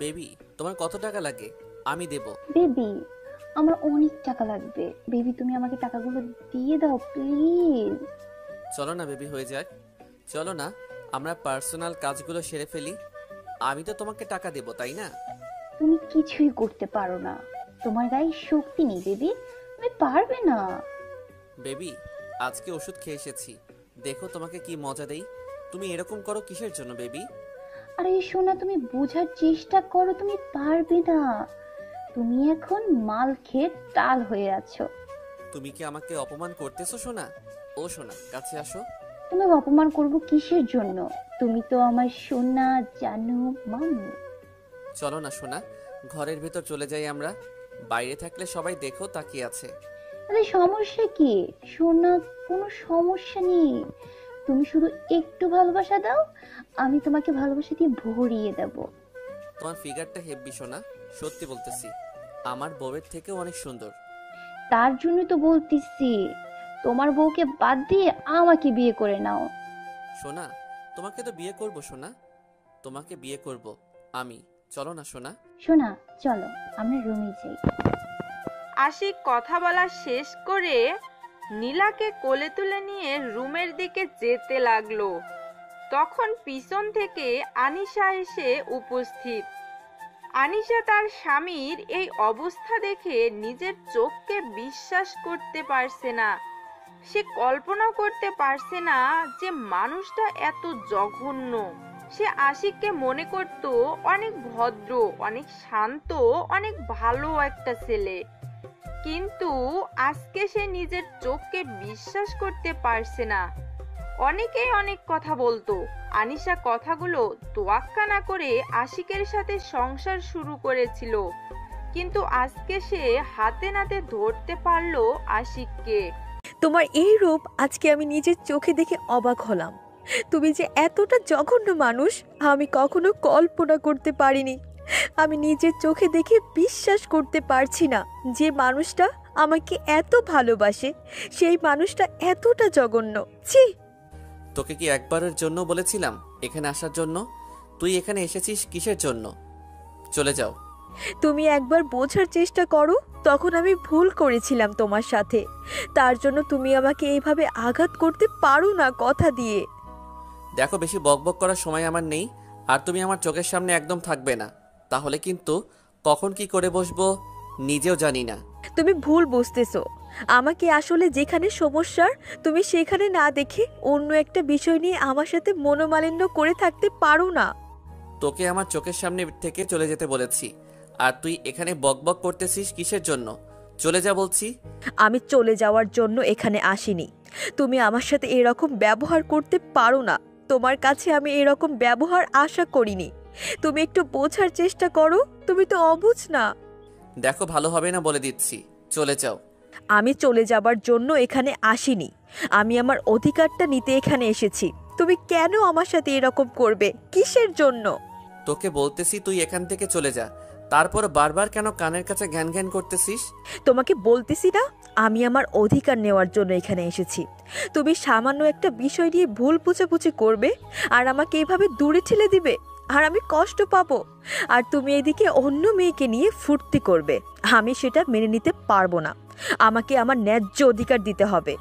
Baby, তোমার কত টাকা লাগে? আমি দেব। বেবি, আমার অনেক টাকা লাগবে। বেবি, তুমি আমাকে টাকাগুলো দিয়ে দাও প্লিজ। চলো না বেবি, হয়ে যাক। চলো না, আমরা পার্সোনাল কাজগুলো সেরে ফেলি। আমি তো তোমাকে টাকা দেব, তাই না? তুমি কিছুই করতে পারো না। তোমার গায়ে শক্তি নেই বেবি, তুমি পারবে না। বেবি, আজকে ওষুধ খেয়ে এসেছি, দেখো তোমাকে কি মজা দেই। তুমি এরকম করো কিসের জন্য বেবি? আরে সোনা, তুমি বোঝার চেষ্টা করো, তুমি পারবে না। তুমি এখন মাল খেয়ে টাল হয়ে আছো। তুমি কি আমাকে অপমান করতেছো সোনা? ও সোনা, কাছে আসো। তোমাকে অপমান করব কিসের জন্য? তুমি তো আমার সোনা জানু মামু। চলো না সোনা, ঘরের ভেতর চলে যাই আমরা। বাইরে থাকলে সবাই দেখো তাকিয়ে আছে। আরে সমস্যা কি? সোনা, কোনো সমস্যা নেই। তুমি শুধু একটু ভালোবাসা দাও, আমি তোমাকে ভালোবাসা দিয়ে ভরিয়ে দেব। তোমার ফিগারটা হেব্বি সোনা, সত্যি বলতেছি। আমার বউয়ের থেকেও অনেক সুন্দর। তার জন্য তো বলতেছি, তোমার বউকে বাদ দিয়ে আমাকে বিয়ে করে নাও। সোনা, তোমাকে তো বিয়ে করব সোনা, তোমাকে বিয়ে করব আমি। চলো না সোনা। সোনা, চলো আমরা রুমে যাই। আশিক কথা বলা শেষ করে নীলাকে কোলে তুলে নিয়ে রুমের দিকে যেতে লাগলো। তখন পিছন থেকে আনিশা এসে উপস্থিত। আনিশা তার স্বামীর এই অবস্থা দেখে নিজের চোখকে বিশ্বাস করতে পারছে না। সে কল্পনা করতে পারছে না যে মানুষটা এত জঘন্য। সে আশিককে মনে করত অনেক ভদ্র, অনেক শান্ত, অনেক ভালো একটা ছেলে, কিন্তু আজকে সে নিজের চোখকে বিশ্বাস করতে পারছে না। অনেকেই অনেক কথা বলতো, আনিশা কথাগুলো তোয়াক্কা না করে আশিকের সাথে সংসার শুরু করেছিল, কিন্তু আজকে সে হাতে নাতে ধরতে পারলো আশিককে। তোমার এই রূপ আজকে আমি নিজের চোখে দেখে অবাক হলাম। তুমি যে এতটা জঘন্য মানুষ আমি কখনো কল্পনা করতে পারিনি। আমি নিজের চোখে দেখে বিশ্বাস করতে পারছি না যে মানুষটা আমাকে এত ভালোবাসে সেই মানুষটা এতটা জঘন্য। ছি! তোকে কি একবারের জন্য বলেছিলাম এখানে আসার জন্য? তুই এখানে এসেছিস কিসের জন্য? চলে যাও। তুমি একবার বোঝার চেষ্টা করো, তখন আমি ভুল করেছিলাম তোমার সাথে। তার জন্য তুমি আমাকে এইভাবে আঘাত করতে পারো না কথা দিয়ে। দেখো, বেশি বকবক করার সময় আমার নেই। আর তুমি আমার চোখের সামনে একদম থাকবে না, তাহলে কিন্তু কখন কি করে বসবো নিজেও জানি না। তুমি ভুল বুঝতেছো। আমাকে আসলে যেখানে সমস্যার তুমি সেখানে না দেখে অন্য একটা বিষয় নিয়ে আমার সাথে মনোমালিন্য করে থাকতে পারো না। তোকে আমার চোখের সামনে থেকে চলে যেতে বলেছি, আর তুই এখানে বকবক করতেছিস কিসের জন্য? চলে যা বলছি। আমি চলে যাওয়ার জন্য এখানে আসিনি। তুমি আমার সাথে এরকম ব্যবহার করতে পারো না। তোমার কাছে আমি এরকম ব্যবহার আশা করিনি। তুমি একটু বোঝার চেষ্টা করো, তুমি তো অবুঝ না। দেখো, ভালো হবে না বলে দিচ্ছি, চলে যাও। আমি চলে যাবার জন্য এখানে আসিনি। আমি আমার অধিকারটা নিতে এখানে এসেছি। তুমি কেন আমার সাথে এরকম করবে? কিসের জন্য? তোকে বলতেছি তুই এখান থেকে চলে যা, তারপর বারবার কেন কানের কাছে ঘ্যান ঘ্যান করতেছিস? তোমাকে বলতেছি না, আমি আমার অধিকার নেওয়ার জন্য এখানে এসেছি। তুমি সামান্য একটা বিষয় নিয়ে ভুল বুঝাবুঝি করবে আর আমাকে এইভাবে দূরে ঠেলে দিবে, আর আমি কষ্ট পাবো। আর তুমি এদিকে অন্য মেয়েকে নিয়ে ফুর্তি করবে। আমি সেটা মেনে নিতে পারবো না। আমাকে আমার ন্যায্য অধিকার দিতে হবে।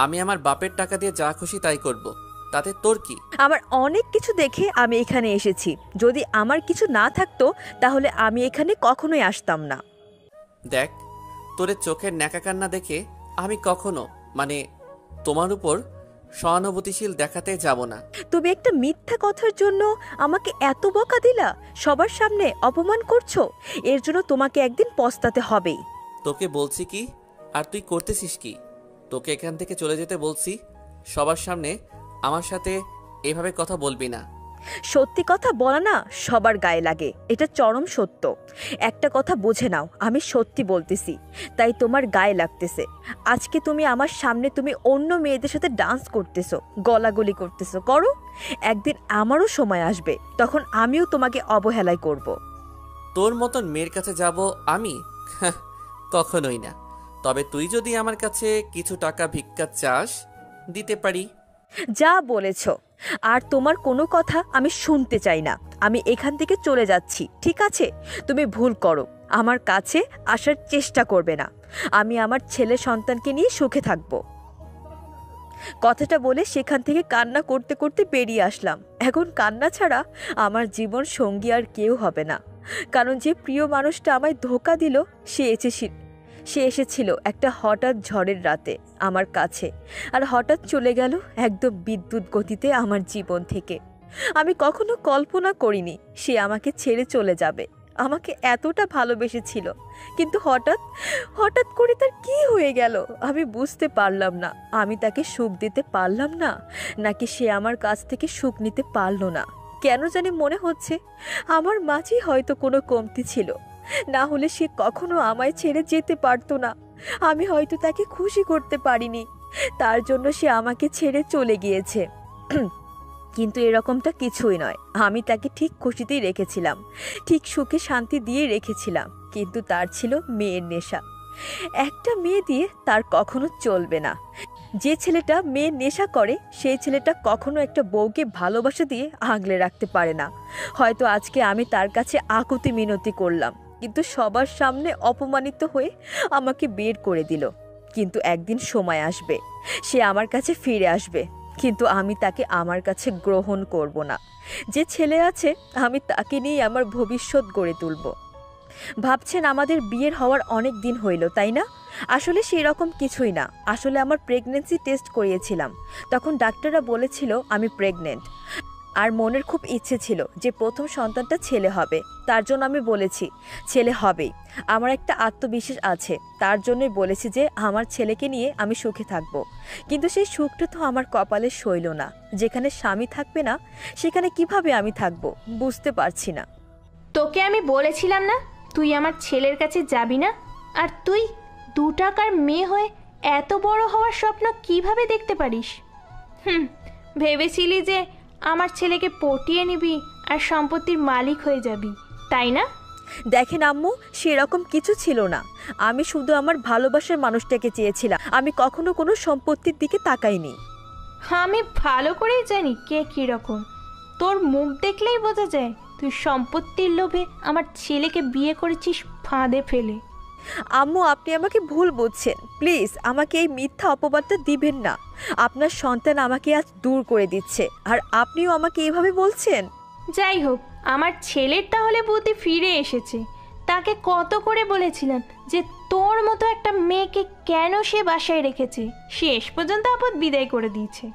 আমি আমার বাপের টাকা দিয়ে যা খুশি তাই করব, তাতে তোর কি? আমার অনেক কিছু দেখে আমি এখানে এসেছি। যদি আমার কিছু না থাকতো তাহলে আমি এখানে কখনোই আসতাম না। দেখ, তোরে চোখের ন্যাকা কান্না দেখে আমি কখনো তোমার উপর সহানুভূতিশীল দেখাতে যাব না। তুমি একটা মিথ্যা কথার জন্য আমাকে এত বকা দিলা, সবার সামনে অপমান করছো। এর জন্য তোমাকে একদিন পস্তাতে হবেই। তোকে বলছি কি, আর তুই করতেছিস কি? তোকে এখান থেকে চলে যেতে বলছি, সবার সামনে আমার সাথে এভাবে কথা বলবি না। সত্যি কথা বলা না সবার গায়ে লাগে, এটা চরম সত্য। একটা কথা বুঝে নাও, আমি সত্যি বলতেছি, তাই তোমার গায়ে লাগতেছে। আজকে তুমি আমার সামনে তুমি অন্য মেয়েদের সাথে ডান্স করতেছো, গলাগলি করতেছো, করো। একদিন আমারও সময় আসবে, তখন আমিও তোমাকে অবহেলায় করব। তোর মতন মেয়ের কাছে যাব আমি? হাহ, কখনোই না। তবে তুই যদি আমার কাছে কিছু টাকা ভিক্ষা চাস, দিতে পারি। যা বলেছ। আর তোমার কোনো কথা আমি শুনতে চাই না। আমি এখান থেকে চলে যাচ্ছি, ঠিক আছে? তুমি ভুল করো, আমার কাছে আসার চেষ্টা করবে না। আমি আমার ছেলে সন্তানকে নিয়ে সুখে থাকবো। কথাটা বলে সেখান থেকে কান্না করতে করতে বেরিয়ে আসলাম। এখন কান্না ছাড়া আমার জীবন সঙ্গী আর কেউ হবে না। কারণ যে প্রিয় মানুষটা আমায় ধোঁকা দিল সে এসেছিল একটা হঠাৎ ঝড়ের রাতে আমার কাছে, আর হঠাৎ চলে গেল একদম বিদ্যুৎ গতিতে আমার জীবন থেকে। আমি কখনো কল্পনা করিনি সে আমাকে ছেড়ে চলে যাবে। আমাকে এতটা ভালোবেসেছিল, কিন্তু হঠাৎ হঠাৎ করে তার কি হয়ে গেল আমি বুঝতে পারলাম না। আমি তাকে সুখ দিতে পারলাম না, নাকি সে আমার কাছ থেকে সুখ নিতে পারলো না। কেন জানি মনে হচ্ছে আমার মাঝেই হয়তো কোনো কমতি ছিল, না হলে সে কখনো আমায় ছেড়ে যেতে পারতো না। আমি হয়তো তাকে খুশি করতে পারিনি, তার জন্য সে আমাকে ছেড়ে চলে গিয়েছে। কিন্তু এরকমটা কিছুই নয়। আমি তাকে ঠিক খুশিতেই রেখেছিলাম, ঠিক সুখে শান্তি দিয়ে রেখেছিলাম। কিন্তু তার ছিল মেয়ের নেশা। একটা মেয়ে দিয়ে তার কখনো চলবে না। যে ছেলেটা মেয়ের নেশা করে সেই ছেলেটা কখনো একটা বউকে ভালোবাসা দিয়ে আগলে রাখতে পারে না। হয়তো আজকে আমি তার কাছে আকুতি মিনতি করলাম, কিন্তু সবার সামনে অপমানিত হয়ে আমাকে বের করে দিল। কিন্তু একদিন সময় আসবে, সে আমার কাছে ফিরে আসবে, কিন্তু আমি তাকে আমার কাছে গ্রহণ করব না। যে ছেলে আছে আমি তাকে নিয়ে আমার ভবিষ্যৎ গড়ে তুলব। ভাবছেন আমাদের বিয়ের হওয়ার অনেক দিন হইল, তাই না? আসলে সেই রকম কিছুই না। আসলে আমার প্রেগন্যান্সি টেস্ট করিয়েছিলাম, তখন ডাক্তাররা বলেছিল আমি প্রেগনেন্ট। আর মনের খুব ইচ্ছে ছিল যে প্রথম সন্তানটা ছেলে হবে। তার জন্য আমি বলেছি ছেলে হবেই। আমার একটা আত্মবিশ্বাস আছে, তার জন্যই বলেছি যে আমার ছেলেকে নিয়ে আমি সুখে থাকব। কিন্তু সেই সুখটা তো আমার কপালে সইল না। যেখানে স্বামী থাকবে না সেখানে কিভাবে আমি থাকব বুঝতে পারছি না। তোকে আমি বলেছিলাম না তুই আমার ছেলের কাছে যাবি না? আর তুই 2 টাকার মেয়ে হয়ে এত বড় হওয়ার স্বপ্ন কিভাবে দেখতে পারিস? ভেবেছিলি যে আমার ছেলেকে পটিয়ে নিবি আর সম্পত্তির মালিক হয়ে যাবি, তাই না? দেখেন আম্মু, সেরকম কিছু ছিল না। আমি শুধু আমার ভালোবাসার মানুষটাকে চেয়েছিলাম। আমি কখনো কোনো সম্পত্তির দিকে তাকাইনি। আমি ভালো করেই জানি কে কীরকম। তোর মুখ দেখলেই বোঝা যায় তুই সম্পত্তির লোভে আমার ছেলেকে বিয়ে করেছিস ফাঁদে ফেলে। আম্মু, আপনি আমাকে ভুল বুঝছেন। প্লিজ আমাকে এই মিথ্যা অপবাদটা দিবেন না। আপনার সন্তান আমাকে আজ দূর করে দিচ্ছে, আর আপনিও আমাকে এইভাবে বলছেন। যাই হোক, আমার ছেলের তাহলে বুদ্ধি ফিরে এসেছে। তাকে কত করে বলেছিলাম যে তোর মতো একটা মেয়েকে কেন সে বাসায় রেখেছে, শেষ পর্যন্ত আপদ বিদায় করে দিয়েছে।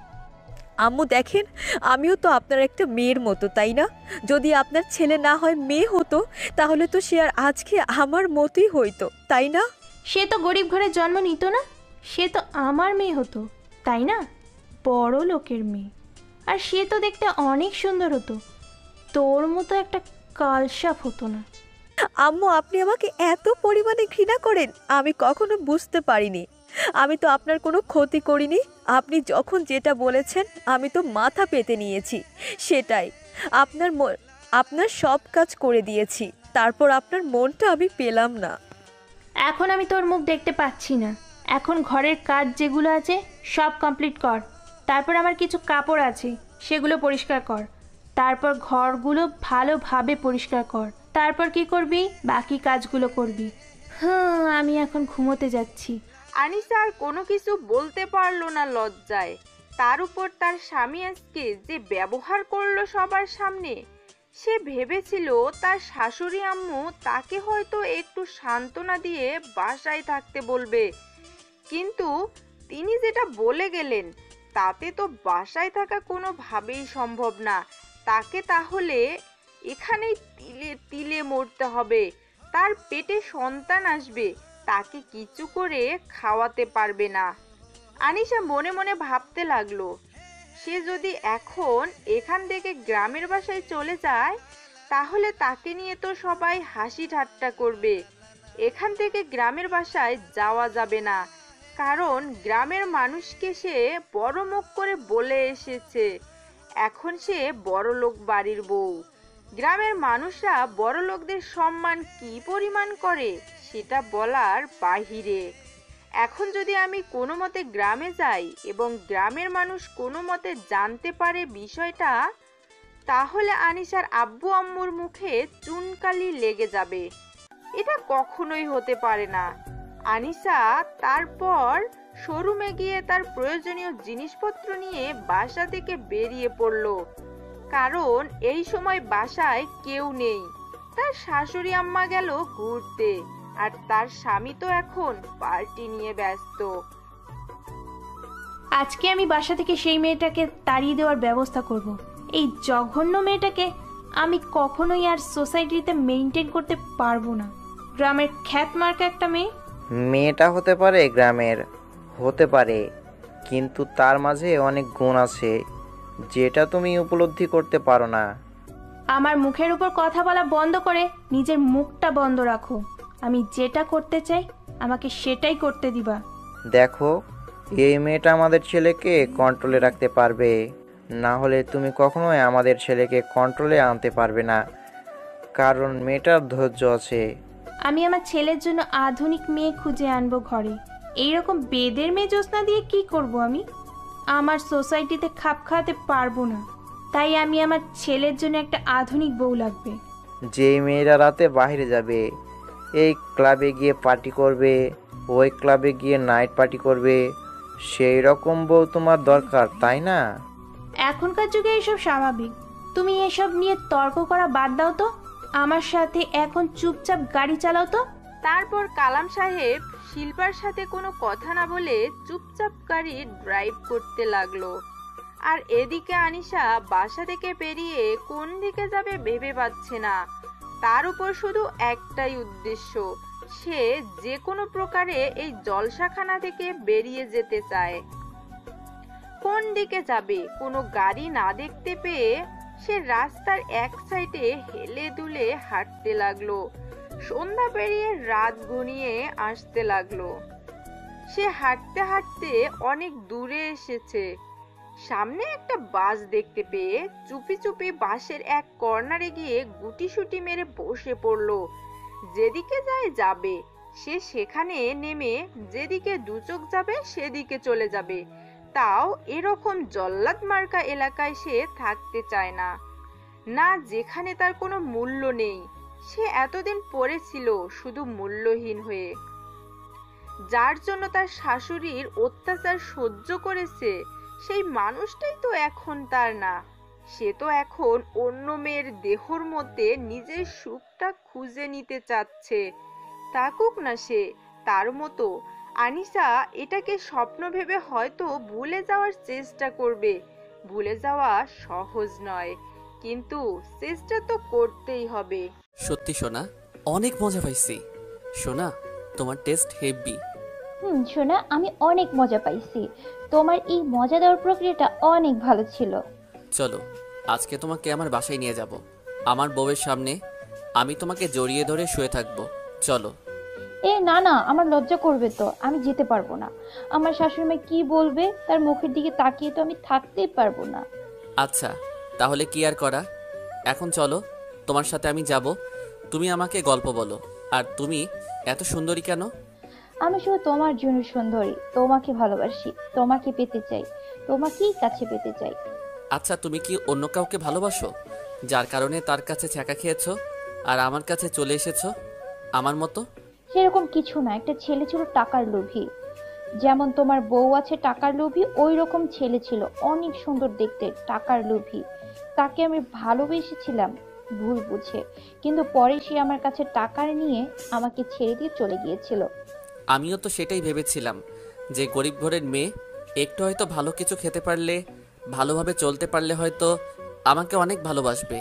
আম্মু দেখেন, আমিও তো আপনার একটা মেয়ের মতো, তাই না? যদি আপনার ছেলে না হয় মেয়ে হতো, তাহলে তো সে আর আজকে আমার মতোই হইতো, তাই না? সে তো গরিব ঘরে জন্ম নিত না, সে তো আমার মেয়ে হতো, তাই না? বড় লোকের মেয়ে। আর সে তো দেখতে অনেক সুন্দর হতো, তোর মতো একটা কালসাপ হতো না। আম্মু, আপনি আমাকে এত পরিমাণে ঘৃণা করেন আমি কখনো বুঝতে পারিনি। আমি তো আপনার কোনো ক্ষতি করিনি। আপনি যখন যেটা বলেছেন আমি তো মাথা পেতে নিয়েছি, সেটাই। আপনার সব কাজ করে দিয়েছি, তারপর আপনার মনটা আমি পেলাম না। এখন আমি তোর মুখ দেখতে পাচ্ছি না। এখন ঘরের কাজ যেগুলো আছে সব কমপ্লিট কর। তারপর আমার কিছু কাপড় আছে, সেগুলো পরিষ্কার কর। তারপর ঘরগুলো ভালোভাবে পরিষ্কার কর। তারপর কি করবি? বাকি কাজগুলো করবি। আমি এখন ঘুমোতে যাচ্ছি। আনিসা আর কোনো কিছু বলতে পারলো না লজ্জায়। তার উপর তার স্বামী আজকে যে ব্যবহার করলো সবার সামনে, সে ভেবেছিল তার শাশুড়ি আম্মু তাকে হয়তো একটু সান্ত্বনা দিয়ে বাসায় থাকতে বলবে, কিন্তু তিনি যেটা বলে গেলেন তাতে তো বাসায় থাকা কোনোভাবেই সম্ভব না। তাকে তাহলে এখানেই তিলে তিলে মরতে হবে। তার পেটে সন্তান আসবে, তাকে কিছু করে খাওয়াতে পারবে না। আনিশা মনে মনে ভাবতে লাগলো, সে যদি এখন এখান থেকে গ্রামের বাসায় চলে যায় তাহলে তাকে নিয়ে তো সবাই হাসি ঠাট্টা করবে। এখান থেকে গ্রামের বাসায় যাওয়া যাবে না, কারণ গ্রামের মানুষকে সে বড় মুখ করে বলে এসেছে এখন সে বড়লোক বাড়ির বউ। গ্রামের মানুষরা বড়লোকদের সম্মান কি পরিমাণ করে সেটা বলার বাহিরে। এখন যদি আমি কোনো মতে গ্রামে যাই এবং গ্রামের মানুষ কোনো মতে জানতে পারে বিষয়টা, তাহলে আনিশার আব্বু আম্মুর মুখে চুনকালি লেগে যাবে। এটা কখনোই হতে পারে না। আনিশা তারপর শোরুমে গিয়ে তার প্রয়োজনীয় জিনিসপত্র নিয়ে বাসা থেকে বেরিয়ে পড়ল, কারণ এই সময় বাসায় কেউ নেই। তার শাশুড়ি আম্মা গেল ঘুরতে, আর তার স্বামী তো এখন পার্টি নিয়ে ব্যস্ত। আজকে আমি বাসা থেকে সেই মেয়েটাকে তাড়িয়ে দেওয়ার ব্যবস্থা করব। এই জঘন্য মেয়েটাকে আমি কখনোই আর সোসাইটিতে মেইনটেইন করতে পারবো না। গ্রামের খ্যাতমার্কা একটা মেয়ে। মেয়েটা হতে পারে গ্রামের, হতে পারে, কিন্তু তার মাঝে অনেক গুণ আছে যেটা তুমি উপলব্ধি করতে পারো না। আমার মুখের উপর কথা বলা বন্ধ করে নিজের মুখটা বন্ধ রাখো। আমি যেটা করতে চাই আমাকে সেটাই করতে দিবা। দেখো, এই মেয়েটা আমাদের ছেলেকে কন্ট্রোলে রাখতে পারবে, না হলে তুমি কখনোই আমাদের ছেলেকে কন্ট্রোলে আনতে পারবে না, কারণ মেয়েটার ধৈর্য আছে। আমি আমার ছেলের জন্য আধুনিক মেয়ে খুঁজে আনবো ঘরে। এইরকম বেদের মেয়ে জ্যোৎস্না দিয়ে কি করব আমি? আমার সোসাইটিতে খাপ খাওয়াতে পারবো না, তাই আমি আমার ছেলের জন্য একটা আধুনিক বউ লাগবে। যেই মেয়েরা রাতে বাইরে যাবে, এই ক্লাবে গিয়ে পার্টি করবে, ওই ক্লাবে গিয়ে নাইট পার্টি করবে, সেই রকম বউ তোমার দরকার, তাই না? এখনকার যুগে এসব স্বাভাবিক। তুমি এসব নিয়ে তর্ক করা বাদ দাও তো। আমার সাথে এখন চুপচাপ গাড়ি চালাও তো। তারপর কালাম সাহেব শিল্পার সাথে কোনো কথা না বলে চুপচাপ গাড়ি ড্রাইভ করতে লাগলো। আর এদিকে আনিশা বাসা থেকে বেরিয়ে কোন দিকে যাবে ভেবে পাচ্ছে না। তার উপর শুধু একটাই উদ্দেশ্য, সে যে কোনো প্রকারে এই জলসাখানা থেকে বেরিয়ে যেতে চায়। কোন দিকে যাবে কোনো গাড়ি না দেখতে পেয়ে সে রাস্তার এক সাইডে হেলে দুলে হাঁটতে লাগলো। সন্ধ্যা পেরিয়ে রাত ঘনিয়ে আসতে লাগলো। সে হাঁটতে হাঁটতে অনেক দূরে এসেছে। সামনে একটা বাস দেখতে পেয়ে চুপি চুপি বাসের এক কর্নারে গিয়ে গুটিসুটি মেরে বসে পড়লো। যেদিকে যায় যাবে, সে সেখানে নেমে যেদিকে দুচোখ যাবে সেদিকে চলে যাবে। তাও এরকম জল্লাদ মার্কা এলাকায় সে থাকতে চায় না, না যেখানে তার কোনো মূল্য নেই। সে এতদিন পড়েছিল শুধু মূল্যহীন হয়ে, যার জন্য তার শাশুড়ির অত্যাচার সহ্য করেছে। সেই মানুষটাই তো এখন তার না। সে তো এখন অন্য মেয়ের দেহর মধ্যে নিজের সুখটা খুঁজে নিতে চাচ্ছে। থাকুক না সে তার মতো। আনিশা এটাকে স্বপ্ন ভেবে হয়তো ভুলে যাওয়ার চেষ্টা করবে। ভুলে যাওয়া সহজ নয়, কিন্তু চেষ্টা তো করতেই হবে। সত্যি সোনা, অনেক মজা পাইছি। সোনা, তোমার টেস্ট হেভি। শোনা, আমি অনেক মজা পাইছি। তোমার এই মজা দেওয়ার প্রক্রিয়াটা অনেক ভালো ছিল। চলো, আজকে তোমাকে আমার বাসায় নিয়ে যাব। আমার বউয়ের সামনে আমি তোমাকে জড়িয়ে ধরে শুয়ে থাকবো। চলো। না না, আমার লজ্জা করবে তো, আমি যেতে পারবো না। আমার শাশুড়ি কি বলবে, তার মুখের দিকে তাকিয়ে তো আমি থাকতেই পারবো না। আচ্ছা, তাহলে কি আর করা। এখন চলো, তোমার সাথে আমি যাব। তুমি আমাকে গল্প বলো। আর তুমি এত সুন্দরী কেন? আমি শুধু তোমার জন্য সুন্দরী। তোমাকে ভালোবাসি, তোমাকে পেতে চাই, তোমাকেই কাছে পেতে চাই। আচ্ছা, তুমি কি অন্য কাউকে ভালোবাসো, যার কারণে তার কাছে ছ্যাঁকা খেয়েছো আর আমার কাছে চলে এসেছো আমার মতো? সেরকম কিছু না। একটা ছেলে ছিল টাকার লোভী, যেমন তোমার বউ আছে টাকার লোভী, ওই রকম ছেলে ছিল, অনেক সুন্দর দেখতে, টাকার লোভী। তাকে আমি ভালোবেসেছিলাম ভুল বুঝে, কিন্তু পরে সে আমার কাছে টাকা নিয়ে আমাকে ছেড়ে দিয়ে চলে গিয়েছিল। আমিও তো সেটাই ভেবেছিলাম, যে গরিব ঘরের মেয়ে একটু হয়তো ভালো কিছু খেতে পারলে, ভালোভাবে চলতে পারলে হয়তো আমাকে অনেক ভালোবাসবে।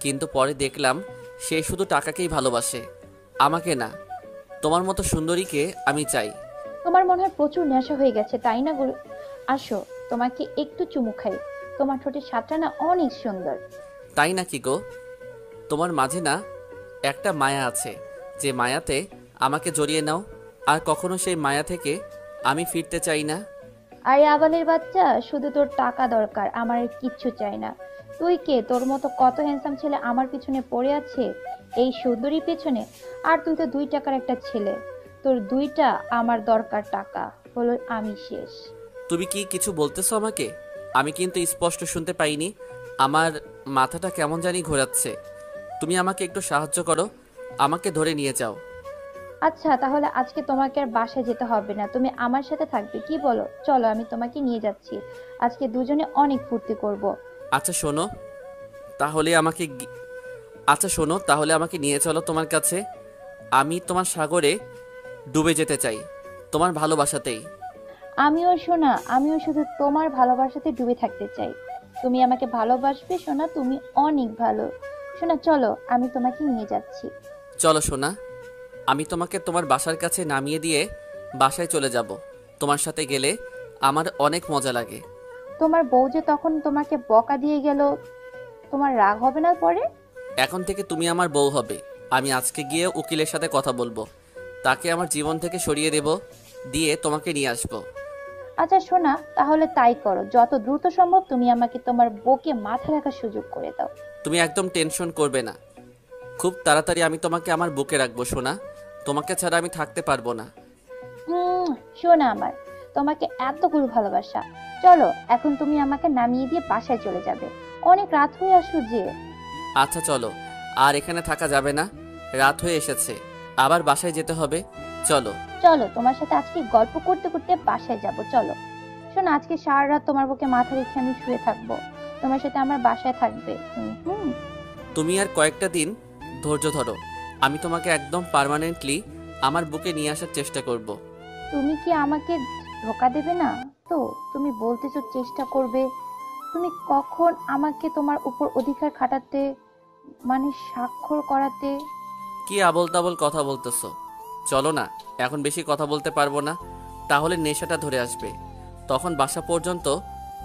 কিন্তু পরে দেখলাম সে শুধু টাকাকেই ভালোবাসে, আমাকে না। তোমার মতো সুন্দরীকে আমি চাই। তোমার মনে হয় প্রচুর নেশা হয়ে গেছে, তাই না? আসো, তোমাকে একটু চুমু খাই। তোমার ঠোঁটের স্বাদটা না অনেক সুন্দর। তাই নাকি গো? তোমার মাঝে না একটা মায়া আছে, যে মায়াতে আমাকে জড়িয়ে নাও। আর কখনো সেই মায়া থেকে আমি ফিরতে চাই না। আরে আবালের বাচ্চা, শুধু তোর টাকা দরকার, আমার আর কিচ্ছু চাই না। তুই কে? তোর মতো কত হ্যান্ডসাম ছেলে আমার পিছনে পড়ে আছে, এই সুন্দরীর পেছনে। আর তুই তো 2 টাকার একটা ছেলে। তোর দুইটা আমার দরকার টাকা হলো আমি শেষ। তুমি কি কিছু বলতেছো আমাকে? আমি কিন্তু স্পষ্ট শুনতে পাইনি। আমার মাথাটা কেমন জানি ঘোরাচ্ছে। তুমি আমাকে একটু সাহায্য করো, আমাকে ধরে নিয়ে যাও। আচ্ছা তাহলে আজকে তোমাকে আর বাসায় যেতে হবে না, তুমি আমার সাথে থাকবে, কি বলো? চলো আমি তোমাকে নিয়ে যাচ্ছি, আজকে দুজনে অনেক ফুর্তি করব। আচ্ছা শোনো, আচ্ছা শোনো তাহলে আমাকে নিয়ে চলো তোমার কাছে। আমি তোমার সাগরে ডুবে যেতে চাই, তোমার ভালোবাসাতেই। আমিও সোনা, আমিও শুধু তোমার ভালোবাসাতে ডুবে থাকতে চাই। তুমি আমাকে ভালোবাসবে সোনা, তুমি অনেক ভালো। সোনা চলো, আমি তোমাকে নিয়ে যাচ্ছি। চলো সোনা, আমি তোমাকে তোমার বাসার কাছে নামিয়ে দিয়ে বাসায় চলে যাব। তোমার সাথে গেলে আমার অনেক মজা লাগে। তোমার বউ যে তখন তোমাকে বকা দিয়ে গেল, তোমার রাগ হবে না পরে? এখন থেকে তুমি আমার বউ হবে। আমি আজকে গিয়ে উকিলের সাথে কথা বলবো, তাকে আমার জীবন থেকে সরিয়ে দেব, দিয়ে তোমাকে নিয়ে আসবো। আচ্ছা সোনা, তাহলে তাই করো, যত দ্রুত সম্ভব তুমি আমাকে তোমার বউকে মাথা রাখার সুযোগ করে দাও। তুমি একদম টেনশন করবে না, খুব তাড়াতাড়ি আমি তোমাকে আমার বুকে রাখবো সোনা। তোমাকে ছাড়া আমি থাকতে পারবো না। সোনা আমার, তোমাকে এতগুলো ভালোবাসা। চলো এখন তুমি আমাকে নামিয়ে দিয়ে বাসায় চলে যাবে, অনেক রাত হয়ে আসলো যে। আচ্ছা চলো, আর এখানে থাকা যাবে না, রাত হয়ে এসেছে, আবার বাসায় যেতে হবে। চলো। চলো তোমার সাথে আজকে গল্প করতে করতে বাসায় যাব, চলো। শোনো আজকে সারা রাত তোমার বুকে মাথা রেখে আমি শুয়ে থাকবো, তোমার সাথে আমার বাসায় থাকবে তুমি। তুমি আর কয়েকটা দিন ধৈর্য ধরো, আমি তোমাকে একদম পার্মানেন্টলি আমার বুকে নিয়ে আসার চেষ্টা করব। তুমি কি আমাকে ধোকা দেবে না তো? তুমি বলতেছো চেষ্টা করবে, তুমি কখন আমাকে তোমার উপর অধিকার খাটাতে, মানে স্বাক্ষর করাতে? কি আবল তাবল কথা বলতেছো? চলো না, এখন বেশি কথা বলতে পারবো না, তাহলে নেশাটা ধরে আসবে, তখন বাসা পর্যন্ত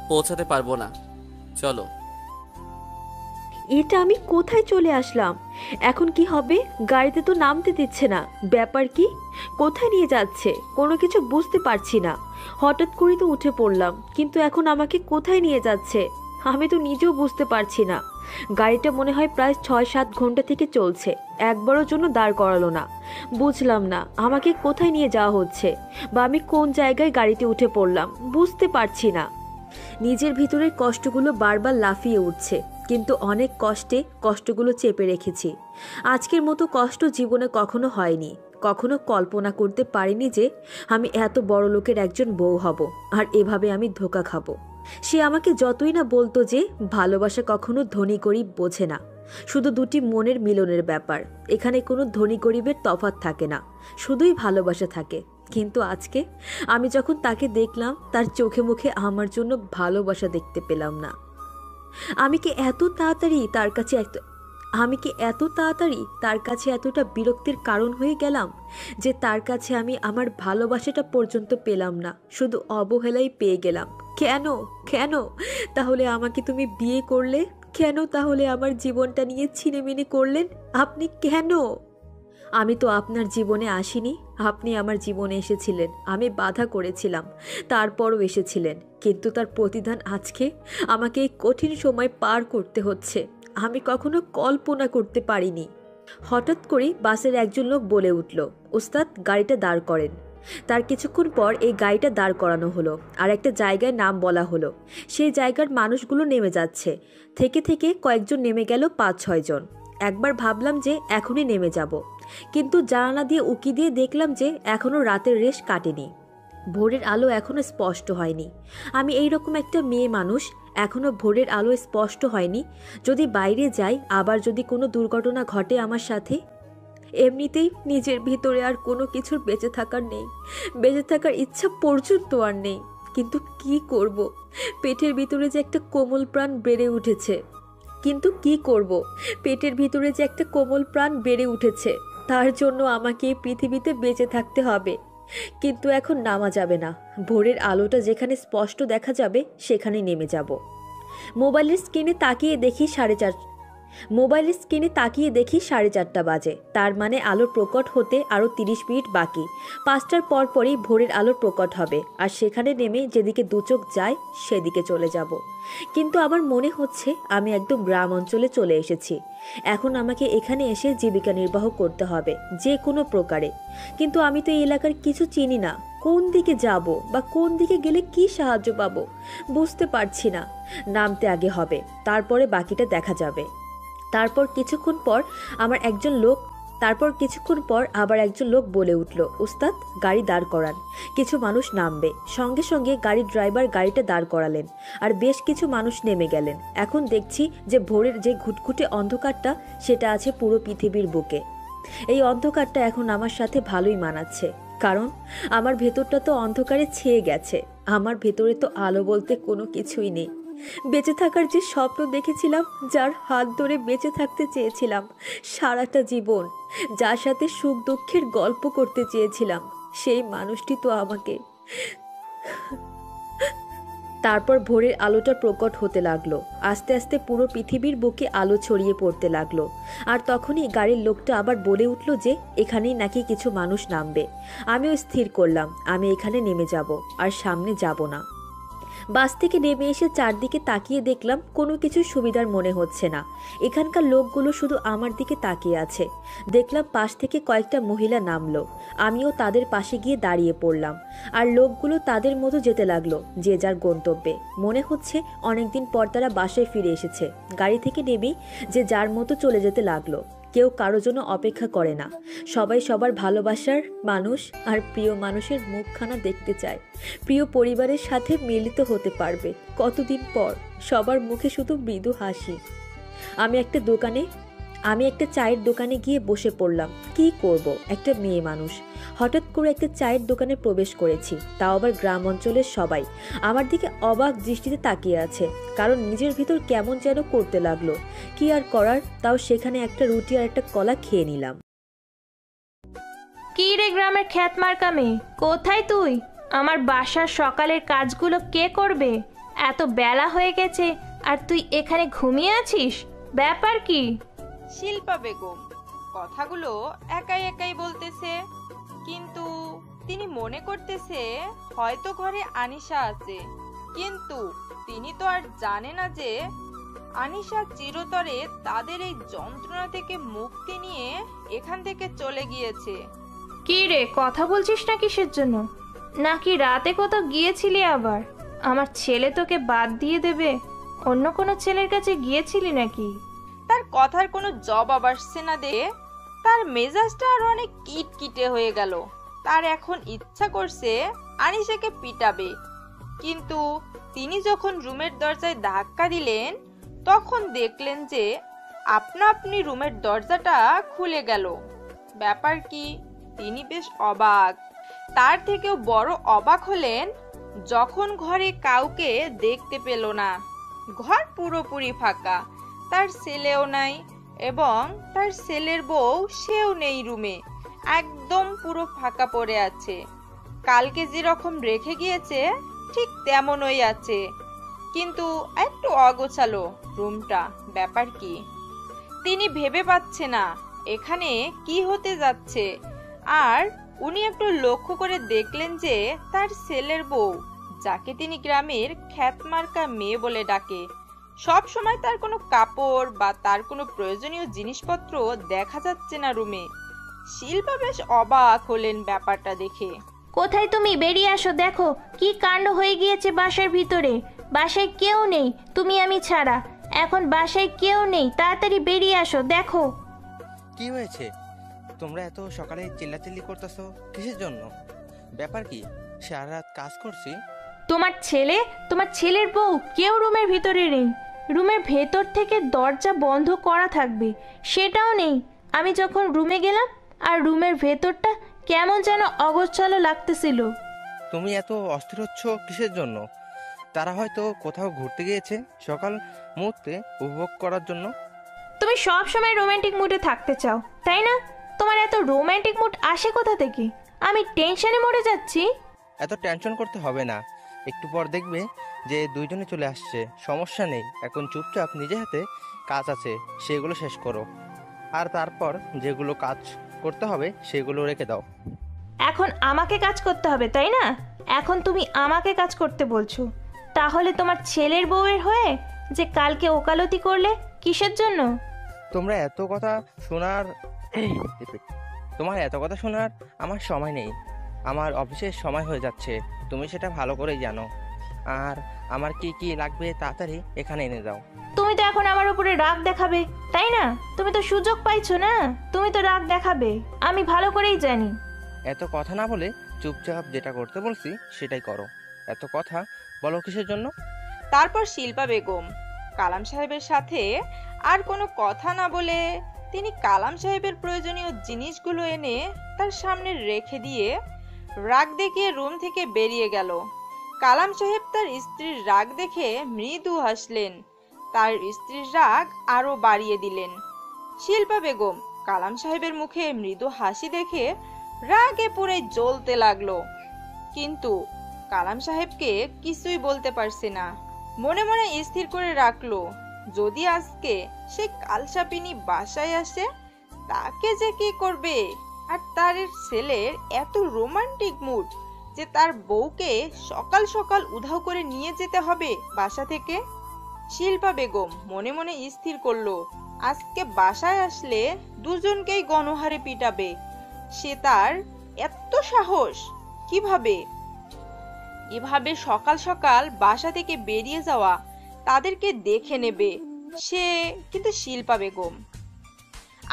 পৌঁছাতে পারবো না। চলো। এটা আমি কোথায় চলে আসলাম? এখন কি হবে? গাড়িতে তো নামতে দিচ্ছে না, ব্যাপার কি? কোথায় নিয়ে যাচ্ছে কোনো কিছু বুঝতে পারছি না। হঠাৎ করে তো উঠে পড়লাম, কিন্তু এখন আমাকে কোথায় নিয়ে যাচ্ছে আমি তো নিজেও বুঝতে পারছি না। গাড়িটা মনে হয় প্রায় ৬-৭ ঘন্টা থেকে চলছে, একবারের জন্য দাঁড় করালো না। বুঝলাম না আমাকে কোথায় নিয়ে যাওয়া হচ্ছে, বা আমি কোন জায়গায় গাড়িতে উঠে পড়লাম বুঝতে পারছি না। নিজের ভিতরের কষ্টগুলো বারবার লাফিয়ে উঠছে, কিন্তু অনেক কষ্টে কষ্টগুলো চেপে রেখেছি। আজকের মতো কষ্ট জীবনে কখনো হয়নি, কখনো কল্পনা করতে পারিনি যে আমি এত বড় লোকের একজন বউ হব, আর এভাবে আমি ধোঁকা খাবো। সে আমাকে যতই না বলতো যে ভালোবাসা কখনো ধনী গরিব বোঝে না, শুধু দুটি মনের মিলনের ব্যাপার, এখানে কোনো ধনী গরিবের তফাৎ থাকে না, শুধুই ভালোবাসা থাকে। কিন্তু আজকে আমি যখন তাকে দেখলাম, তার চোখে মুখে আমার জন্য ভালোবাসা দেখতে পেলাম না। আমি কি এত তাড়াতাড়ি তার কাছে এতটা বিরক্তির কারণ হয়ে গেলাম যে তার কাছে আমি আমার ভালোবাসাটা পর্যন্ত পেলাম না, শুধু অবহেলাই পেয়ে গেলাম? কেন কেন তাহলে আমাকে তুমি বিয়ে করলে? কেন তাহলে আমার জীবনটা নিয়ে ছিনেমিনে করলেন আপনি? কেন? আমি তো আপনার জীবনে আসিনি, আপনি আমার জীবনে এসেছিলেন, আমি বাধা করেছিলাম, তারপরও এসেছিলেন, কিন্তু তার প্রতিদান আজকে আমাকে এই কঠিন সময় পার করতে হচ্ছে। আমি কখনো কল্পনা করতে পারিনি। হঠাৎ করে বাসের একজন লোক বলে উঠল, ওস্তাদ গাড়িটা দাঁড় করেন। তার কিছুক্ষণ পর এই গাড়িটা দাঁড় করানো হলো, আর একটা জায়গায় নাম বলা হলো। সেই জায়গার মানুষগুলো নেমে যাচ্ছে, থেকে থেকে কয়েকজন নেমে গেল ৫-৬ জন। একবার ভাবলাম যে এখনই নেমে যাব, কিন্তু জানালা দিয়ে উকি দিয়ে দেখলাম যে এখনও রাতের রেশ কাটেনি, ভোরের আলো এখনও স্পষ্ট হয়নি। আমি এইরকম একটা মেয়ে মানুষ, এখনও ভোরের আলো স্পষ্ট হয়নি, যদি বাইরে যাই আবার যদি কোনো দুর্ঘটনা ঘটে আমার সাথে। এমনিতেই নিজের ভিতরে আর কোনো কিছুর বেঁচে থাকার নেই, বেঁচে থাকার ইচ্ছা পর্যন্ত আর নেই, কিন্তু কি করব? পেটের ভিতরে যে একটা কোমল প্রাণ বেড়ে উঠেছে, পেটের ভিতরে যে একটা কোমল প্রাণ বেড়ে উঠেছে, তার জন্য আমাকে এই পৃথিবীতে বেঁচে থাকতে হবে। কিন্তু এখন নামা যাবে না, ভোরের আলোটা যেখানে স্পষ্ট দেখা যাবে সেখানে নেমে যাব। মোবাইলের স্ক্রিনে তাকিয়ে দেখি মোবাইলের স্ক্রিনে তাকিয়ে দেখি 4:30 বাজে, তার মানে আলোর প্রকট হতে আরও 30 মিনিট বাকি। 5টার পরই ভোরের আলোর প্রকট হবে, আর সেখানে নেমে যেদিকে দুচোখ যায় সেদিকে চলে যাব। কিন্তু আমার মনে হচ্ছে আমি একদম গ্রাম অঞ্চলে চলে এসেছি। এখন আমাকে এখানে এসে জীবিকা নির্বাহ করতে হবে যে কোনো প্রকারে। কিন্তু আমি তো এই এলাকার কিছু চিনি না, কোন দিকে যাব বা কোন দিকে গেলে কি সাহায্য পাবো বুঝতে পারছি না। নামতে আগে হবে, তারপরে বাকিটা দেখা যাবে। তারপর কিছুক্ষণ পর আবার একজন লোক বলে উঠল, উস্তাদ গাড়ি দাঁড় করান, কিছু মানুষ নামবে। সঙ্গে সঙ্গে গাড়ির ড্রাইভার গাড়িটা দাঁড় করালেন, আর বেশ কিছু মানুষ নেমে গেলেন। এখন দেখছি যে ভোরের যে ঘুটঘুটে অন্ধকারটা সেটা আছে পুরো পৃথিবীর বুকে। এই অন্ধকারটা এখন আমার সাথে ভালোই মানাচ্ছে, কারণ আমার ভেতরটা তো অন্ধকারে ছেয়ে গেছে। আমার ভেতরে তো আলো বলতে কোনো কিছুই নেই। বেঁচে থাকার যে স্বপ্ন দেখেছিলাম, যার হাত ধরে বেঁচে থাকতে চেয়েছিলাম সারাটা জীবন, যার সাথে সুখ দুঃখের গল্প করতে চেয়েছিলাম, সেই মানুষটি তো আমাকে। তারপর ভোরের আলোটা প্রকট হতে লাগলো, আস্তে আস্তে পুরো পৃথিবীর বুকে আলো ছড়িয়ে পড়তে লাগলো। আর তখনই গাড়ির লোকটা আবার বলে উঠল যে এখানেই নাকি কিছু মানুষ নামবে। আমিও স্থির করলাম আমি এখানে নেমে যাব, আর সামনে যাব না। বাস থেকে নেমে এসে চারদিকে তাকিয়ে দেখলাম কোনো কিছু সুবিধার মনে হচ্ছে না। এখানকার লোকগুলো শুধু আমার দিকে তাকিয়ে আছে। দেখলাম পাশ থেকে কয়েকটা মহিলা নামলো, আমিও তাদের পাশে গিয়ে দাঁড়িয়ে পড়লাম। আর লোকগুলো তাদের মতো যেতে লাগলো যে যার গন্তব্যে। মনে হচ্ছে অনেকদিন পর তারা বাসায় ফিরে এসেছে। গাড়ি থেকে নেমেই যে যার মতো চলে যেতে লাগলো। কেউ কারো জন্য অপেক্ষা করে না, সবাই সবার ভালোবাসার মানুষ আর প্রিয় মানুষের মুখখানা দেখতে চায়, প্রিয় পরিবারের সাথে মিলিত হতে পারবে কতদিন পর। সবার মুখে শুধু মৃদু হাসি। আমি একটা চায়ের দোকানে গিয়ে বসে পড়লাম। কি করব, একটা মেয়ে মানুষ। হঠাৎ করে একটা চায়ের দোকানে প্রবেশ করেছি, তাও আবার গ্রাম অঞ্চলের সবাই আমার দিকে অবাক দৃষ্টিতে তাকিয়ে আছে, কারণ নিজের ভিতর কেমন যেন করতে লাগলো। কি আর করার, তাও সেখানে একটা রুটি আর একটা কলা খেয়ে নিলাম। কি রে গ্রামের খ্যাত মার্কা মেয়ে, কোথায় তুই? আমার বাসার সকালের কাজগুলো কে করবে? এত বেলা হয়ে গেছে আর তুই এখানে ঘুমিয়ে আছিস, ব্যাপার কি? শিল্পা বেগম কথাগুলো একাই একাই বলতেছে, কিন্তু তিনি মনে করতেছে হয়তো ঘরে আনিশা আছে, কিন্তু তিনি তো আর জানে না যে আনিশা চিরতরে তাদের এই যন্ত্রণা থেকে মুক্তি নিয়ে এখান থেকে চলে গিয়েছে। কি রে, কথা বলছিস না কিসের জন্য? নাকি রাতে কোথাও গিয়েছিলি আবার? আমার ছেলে তোকে বাদ দিয়ে দেবে? অন্য কোনো ছেলের কাছে গিয়েছিলি নাকি? তার কথার কোনো জবাব আসছে না দে, তার মেজাজটা আরো অনেক কিটকিটে হয়ে গেল। তার এখন ইচ্ছা করছে আনিশাকে পিটাবে, কিন্তু তিনি যখন রুমের দরজায় ধাক্কা দিলেন তখন দেখলেন যে আপনা আপনি রুমের দরজাটা খুলে গেল। ব্যাপার কি, তিনি বেশ অবাক। তার থেকেও বড় অবাক হলেন যখন ঘরে কাউকে দেখতে পেল না। ঘর পুরোপুরি ফাঁকা, তার ছেলেও নাই এবং তার ছেলের বউ সেও নেই রুমে, একদম পুরো ফাঁকা পড়ে আছে। কালকে যেরকম রেখে গিয়েছে ঠিক তেমনই আছে, কিন্তু একটু অগোছালো রুমটা। ব্যাপার কি, তিনি ভেবে পাচ্ছে না এখানে কি হতে যাচ্ছে। আর উনি একটু লক্ষ্য করে দেখলেন যে তার ছেলের বউ, যাকে তিনি গ্রামের খ্যাতমার্কা মেয়ে বলে ডাকে, সব সময় তার কোনো কাপড় বা তার কোনো প্রয়োজনীয় জিনিসপত্র দেখা যাচ্ছে না রুমে। শিল্পা বেশ অবাক হলেন ব্যাপারটা দেখে। কোথায় তুমি? বেরিয়ে আসো, দেখো কি কাণ্ড হয়ে গিয়েছে বাসার ভিতরে। বাসায় কেউ নেই, তুমি আমি ছাড়া। এখন বাসায় কেউ নেই, তাড়াতাড়ি বেরিয়ে আসো, দেখো। কি হয়েছে? তোমরা এত সকালে চিল্লাচিল্লি করতেছো কিসের জন্য? ব্যাপার কি? সারা রাত কাজ করছি। তোমার ছেলে, তোমার ছেলের বউ কেউ রুমের ভিতরে নেই। রুমের ভেতর থেকে দরজা বন্ধ করা থাকবে, সেটাও নেই। আমি যখন রুমে গেলাম আর রুমের ভেতরটা কেমন যেন অগোছালো লাগতেছিল। তুমি এত অস্থির হচ্ছ কিসের জন্য? তারা হয়তো কোথাও ঘুরতে গিয়েছে সকাল মুহূর্তে উপভোগ করার জন্য। তুমি সব সময় রোমান্টিক মুডে থাকতে চাও, তাই না? তোমার এত রোমান্টিক মুড আসে কোথা থেকে? আমি টেনশনে মরে যাচ্ছি। এত টেনশন করতে হবে না, একটু পর দেখবে যে দুইজনে চলে আসছে। সমস্যা নেই, এখন চুপচাপ নিজে হাতে কাজ আছে সেগুলো শেষ করো, আর তারপর যেগুলো কাজ করতে হবে সেগুলো রেখে দাও। এখন আমাকে কাজ করতে হবে তাই না? এখন তুমি আমাকে কাজ করতে বলছো, তাহলে তোমার ছেলের বউয়ের হয়ে যে কালকে ওকালতি করলে কিসের জন্য? তোমরা এত কথা শোনার তোমার এত কথা শোনার আমার সময় নেই। আমার অফিসের সময় হয়ে যাচ্ছে, তুমি সেটা ভালো করেই জানো। আর আমার কি কি লাগবে তাড়াতাড়ি এখানে এনে দাও। তুমি তো এখন আমার উপরে রাগ দেখাবে তাই না? তুমি তো সুযোগ পাইছো না, তুমি তো রাগ দেখাবে, আমি ভালো করেই জানি। এত কথা না বলে চুপচাপ যেটা করতে বলছি সেটাই করো। এত কথা বলো কিসের জন্য? তারপর শিল্পা বেগম কালাম সাহেবের সাথে আর কোনো কথা না বলে তিনি কালাম সাহেবের প্রয়োজনীয় জিনিসগুলো এনে তার সামনে রেখে দিয়ে রাগ দেখিয়ে রুম থেকে বেরিয়ে গেল। কালাম সাহেব তার স্ত্রীর রাগ দেখে মৃদু হাসলেন, তার স্ত্রীর রাগ আরো বাড়িয়ে দিলেন। শিল্পা বেগম কালাম সাহেবের মুখে মৃদু হাসি দেখে রাগে পুরো জ্বলতে লাগলো, কিন্তু কালাম সাহেবকে কিছুই বলতে পারছে না। মনে মনে স্থির করে রাখলো, যদি আজকে সে কালসাপিনী বাসায় আসে তাকে যে কি করবে। আর তার ছেলের এত রোমান্টিক মুড যে তার বউকে সকাল সকাল উধাও করে নিয়ে যেতে হবে বাসা থেকে। শিল্পা বেগম মনে মনে স্থির করলো, আজকে বাসায় আসলে দুজনকেই গণহারে পিটাবে। সে তার এত সাহস কিভাবে? এভাবে সকাল সকাল বাসা থেকে বেরিয়ে যাওয়া, তাদেরকে দেখে নেবে সে। কিন্তু শিল্পা বেগম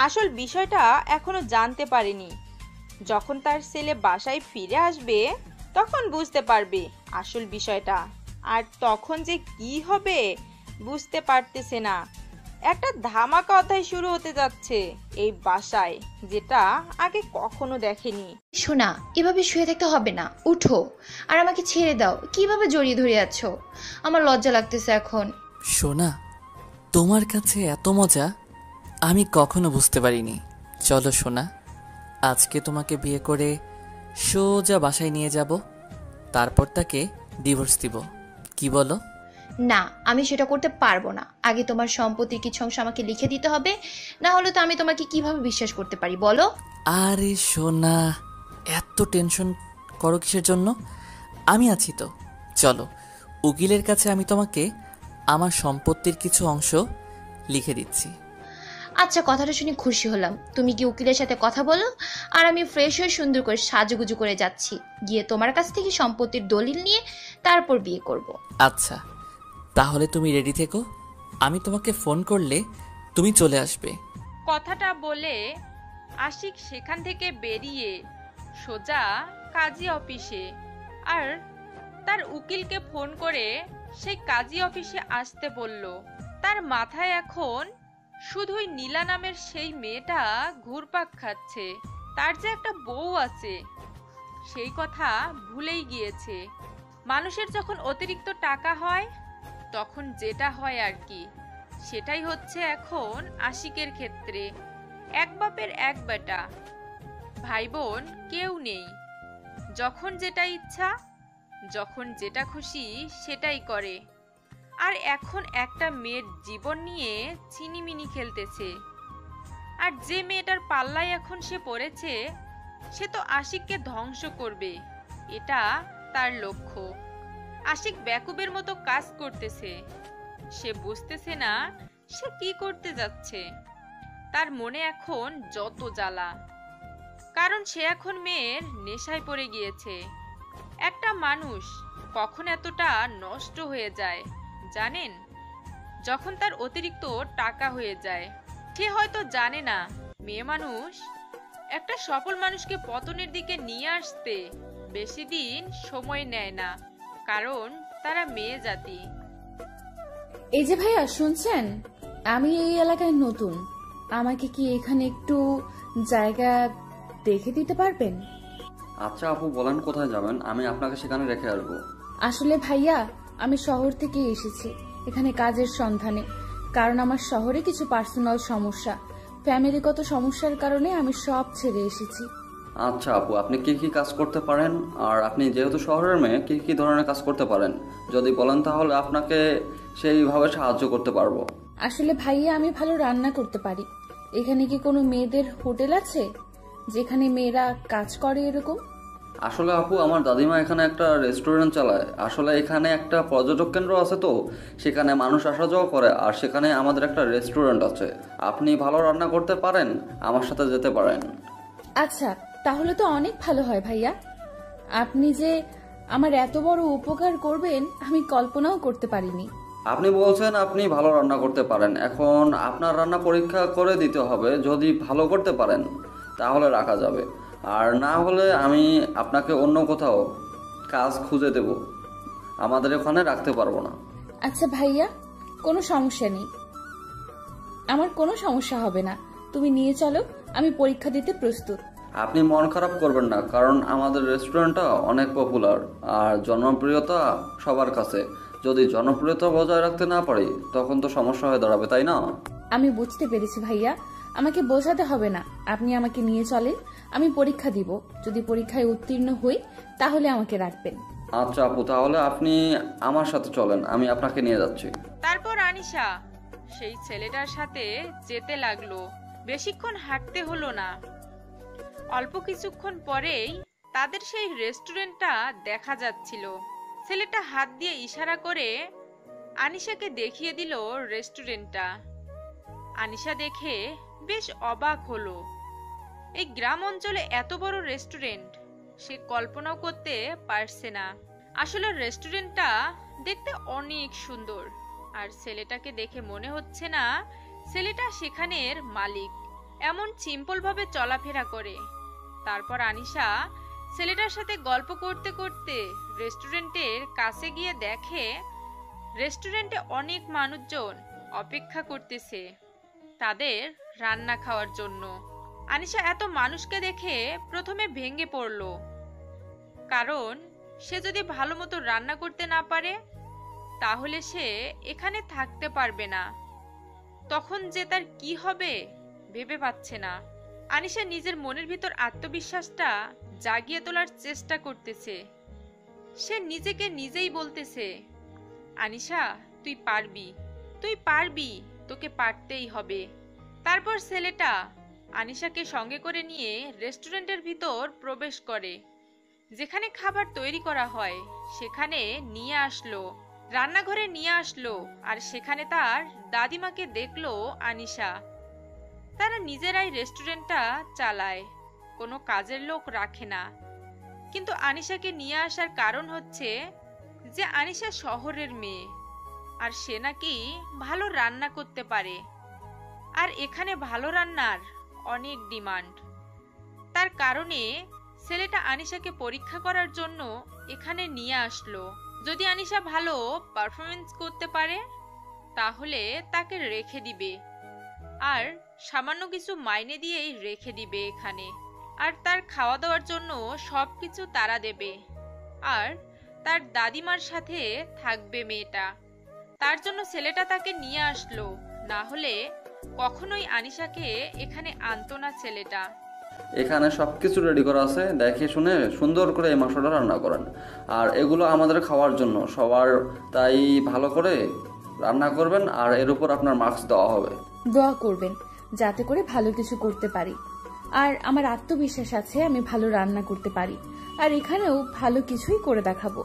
আসল বিষয়টা এখনো জানতে পারেনি। যখন তার ছেলে বাসায় ফিরে আসবে তখন বুঝতে পারবে আসল বিষয়টা, আর তখন যে কি হবে বুঝতে পারতেছে না। একটা ধামাকা অধ্যায় শুরু হতে যাচ্ছে এই বাসায়, যেটা আগে কখনো দেখেনি। শোনা, এভাবে শুয়ে থাকতে হবে না, উঠো আর আমাকে ছেড়ে দাও। কিভাবে জড়িয়ে ধরে আছো? আমার লজ্জা লাগতেছে এখন। সোনা, তোমার কাছে এত মজা আমি কখনো বুঝতে পারিনি। চলো সোনা, আজকে তোমাকে বিয়ে করে সোজা বাসায় নিয়ে যাব, তারপর তাকে ডিভোর্স দিব। কি বলো? না, আমি সেটা করতে পারবো না। আগে তোমার সম্পত্তির কিছু অংশ আমাকে লিখে দিতে হবে, না হলে তো আমি তোমাকে কিভাবে বিশ্বাস করতে পারি বলো? আরে সোনা, এত টেনশন করো কিসের জন্য? আমি আছি তো। চলো, উকিলের কাছে আমি তোমাকে আমার সম্পত্তির কিছু অংশ লিখে দিচ্ছি। আচ্ছা, কথাটা শুনে খুশি হলাম। তুমি কি উকিলের সাথে কথা বলো, আর আমি ফ্রেশ হয়ে সুন্দর করে সাজুগুজু করে যাচ্ছি, গিয়ে তোমার কাছ থেকে সম্পত্তির দলিল নিয়ে তারপর বিয়ে করব। আচ্ছা, তাহলে তুমি রেডি থেকো, আমি তোমাকে ফোন করলে তুমি চলে আসবে। কথাটা বলে আশিক সেখান থেকে বেরিয়ে সোজা কাজী অফিসে, আর তার উকিলকে ফোন করে সেই কাজী অফিসে আসতে বলল। তার মাথায় এখন শুধুই নীলা নামের সেই মেয়েটা ঘুরপাক খাচ্ছে। তার যে একটা বউ আছে সেই কথা ভুলেই গিয়েছে। মানুষের যখন অতিরিক্ত টাকা হয় তখন যেটা হয় আর কি, সেটাই হচ্ছে এখন আশিকের ক্ষেত্রে। এক বাপের এক বেটা, ভাই বোন কেউ নেই। যখন যেটা ইচ্ছা, যখন যেটা খুশি সেটাই করে। আর এখন একটা মেয়ের জীবন নিয়ে চিনিমিনি খেলতেছে। আর যে মেয়েটার পাল্লায় এখন সে পড়েছে সে তো আশিককে ধ্বংস করবে, এটা তার লক্ষ্য। আশিক বেকুবের মতো কাজ করতেছে, সে বুঝতেছে না সে কি করতে যাচ্ছে। তার মনে এখন যত জ্বালা, কারণ সে এখন মেয়ের নেশায় পড়ে গিয়েছে। একটা মানুষ কখন এতটা নষ্ট হয়ে যায় জানেন? যখন তার অতিরিক্ত টাকা হয়ে যায়। সে হয়তো জানে না মেয়ে মানুষ একটা সফল মানুষকে পতনের দিকে নিয়ে আসতে বেশি দিন সময় নেয় না, কারণ তারা মেয়ে জাতি। এই যে ভাইয়া, শুনছেন? আমি এই এলাকায় নতুন, আমাকে কি এখানে একটু জায়গা দেখে দিতে পারবেন? আচ্ছা আপু, বলেন কোথায় যাবেন, আমি আপনাকে সেখানে রেখে আসবো। আসলে ভাইয়া, আমি শহর থেকে এসেছি এখানে কাজের সন্ধানে, কারণ আমার শহরে কিছু পার্সোনাল সমস্যা, ফ্যামিলিগত সমস্যার কারণে আমি সব ছেড়ে এসেছি। আচ্ছা আপু, আপনি কি কি কাজ করতে পারেন, আর আপনি যেহেতু শহরের মেয়ে কি কি ধরনের কাজ করতে পারেন যদি বলেন তাহলে আপনাকে সেইভাবে সাহায্য করতে পারবো। আসলে ভাইয়া আমি ভালো রান্না করতে পারি। এখানে কি কোনো মেয়েদের হোটেল আছে যেখানে মেয়েরা কাজ করে এরকম? আসলে আপু, আমার দাদিমা এখানে একটা রেস্টুরেন্ট চালায়। আসলে এখানে একটা পর্যটক কেন্দ্র আছে, তো সেখানে মানুষ আসা যাওয়া করে, আর সেখানে আমাদের একটা রেস্টুরেন্ট আছে। আপনি ভালো রান্না করতে পারেন, আমার সাথে যেতে পারেন। আচ্ছা, তাহলে তো অনেক ভালো হয় ভাইয়া। আপনি যে আমার এত বড় উপকার করবেন আমি কল্পনাও করতে পারিনি। আপনি বলছেন আপনি ভালো রান্না করতে পারেন, এখন আপনার রান্না পরীক্ষা করে দিতে হবে। যদি ভালো করতে পারেন তাহলে রাখা যাবে, আর না হলে আমি আপনাকে অন্য কোথাও কাজ খুঁজে দেব। আমাদের ওখানে রাখতে পারবো না। আচ্ছা ভাইয়া, কোনো সমস্যা নেই, আমার কোনো সমস্যা হবে না। তুমি নিয়ে চলো, আমি পরীক্ষা দিতে প্রস্তুত। আপনি মন খারাপ করবেন না, কারণ আমাদের রেস্টুরেন্টটা অনেক পপুলার আর জনপ্রিয়তা সবার কাছে। যদি জনপ্রিয়তা বজায় রাখতে না পারি তখন তো সমস্যা হয়ে দাঁড়াবে, তাই না? আমি বুঝতে পেরেছি ভাইয়া, আমাকে বোঝাতে হবে না। আপনি আমাকে নিয়ে চলেন, আমি পরীক্ষা দিব। যদি পরীক্ষায় উত্তীর্ণ হই তাহলে আমাকে রাখবেন। আচ্ছা আপু, তাহলে আপনি আমার সাথে চলেন, আমি আপনাকে নিয়ে যাচ্ছি। তারপর আনিশা সেই ছেলেটার সাথে যেতে লাগলো। বেশিক্ষণ হাঁটতে হলো না, অল্প কিছুক্ষণ পরেই তাদের সেই রেস্টুরেন্টটা দেখা যাচ্ছিল। ছেলেটা হাত দিয়ে ইশারা করে আনিশাকে দেখিয়ে দিল রেস্টুরেন্টটা। আনিশা দেখে বেশ অবাক হলো। এই গ্রাম অঞ্চলে এত বড় রেস্টুরেন্ট সে কল্পনাও করতে পারছে না। আসলে রেস্টুরেন্টটা দেখতে অনেক সুন্দর, আর ছেলেটাকে দেখে মনে হচ্ছে না ছেলেটা সেখানের মালিক। এমন সিম্পল ভাবে চলাফেরা করে। তারপর আনিশা ছেলেটার সাথে গল্প করতে করতে রেস্টুরেন্টের কাছে গিয়ে দেখে রেস্টুরেন্টে অনেক মানুষজন অপেক্ষা করতেছে তাদের রান্না খাওয়ার জন্য। আনিশা এত মানুষকে দেখে প্রথমে ভেঙে পড়ল, কারণ সে যদি ভালো মতো রান্না করতে না পারে তাহলে সে এখানে থাকতে পারবে না। তখন যে তার কি হবে ভেবে পাচ্ছে না। আনিশা নিজের মনের ভিতর আত্মবিশ্বাসটা জাগিয়ে তোলার চেষ্টা করতেছে। সে নিজেকে নিজেই বলতেছে, আনিশা তুই পারবি, তুই পারবি, তোকে পারতেই হবে। তারপর ছেলেটা আনিশাকে সঙ্গে করে নিয়ে রেস্টুরেন্টের ভিতর প্রবেশ করে। যেখানে খাবার তৈরি করা হয় সেখানে নিয়ে আসলো, রান্নাঘরে নিয়ে আসলো, আর সেখানে তার দাদিমাকে দেখলো আনিশা। তারা নিজেরাই রেস্টুরেন্টটা চালায়, কোনো কাজের লোক রাখে না। কিন্তু আনিশাকে নিয়ে আসার কারণ হচ্ছে যে আনিশা শহরের মেয়ে, আর সে নাকি ভালো রান্না করতে পারে, আর এখানে ভালো রান্নার অনেক ডিমান্ড। তার কারণে ছেলেটা আনিশাকে পরীক্ষা করার জন্য এখানে নিয়ে আসলো। যদি আনিশা ভালো পারফরমেন্স করতে পারে তাহলে তাকে রেখে দিবে, আর সামান্য কিছু মাইনে দিয়েই রেখে দিবে এখানে। আর তার খাওয়া দাওয়ার জন্য সবকিছু তারা দেবে, আর তার দাদিমার সাথে থাকবে মেয়েটা। তার জন্য ছেলেটা তাকে নিয়ে আসলো, না হলে কখনোই আনিশাকে এখানে আনতো না ছেলেটা। এখানে সবকিছু রেডি করা আছে, দেখে শুনে সুন্দর করে এই মাংসটা রান্না করেন। আর এগুলো আমাদের খাওয়ার জন্য সবার, তাই ভালো করে রান্না করবেন, আর এর উপর আপনার মার্কস দেওয়া হবে। দোয়া করবেন যাতে করে ভালো কিছু করতে পারি। আর আমার আত্মবিশ্বাস আছে আমি ভালো রান্না করতে পারি, আর এখানেও ভালো কিছুই করে দেখাবো।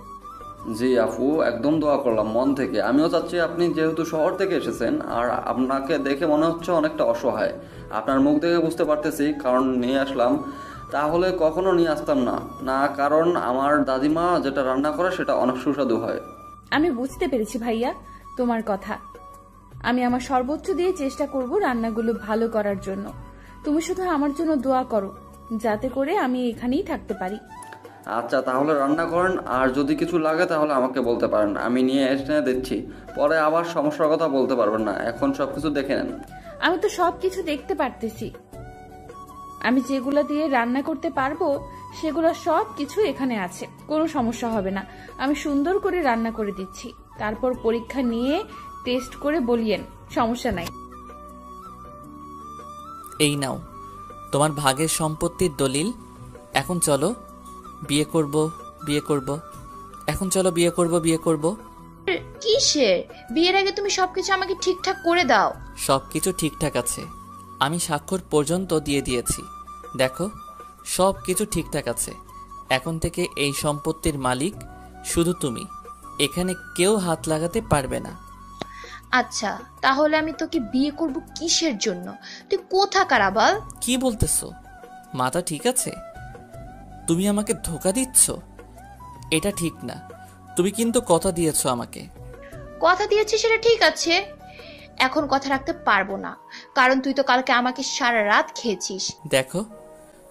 জি আপু, একদম দোয়া করলাম মন থেকে। আমিও চাচ্ছি, আপনি যেহেতু শহর থেকে এসেছেন আর আপনাকে দেখে মনে হচ্ছে অনেকটা অসহায়, আপনার মুখ দেখে বুঝতে পারতেছি, কারণ নিয়ে আসলাম। তাহলে কখনো নিয়ে আসতাম না, না কারণ আমার দাদিমা যেটা রান্না করে সেটা অনেক সুস্বাদু হয়। আমি বুঝতে পেরেছি ভাইয়া তোমার কথা। আমি আমার সর্বোচ্চ দিয়ে চেষ্টা করব রান্নাগুলো ভালো করার জন্য। তুমি শুধু আমার জন্য দোয়া করো যাতে করে আমি এখানেই থাকতে পারি। আচ্ছা তাহলে রান্না করেন, আর যদি কিছু লাগে তাহলে আমাকে বলতে পারেন, আমি নিয়ে এসে দিচ্ছি। পরে আবার সমস্যার কথা বলতে পারবেন না, এখন সবকিছু দেখে নেন। আমি তো সবকিছু দেখতে পারতেছি, আমি যেগুলো দিয়ে রান্না করতে পারবো সেগুলো সব কিছু এখানে আছে, কোনো সমস্যা হবে না। আমি সুন্দর করে রান্না করে দিচ্ছি, তারপর পরীক্ষা নিয়ে টেস্ট করে বলিয়েন, সমস্যা নাই। এই নাও তোমার ভাগের সম্পত্তির দলিল, এখন চলো বিয়ে করব, বিয়ে করব। এখন চলো বিয়ে করব, বিয়ে করব। কিসের বিয়ের আগে তুমি সবকিছু আমাকে ঠিকঠাক করে দাও। সব কিছু ঠিকঠাক আছে, আমি স্বাক্ষর পর্যন্ত দিয়ে দিয়েছি। দেখো সব কিছু ঠিকঠাক আছে। এখন থেকে এই সম্পত্তির মালিক শুধু তুমি, এখানে কেউ হাত লাগাতে পারবে না। আচ্ছা তাহলে আমি তোকে বিয়ে করব কিসের জন্য? তুই কোথাকার আবাল? কি বলতেছো? মাথা ঠিক আছে? তুমি আমাকে ধোকা দিচ্ছ, এটা ঠিক না। তুমি কিন্তু কথা দিয়েছো আমাকে। কথা দিয়েছি সেটা ঠিক আছে, এখন কথা রাখতে পারবো না, কারণ তুই তো কালকে আমাকে সারা রাত খেয়েছিস। দেখো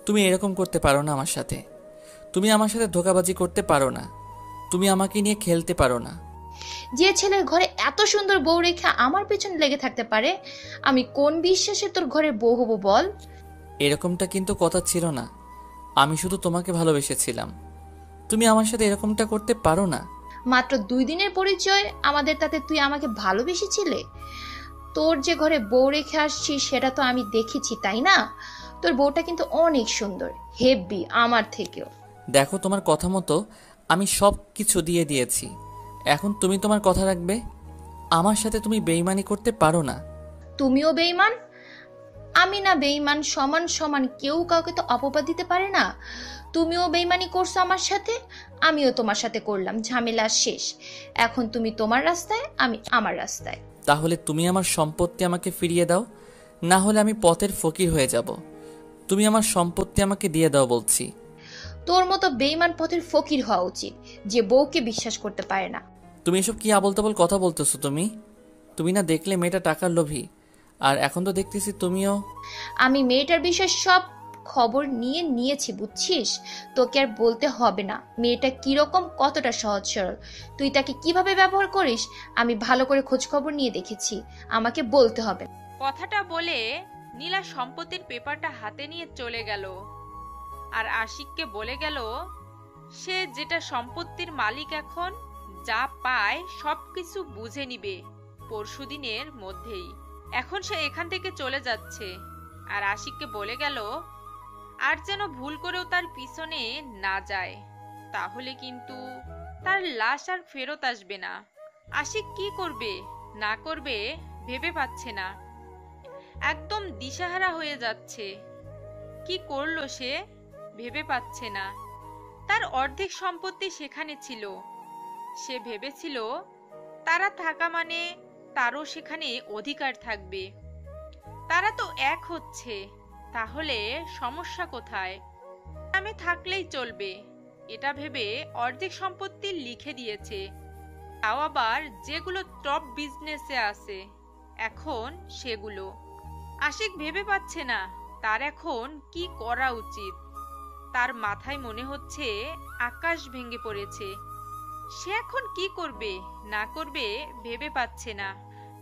তুমি এরকম করতে পারো না আমার সাথে। তুমি আমার সাথে ধোকাবাজি করতে পারো না। তুমি আমাকে নিয়ে খেলতে পারো না। যে ছেলের ঘরে এত সুন্দর বউ রেখে আমার পেছনে লেগে থাকতে পারে, আমি কোন বিশ্বাসে তোর ঘরে বউ হবো বল? এরকমটা কিন্তু কথা ছিল না। আমি শুধু তোমাকে ভালোবেসেছিলাম। তুমি আমার সাথে এরকমটা করতে পারো না। মাত্র 2 দিনের পরিচয় আমাদের, তাতে তুই আমাকে ভালোবেসেছিলে? তোর যে ঘরে বউ রেখে আসছিস সেটা তো আমি দেখেছি, তাই না? তোর বউটা কিন্তু অনেক সুন্দর, হেব্বি আমার থেকেও। দেখো তোমার কথা মতো আমি সব কিছু দিয়ে দিয়েছি। এখন তুমি তোমার কথা রাখবে। আমার সাথে তুমি বেইমানি করতে পারো না। তুমিও বেইমান, আমি না বেইমান, সমান সমান, কেউ কাউকে তো অপবাদ দিতে পারে না। তুমিও বেইমানি করছো আমার সাথে, আমিও তোমার সাথে করলাম, ঝামেলা শেষ। এখন তুমি তোমার রাস্তায়, আমি আমার রাস্তায়। তাহলে তুমি আমার সম্পত্তি আমাকে ফিরিয়ে দাও, না হলে আমি পথের ফকির হয়ে যাব। তুমি আমার সম্পত্তি আমাকে দিয়ে দাও বলছি। তোর মতো বেইমান পথের ফকির হওয়া উচিত, যে বউকে বিশ্বাস করতে পারে না। তুমি এসব কি আবল তাবল কথা বলতেছো? তুমি না দেখলে মেয়েটা টাকার লোভী, আর এখন তো দেখতেছি তুমিও। আমি মেয়েটার বিষয়ে সব খবর নিয়েছি বুঝছিস, তোকে আর বলতে হবে না মেয়েটা কিরকম, কতটা সহজ সরল, তুই তাকে কিভাবে ব্যবহার করিস আমি ভালো করে খোঁজ খবর নিয়ে দেখেছি, আমাকে বলতে হবে। কথাটা বলে নীলা সম্পত্তির পেপারটা হাতে নিয়ে চলে গেল আর আশিককে বলে গেল সে যেটা সম্পত্তির মালিক, এখন যা পায় সবকিছু বুঝে নিবে পরশুদিনের মধ্যেই। এখন সে এখান থেকে চলে যাচ্ছে। আর আশিককে বলে গেল আর যেন ভুল করেও তার পিছনে না যায়, তাহলে কিন্তু তার লাশ আর ফেরত আসবে না। আশিক কি করবে না করবে ভেবে পাচ্ছে না, একদম দিশাহারা হয়ে যাচ্ছে। কি করলো সে ভেবে পাচ্ছে না। তার অর্ধেক সম্পত্তি সেখানে ছিল, সে ভেবেছিল তারা থাকা মানে তারও সেখানে অধিকার থাকবে। তারা তো এক হচ্ছে, তাহলে সমস্যা কোথায়? নামে থাকলেই চলবে, এটা ভেবে অর্ধেক সম্পত্তি লিখে দিয়েছে, তাও আবার যেগুলো টপ বিজনেসে আছে এখন সেগুলো। আশিক ভেবে পাচ্ছে না তার এখন কি করা উচিত। তার মাথায় মনে হচ্ছে আকাশ ভেঙে পড়েছে। সে এখন কি করবে না করবে ভেবে পাচ্ছে না।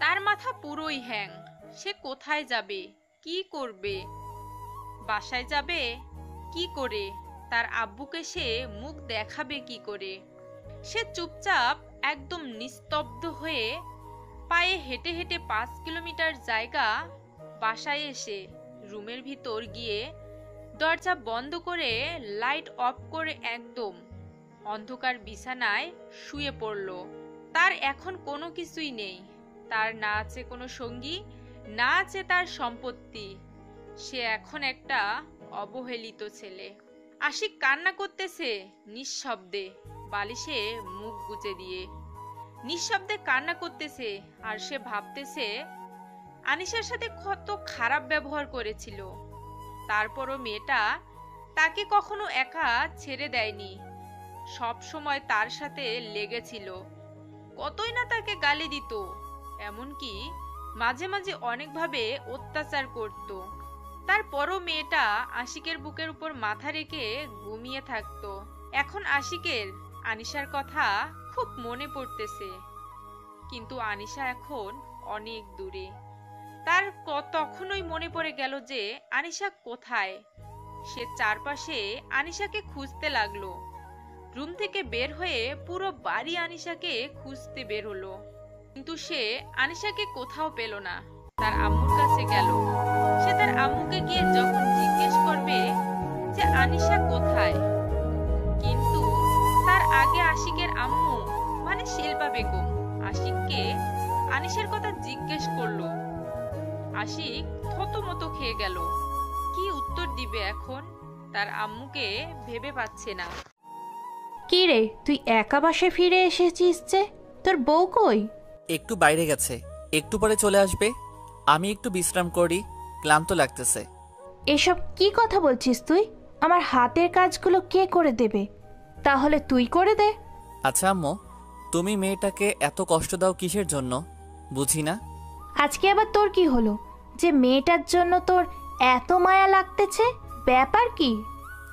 তার মাথা পুরোই হ্যাং। সে কোথায় যাবে, কি করবে? বাসায় যাবে কি করে? তার আব্বুকে সে মুখ দেখাবে কি করে? সে চুপচাপ একদম নিস্তব্ধ হয়ে পায়ে হেঁটে হেঁটে 5 কিলোমিটার জায়গা বাসায় এসে রুমের ভিতর গিয়ে দরজা বন্ধ করে লাইট অফ করে একদম অন্ধকার বিছানায় শুয়ে পড়ল। তার এখন কোনো কিছুই নেই, তার না আছে কোনো সঙ্গী, না আছে তার সম্পত্তি। সে এখন একটা অবহেলিত ছেলে। আশিক কান্না করতেছে নিঃশব্দে, বালিশে মুখ গুজে দিয়ে নিঃশব্দে কান্না করতেছে। আর সে ভাবতেছে আনিশার সাথে কত খারাপ ব্যবহার করেছিল, তারপরও মেয়েটা তাকে কখনো একা ছেড়ে দেয়নি, সব সময় তার সাথে লেগেছিল। কতই না তাকে গালি দিত, এমনকি মাঝে মাঝে অনেকভাবে অত্যাচার করত। তারপরও মেয়েটা আশিকের বুকের উপর মাথা রেখে ঘুমিয়ে থাকতো। এখন আশিকের আনিশার কথা খুব মনে পড়তেছে, কিন্তু আনিশা এখন অনেক দূরে। তার তখনই মনে পড়ে গেল যে আনিশা কোথায়। সে চারপাশে আনিশাকে খুঁজতে লাগলো। রুম থেকে বের হয়ে পুরো বাড়ি আনিশাকে খুঁজতে বের হলো, কিন্তু সে আনিশাকে কোথাও পেল না। তার আম্মুর কাছে গেল। সে তার আম্মুকে গিয়ে যখন জিজ্ঞেস করবে যে আনিশা কোথায়, শিল্পা বেগম আশিককে আনিসের কথা জিজ্ঞেস করলো। আশিক থতমত খেয়ে গেল। কি উত্তর দিবে এখন? তার আম্মুকে ভেবে পাচ্ছে না। কি রে, তুই একা বাসায় ফিরে এসেছিস যে? তোর বউ কই? একটু বাইরে গেছে, একটু পরে চলে আসবে। আমি একটু বিশ্রাম করি, ক্লান্ত লাগতেছে। এসব কি কথা বলছিস তুই? আমার হাতের কাজগুলো কে করে দেবে? তাহলে তুই করে দে। আচ্ছা আম্মু, তুমি মেয়েটাকে এত কষ্ট দাও কিসের জন্য বুঝি না। আজকে আবার তোর কি হলো যে মেয়েটার জন্য তোর এত মায়া লাগতেছে? ব্যাপার কি?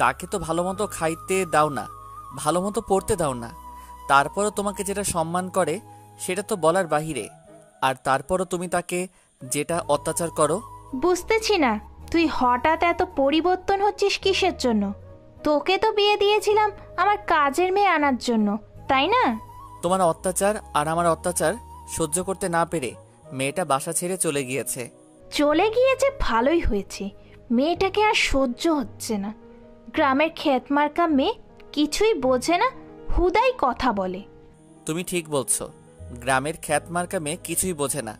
তাকে তো ভালো মতো খাইতে দাও না, ভালো মতো পড়তে দাও না, তারপরও তোমাকে যেটা সম্মান করে সেটা তো বলার বাহিরে। আর তারপরও তুমি তাকে যেটা অত্যাচার করো। বুঝতেছি না তুই হঠাৎ এত পরিবর্তন হচ্ছিস কিসের জন্য? তোকে তো বিয়ে দিয়েছিলাম আমার কাজের মেয়ে আনার জন্য, তাই না? তোমার অত্যাচার আর আমার অত্যাচার সহ্য করতে না পেরে মেয়েটা বাসা ছেড়ে চলে গিয়েছে। চলে গিয়েছে ভালোই হয়েছে, মেয়েটাকে আর সহ্য হচ্ছে না। গ্রামের ক্ষেতমার্কা মেয়ে, কিছুই বোঝে না, হুদাই কথা বলে। তুমি ঠিক বলছো, গ্রামের খ্যাতমার্কা মেয়ে কিছুই বোঝে না,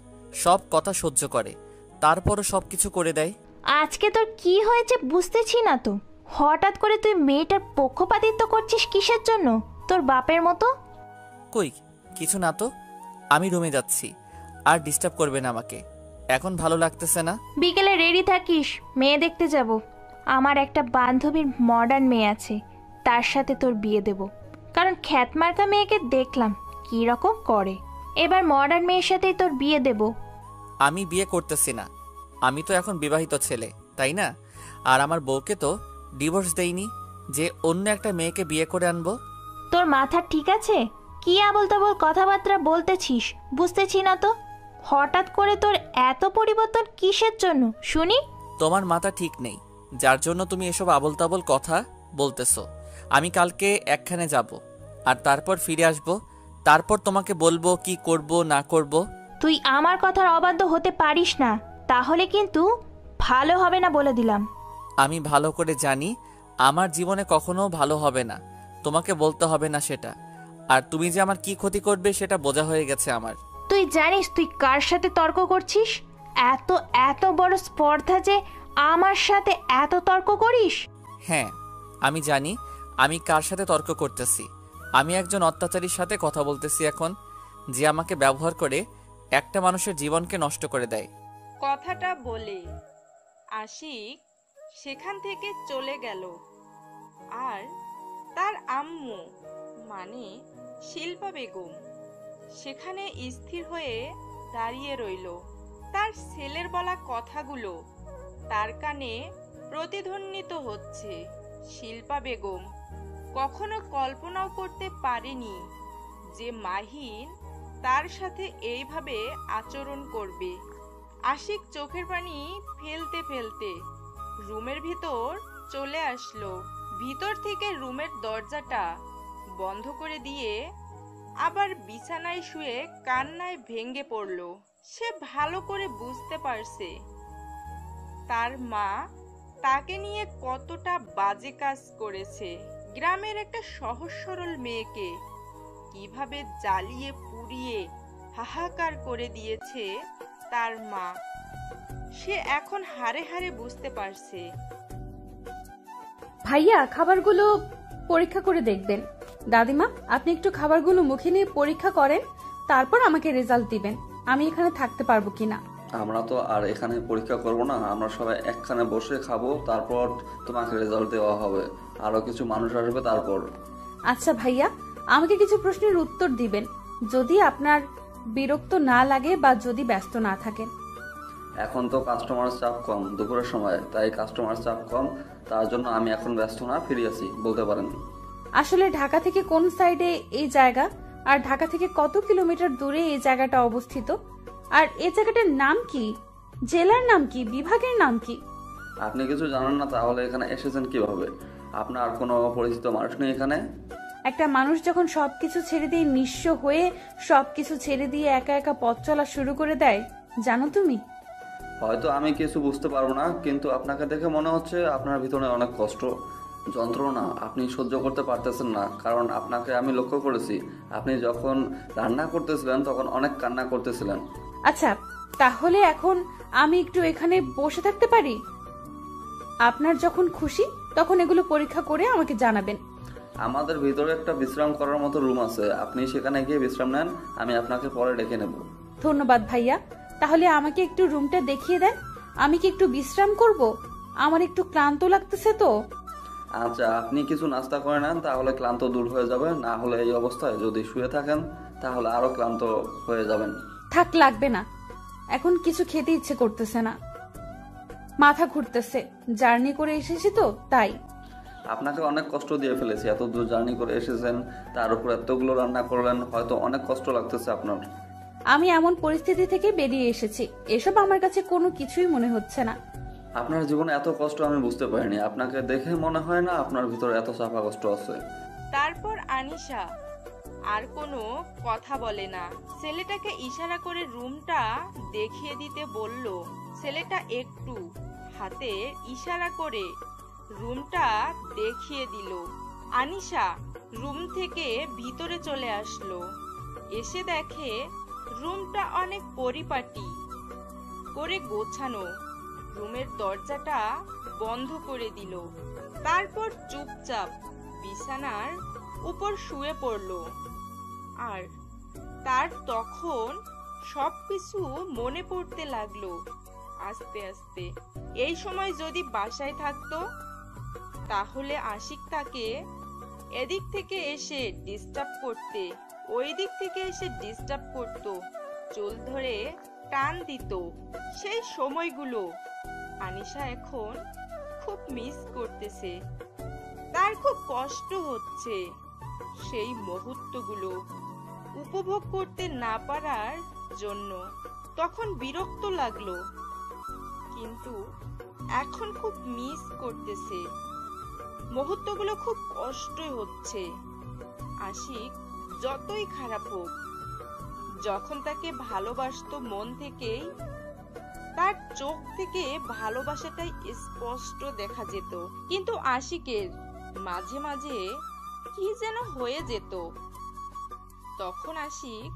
সব কথা সহ্য করে, তারপরও সব কিছু করে দেয়। আজকে তোর কি হয়েছে বুঝতেছি না তো। হঠাৎ করে তুই মেয়েটার পক্ষপাতিত্ব করছিস কিসের জন্য? তোর বাপের মতো। কই কিছু না তো, আমি রুমে যাচ্ছি, আর ডিস্টার্ব করবে না আমাকে, এখন ভালো লাগতেছে না। বিকেলে রেডি থাকিস, মেয়ে দেখতে যাব। আমার একটা বান্ধবীর মডার্ন মেয়ে আছে, তার সাথে তোর বিয়ে দেব। কারণ খ্যাতমার্কা মেয়েকে দেখলাম কি রকম করে, এবার মডার্ন মেয়ের সাথেই তোর বিয়ে দেব। আমি বিয়ে করতেছি না, আমি তো এখন বিবাহিত ছেলে, তাই না? আর আমার বউকে তো ডিভোর্স দেইনি যে অন্য একটা মেয়েকে বিয়ে করে আনবো। তোর মাথা ঠিক আছে? কি আবল তাবল কথাবার্তা বলতেছিস বুঝতেছি না তো। হঠাৎ করে তোর এত পরিবর্তন কিসের জন্য শুনি? তোমার মাথা ঠিক নেই, যার জন্য তুমি এসব আবল তাবল কথা বলতেছো। আমি কালকে একখানে যাব, আর তারপর ফিরে আসব, তারপর তোমাকে বলবো কি করব না করব। তুই আমার কথার অবাধ্য হতে পারিস না, তাহলে কিন্তু ভালো হবে না বলে দিলাম। আমি ভালো করে জানি আমার জীবনে কখনো ভালো হবে না, তোমাকে বলতে হবে না সেটা। আর তুমি যে আমার কি ক্ষতি করবে সেটা বোঝা হয়ে গেছে আমার। তুই জানিস তুই কার সাথে তর্ক করছিস? এত এত বড় স্পর্ধা যে আমার সাথে এত তর্ক করিস? হ্যাঁ, আমি জানি আমি কার সাথে তর্ক করতেছি। আমি একজন অত্যাচারীর সাথে কথা বলতেছি এখন, যে আমাকে ব্যবহার করে একটা মানুষের জীবনকে নষ্ট করে দেয়। কথাটা বলে আশিক সেখান থেকে চলে গেল। আর তার আম্মু মানে শিল্পা বেগম সেখানে স্থির হয়ে দাঁড়িয়ে রইল। তার ছেলের বলা কথাগুলো তার কানে প্রতিধ্বনিত হচ্ছে। শিল্পা বেগম কখনো কল্পনাও করতে পারেনি যে মাহিন তার সাথে এইভাবে আচরণ করবে। আশিক চোখের পানি ফেলতে ফেলতে রুমের ভিতর চলে আসলো। ভিতর থেকে রুমের দরজাটা বন্ধ করে দিয়ে আবার বিছানায় শুয়ে কান্নায় ভেঙে পড়ল। সে ভালো করে বুঝতে পারছে তার মা তাকে নিয়ে কতটা বাজে কাজ করেছে। গ্রামের একটা সহজ সরল মেয়েকে কিভাবে জ্বালিয়ে পুড়িয়ে হাহাকার করে দিয়েছে তার মা, সে এখন হাড়ে হাড়ে বুঝতে পারছে। ভাইয়া, খাবারগুলো পরীক্ষা করে দেখবেন। দাদিমা, আপনি একটু খাবারগুলো মুখে নিয়ে পরীক্ষা করেন, তারপর আমাকে রেজাল্ট দিবেন আমি এখানে থাকতে পারবো কিনা। আমরা তো আর এখানে পরীক্ষা করব না, আমরা সবাই একখানে বসে খাবো, তারপর তোমাকে রেজাল্ট দেওয়া হবে। আরো কিছু মানুষ আসবে তারপর। আচ্ছা ভাইয়া, আমাকে কিছু প্রশ্নের উত্তর দিবেন, যদি আপনার বিরক্ত না লাগে বা যদি ব্যস্ত না থাকেন। এখন তো কাস্টমার চাপ কম, দুপুরের সময়, তাই কাস্টমার চাপ কম, তার জন্য আমি এখন ব্যস্ত না, ফিরে আসি, বলতে পারেন। আসলে ঢাকা থেকে কোন সাইডে এই জায়গা, আর ঢাকা থেকে কত কিলোমিটার দূরে এই জায়গাটা অবস্থিত, আর এই জায়গাটার নাম কি, জেলার নাম কি, বিভাগের নাম কি? আপনি কিছু জানেন না, তাহলে এখানে এসেছেন কিভাবে? আপনার কোনো পরিচিত মানুষ নেই এখানে? একটা মানুষ যখন সবকিছু ছেড়ে দিয়ে নিঃস্ব হয়ে সবকিছু ছেড়ে দিয়ে একা একা পথ চলা শুরু করে দেয়, জানো তুমি? হয়তো আমি কিছু বুঝতে পারবো না, কিন্তু আপনাকে দেখে মনে হচ্ছে আপনার ভিতরে অনেক কষ্ট। যন্ত্রণা আপনি সহ্য করতে পারতেছেন না, কারণ আপনাকে আমি লক্ষ্য করেছি আপনি যখন রান্না করতেছিলেন তখন অনেক কান্না করতেছিলেন। আচ্ছা, তাহলে এখন আমি একটু এখানে বসে থাকতে পারি? আপনার যখন খুশি তখন এগুলো পরীক্ষা করে আমাকে জানাবেন। আমাদের ভিতরে একটা বিশ্রাম করার মতো রুম আছে, আপনি সেখানে গিয়ে বিশ্রাম নেন, আমি আপনাকে পরে ডেকে নেব। ধন্যবাদ ভাইয়া, তাহলে আমাকে একটু রুমটা দেখিয়ে দেন। আমি কি একটু বিশ্রাম করব? আমার একটু ক্লান্ত লাগতেছে তো। আচ্ছা, আপনি কিছু নাস্তা করে নেন, তাহলে ক্লান্ত দূর হয়ে যাবে। না হলে এই অবস্থায় যদি শুয়ে থাকেন তাহলে আরো ক্লান্ত হয়ে যাবেন। থাক, লাগবে না, এখন কিছু খেতে ইচ্ছে করতেছে না, মাথা ঘুরতেছে, জার্নি করে এসেছি তো তাই। আপনাকে অনেক কষ্ট দিয়ে ফেলেছি, এত দূর জার্নি করে এসেছেন, তার উপর এতগুলো রান্না করলেন, হয়তো অনেক কষ্ট লাগতেছে আপনার। আমি এমন পরিস্থিতি থেকে বেরিয়ে এসেছি, এসব আমার কাছে কোনো কিছুই মনে হচ্ছে না। আপনার জীবনে এত কষ্ট আমি বুঝতে পারিনি, আপনাকে দেখে মনে হয় না আপনার ভিতরে এত চাপা কষ্ট আছে। তারপর আনিশা আর কোনো কথা বলে না, ছেলেটাকে ইশারা করে রুমটা দেখিয়ে দিতে বলল। ছেলেটা একটু হাতে ইশারা করে রুমটা দেখিয়ে দিল। আনিশা রুম থেকে ভিতরে চলে আসলো, এসে দেখে রুমটা অনেক পরিপাটি করে গোছানো। রুমের দরজাটা বন্ধ করে দিল, তারপর চুপচাপ বিছানার উপর শুয়ে পড়ল। আর তার তখন সবকিছু মনে পড়তে লাগলো আস্তে আস্তে। এই সময় যদি বাসায় থাকতো তাহলে আশিক তাকে এদিক থেকে এসে ডিস্টার্ব করতে, ওই দিক থেকে এসে ডিস্টার্ব করতো, চুল ধরে টান দিত। সেই সময়গুলো আনিশা এখন খুব মিস করতেছে, তার খুব কষ্ট হচ্ছে সেই মুহূর্তগুলো উপভোগ করতে না পারার জন্য। তখন বিরক্ত লাগলো, কিন্তু এখন খুব মিস করতেছে, মুহূর্তগুলো খুব কষ্টই হচ্ছে। আশিক যতই খারাপ হোক, যখন তাকে ভালোবাসতো মন থেকেই, তার চোখ থেকে ভালোবাসাটাই স্পষ্ট দেখা যেত। কিন্তু আশিকের মাঝে মাঝে কি যেন হয়ে যেত। তখন আশিক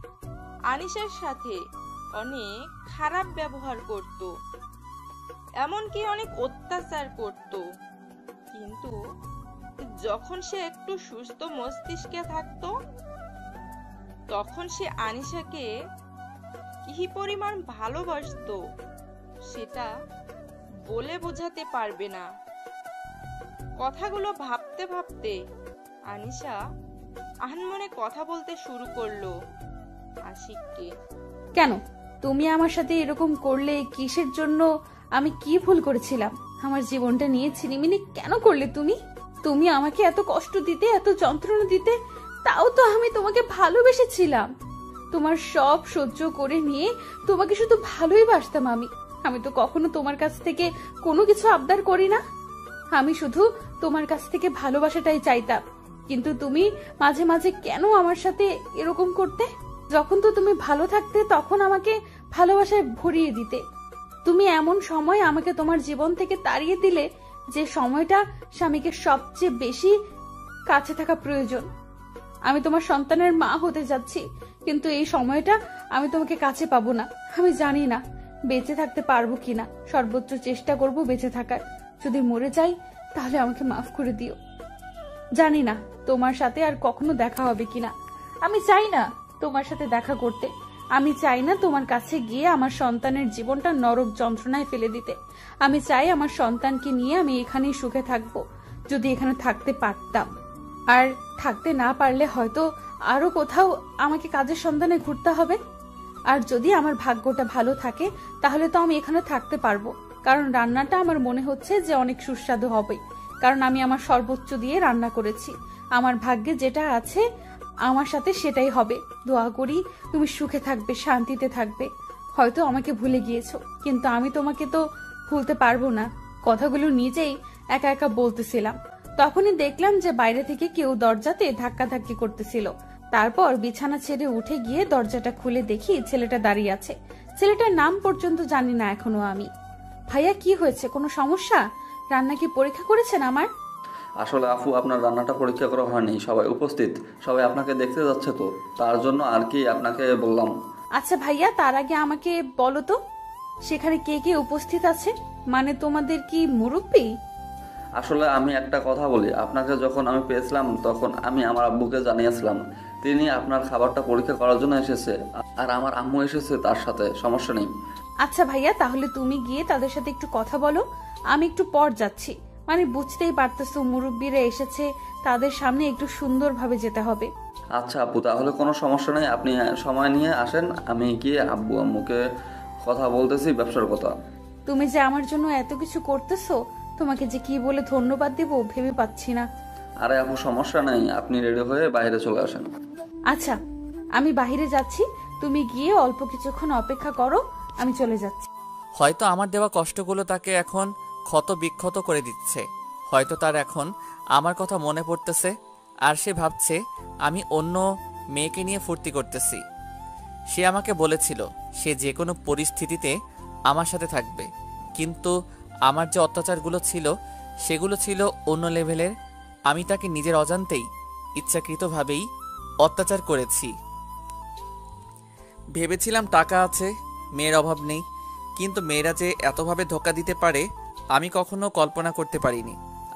আনিশার সাথে অনেক খারাপ ব্যবহার করত, এমনকি অনেক অত্যাচার করত। কিন্তু যখন সে একটু সুস্থ মস্তিষ্কে থাকতো, তখন সে আনিশাকে কি পরিমাণ ভালোবাসতো সেটা বলে বোঝাতে পারবে না। কথাগুলো ভাবতে ভাবতে আনিশা আনমনে কথা বলতে শুরু করলো আশিককে। কেন তুমি আমার সাথে এরকম করলে? কিসের জন্য? আমি কি ভুল করেছিলাম? আমার জীবনটা নিয়ে ছিনিমিনি কেন করলে তুমি? তুমি আমাকে এত কষ্ট দিতে, এত যন্ত্রণা দিতে, তাও তো আমি তোমাকে ভালোবেসেছিলাম। তোমার সব সহ্য করে নিয়ে তোমাকে শুধু ভালোই বাসতাম আমি তো কখনো তোমার কাছ থেকে কোনো কিছু আবদার করি না। আমি শুধু তোমার কাছ থেকে ভালোবাসাটাই চাইতাম। কিন্তু তুমি মাঝে মাঝে কেন আমার সাথে এরকম করতে? যখন তো তুমি ভালো থাকতে তখন আমাকে ভালোবাসায় ভরিয়ে দিতে। তুমি এমন সময় আমাকে তোমার জীবন থেকে তাড়িয়ে দিলে যে সময়টা স্বামীকে সবচেয়ে বেশি কাছে থাকা প্রয়োজন। আমি তোমার সন্তানের মা হতে যাচ্ছি, কিন্তু এই সময়টা আমি তোমাকে কাছে পাবো না। আমি জানি না বেঁচে থাকতে পারবো কিনা, সর্বোচ্চ চেষ্টা করব বেঁচে থাকার। যদি মরে যাই তাহলে আমাকে মাফ করে দিও। জানি না তোমার সাথে আর কখনো দেখা হবে কিনা। আমি চাই না তোমার সাথে দেখা করতে। আমি চাই না তোমার কাছে গিয়ে আমার সন্তানের জীবনটা নরক যন্ত্রণায় ফেলে দিতে। আমি চাই আমার সন্তানকে নিয়ে আমি এখানেই সুখে থাকবো, যদি এখানে থাকতে পারতাম। আর থাকতে না পারলে হয়তো আরো কোথাও আমাকে কাজের সন্ধানে ঘুরতে হবে। আর যদি আমার ভাগ্যটা ভালো থাকে তাহলে তো আমি এখানে থাকতে পারবো, কারণ রান্নাটা আমার মনে হচ্ছে যে অনেক সুস্বাদু হবে, কারণ আমি আমার সর্বোচ্চ দিয়ে রান্না করেছি। আমার ভাগ্যে যেটা আছে আমার সাথে সেটাই হবে। দোয়া করি তুমি সুখে থাকবে, শান্তিতে থাকবে। হয়তো আমাকে ভুলে গিয়েছো, কিন্তু আমি তোমাকে তো ভুলতে পারবো না। কথাগুলো নিজেই একা একা বলতেছিলাম, তখনই দেখলাম যে বাইরে থেকে কেউ দরজাতে ধাক্কাধাক্কি করতেছিল। তারপর বিছানা ছেড়ে উঠে গিয়ে দরজাটা খুলে দেখি ছেলেটা দাঁড়িয়ে আছে। ছেলেটার নাম পর্যন্ত জানি না এখনো আমি। ভাইয়া, কি হয়েছে? কোনো সমস্যা? রান্না কি পরীক্ষা করেছেন আমার? আসলে আপু, আপনার রান্নাটা পরীক্ষা করা হয়নি, সবাই উপস্থিত, সবাই আপনাকে দেখতে যাচ্ছে, তো তার জন্য আর কি আপনাকে বললাম। আচ্ছা ভাইয়া, তার আগে আমাকে বলো তো সেখানে কে কে উপস্থিত আছে, মানে তোমাদের কি মুরব্বি? আসলে আমি একটা কথা বলি, আপনাকে যখন আমি পেয়েছিলাম তখন আমি আমার আব্বুকে জানিয়েছিলাম, তিনি আপনার খাবারটা পরীক্ষা করার জন্য এসেছে, আর আমার আম্মু এসেছে তার সাথে, সমস্যা নেই। আচ্ছা ভাইয়া, তাহলে তুমি গিয়ে তাদের সাথে একটু কথা বলো, আমি একটু পর যাচ্ছি। মানে বুঝতেই পারতেছো মুরব্বিরা এসেছে, তাদের সামনে একটু সুন্দরভাবে যেতে হবে। আচ্ছা আপু, তাহলে কোনো সমস্যা নেই, আপনি সময় নিয়ে আসেন, আমি গিয়ে আব্বু আম্মুকে কথা বলতেছি ব্যবসার কথা। তুমি যে আমার জন্য এত কিছু করতেছো, তোমাকে যে কি বলে ধন্যবাদ দেব ভেবে পাচ্ছি না। আরে আপু, সমস্যা নেই, আপনি রেডি হয়ে বাইরে চলে আসেন। আচ্ছা, আমি বাইরে যাচ্ছি, তুমি গিয়ে অল্প কিছুক্ষণ অপেক্ষা করো, আমি চলে যাচ্ছি। হয়তো আমার দেওয়া কষ্টগুলো তাকে এখন ক্ষত বিক্ষত করে দিচ্ছে, হয়তো তার এখন আমার কথা মনে পড়তেছে, আর সে ভাবছে আমি অন্য মেয়েকে নিয়ে ফুর্তি করতেছি। সে আমাকে বলেছিল সে যে কোনো পরিস্থিতিতে আমার সাথে থাকবে, কিন্তু আমার যে অত্যাচারগুলো ছিল সেগুলো ছিল অন্য লেভেলের। আমি তাকে নিজের অজান্তেই ইচ্ছাকৃতভাবেই অত্যাচার করেছি। ভেবেছিলাম টাকা আছে, মেয়ের অভাব নেই, কিন্তু মেয়েরা যে এতভাবে ধোঁকা দিতে পারে আমি কখনো কল্পনা করতে পারিনি।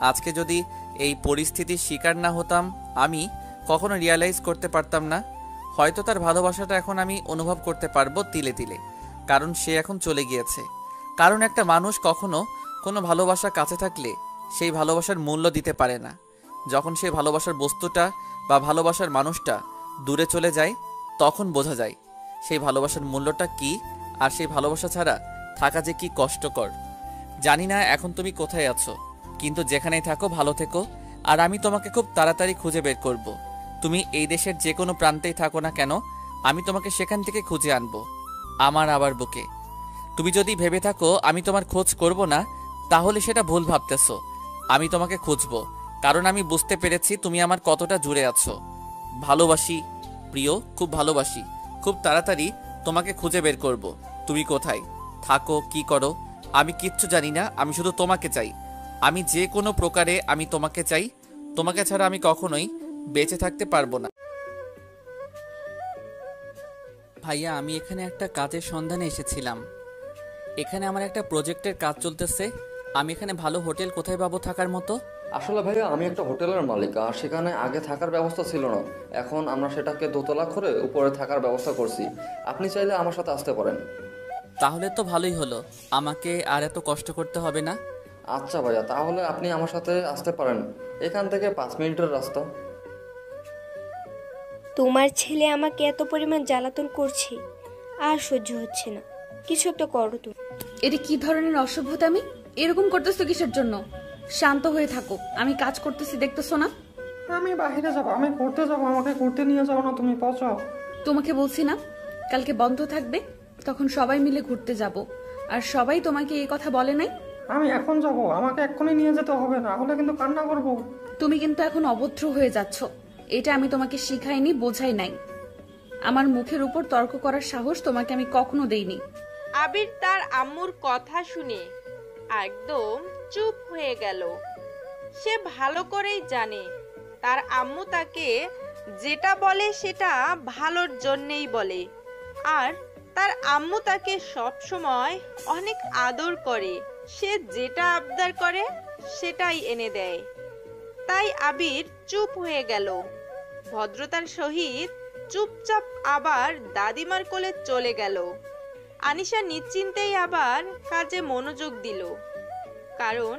আজকে যদি এই পরিস্থিতির শিকার না হতাম আমি কখনো রিয়ালাইজ করতে পারতাম না। হয়তো তার ভালোবাসাটা এখন আমি অনুভব করতে পারবো তিলে তিলে, কারণ সে এখন চলে গিয়েছে। কারণ একটা মানুষ কখনো কোনো ভালোবাসা কাছে থাকলে সেই ভালোবাসার মূল্য দিতে পারে না। যখন সেই ভালোবাসার বস্তুটা বা ভালোবাসার মানুষটা দূরে চলে যায় তখন বোঝা যায় সেই ভালোবাসার মূল্যটা কি, আর সেই ভালোবাসা ছাড়া থাকা যে কি কষ্টকর। জানি না এখন তুমি কোথায় আছো, কিন্তু যেখানেই থাকো ভালো থেকো, আর আমি তোমাকে খুব তাড়াতাড়ি খুঁজে বের করব। তুমি এই দেশের যে কোনো প্রান্তেই থাকো না কেন, আমি তোমাকে সেখান থেকে খুঁজে আনবো আমার আবার বুকে। তুমি যদি ভেবে থাকো আমি তোমার খোঁজ করব না, তাহলে সেটা ভুল ভাবতেছো। আমি তোমাকে খুঁজবো, কারণ আমি বুঝতে পেরেছি তুমি আমার কতটা জুড়ে আছো। ভালোবাসি প্রিয়, খুব ভালোবাসি। খুব তাড়াতাড়ি তোমাকে খুঁজে বের করব। তুমি কোথায় থাকো, কি করো, আমি কিচ্ছু জানি না, আমি শুধু তোমাকে চাই। আমি যে কোনো প্রকারে আমি তোমাকে চাই, তোমাকে ছাড়া আমি কখনোই বেঁচে থাকতে পারবো না। ভাইয়া, আমি এখানে একটা কাজের সন্ধানে এসেছিলাম। এখানে আমার একটা প্রজেক্টের কাজ চলতেছে। আমি এখানে ভালো হোটেল কোথায় পাবো থাকার মতো? আসলে ভাইয়া, আমি একটা হোটেলের মালিক, আর সেখানে আগে থাকার ব্যবস্থা ছিল না, এখন আমরা সেটাকে দোতলা করে উপরে থাকার ব্যবস্থা করছি। আপনি চাইলে আমার সাথে আসতে পারেন। তাহলে তো ভালোই হলো, আমাকে আর এত কষ্ট করতে হবে না। আচ্ছা ভাইয়া, তাহলে আপনি আমার সাথে আসতে পারেন, এখান থেকে 5 মিনিটের রাস্তা। তোমার ছেলে আমাকে এত পরিমাণ জ্বালাতন করছে, আর সহ্য হচ্ছে না, কিছু একটা করো তুমি। এটা কি ধরনের অসভ্যতা? আমি এরকম করতেছো কিসের জন্য? শান্ত হয়ে থাকো, আমি কাজ করতেছি, দেখতেছো না? আমি বাইরে যাবো, আমি ঘুরতে যাবো, আমাকে ঘুরতে নিয়ে যাও না, তুমি পচাও। তোমাকে বলছি না কালকে বন্ধ থাকবে, তখন সবাই মিলে ঘুরতে যাব। আর সবাই তোমাকে এই কথা বলে নাই? আমি এখন যাব, আমাকে এক্ষুনি নিয়ে যেতে হবে, না হলে কিন্তু কান্না করব। তুমি কিন্তু এখন অভদ্র হয়ে যাচ্ছ, এটা আমি তোমাকে শিখাইনি, বোঝাই নাই। আমার মুখের উপর তর্ক করার সাহস তোমাকে আমি কখনো দেইনি। আবির তার আম্মুর কথা শুনে একদম চুপ হয়ে গেল। সে ভালো করেই জানে তার আম্মু তাকে যেটা বলে সেটা ভালোর জন্যেই বলে, আর তার আম্মু তাকে সব সময় অনেক আদর করে। সে যেটা আবদার করে সেটাই এনে দেয়। তাই আবির চুপ হয়ে গেল। ভদ্রতার সহিত চুপচাপ আবার দাদিমার কোলে চলে গেল। আনিশা নিশ্চিন্তেই আবার কাজে মনোযোগ দিল, কারণ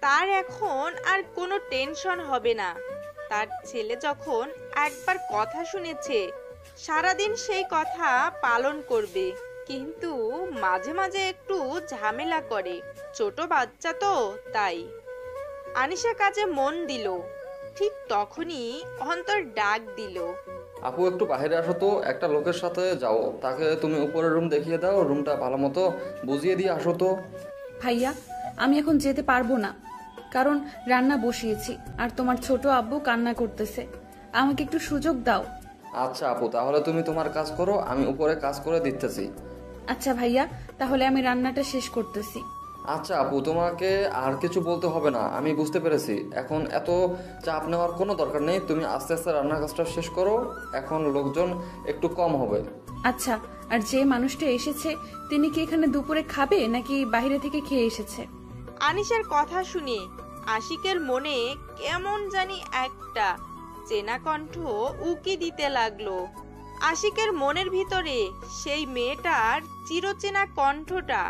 তার এখন আর কোনো টেনশন হবে না। তার ছেলে যখন একবার কথা শুনেছে, সারাদিন সেই কথা পালন করবে। কিন্তু মাঝে মাঝে একটু ঝামেলা করে, ছোট বাচ্চা তো, তাই। আনিশা কাজে মন দিল। ঠিক তখনই অন্তর ডাক দিল, আপু একটু বাইরে আসো তো, একটা লোকের সাথে যাও, তাকে তুমি উপরের রুম দেখিয়ে দাও, রুমটা ভালো মতো বুঝিয়ে দিয়ে আসো তো। ভাইয়া, আমি এখন যেতে পারবো না, কারণ রান্না বসিয়েছি আর তোমার ছোট আব্বু কান্না করতেছে। আমাকে একটু সুযোগ দাও। আচ্ছা আপু, তাহলে তুমি তোমার কাজ করো, আমি উপরে কাজ করে দিতেছি। আচ্ছা ভাইয়া, তাহলে আমি রান্নাটা শেষ করতেছি। আচ্ছা আপু, তোমাকে আর কিছু বলতে হবে না, আমি বুঝতে পেরেছি। এখন এত চাপ নেওয়ার কোনো দরকার নেই, তুমি আস্তে আস্তে রান্নার কাজটা শেষ করো। এখন লোকজন একটু কম হবে। আচ্ছা, আর যে মানুষটা এসেছে তিনি কি এখানে দুপুরে খাবে নাকি বাইরে থেকে খেয়ে এসেছে? আনিশার কথা শুনে আশিকের মনে কেমন জানি একটা চেনা কণ্ঠ উকি দিতে লাগলো। আশিকের মনের ভিতরে সেই মেয়েটার চিরচেনা কণ্ঠটা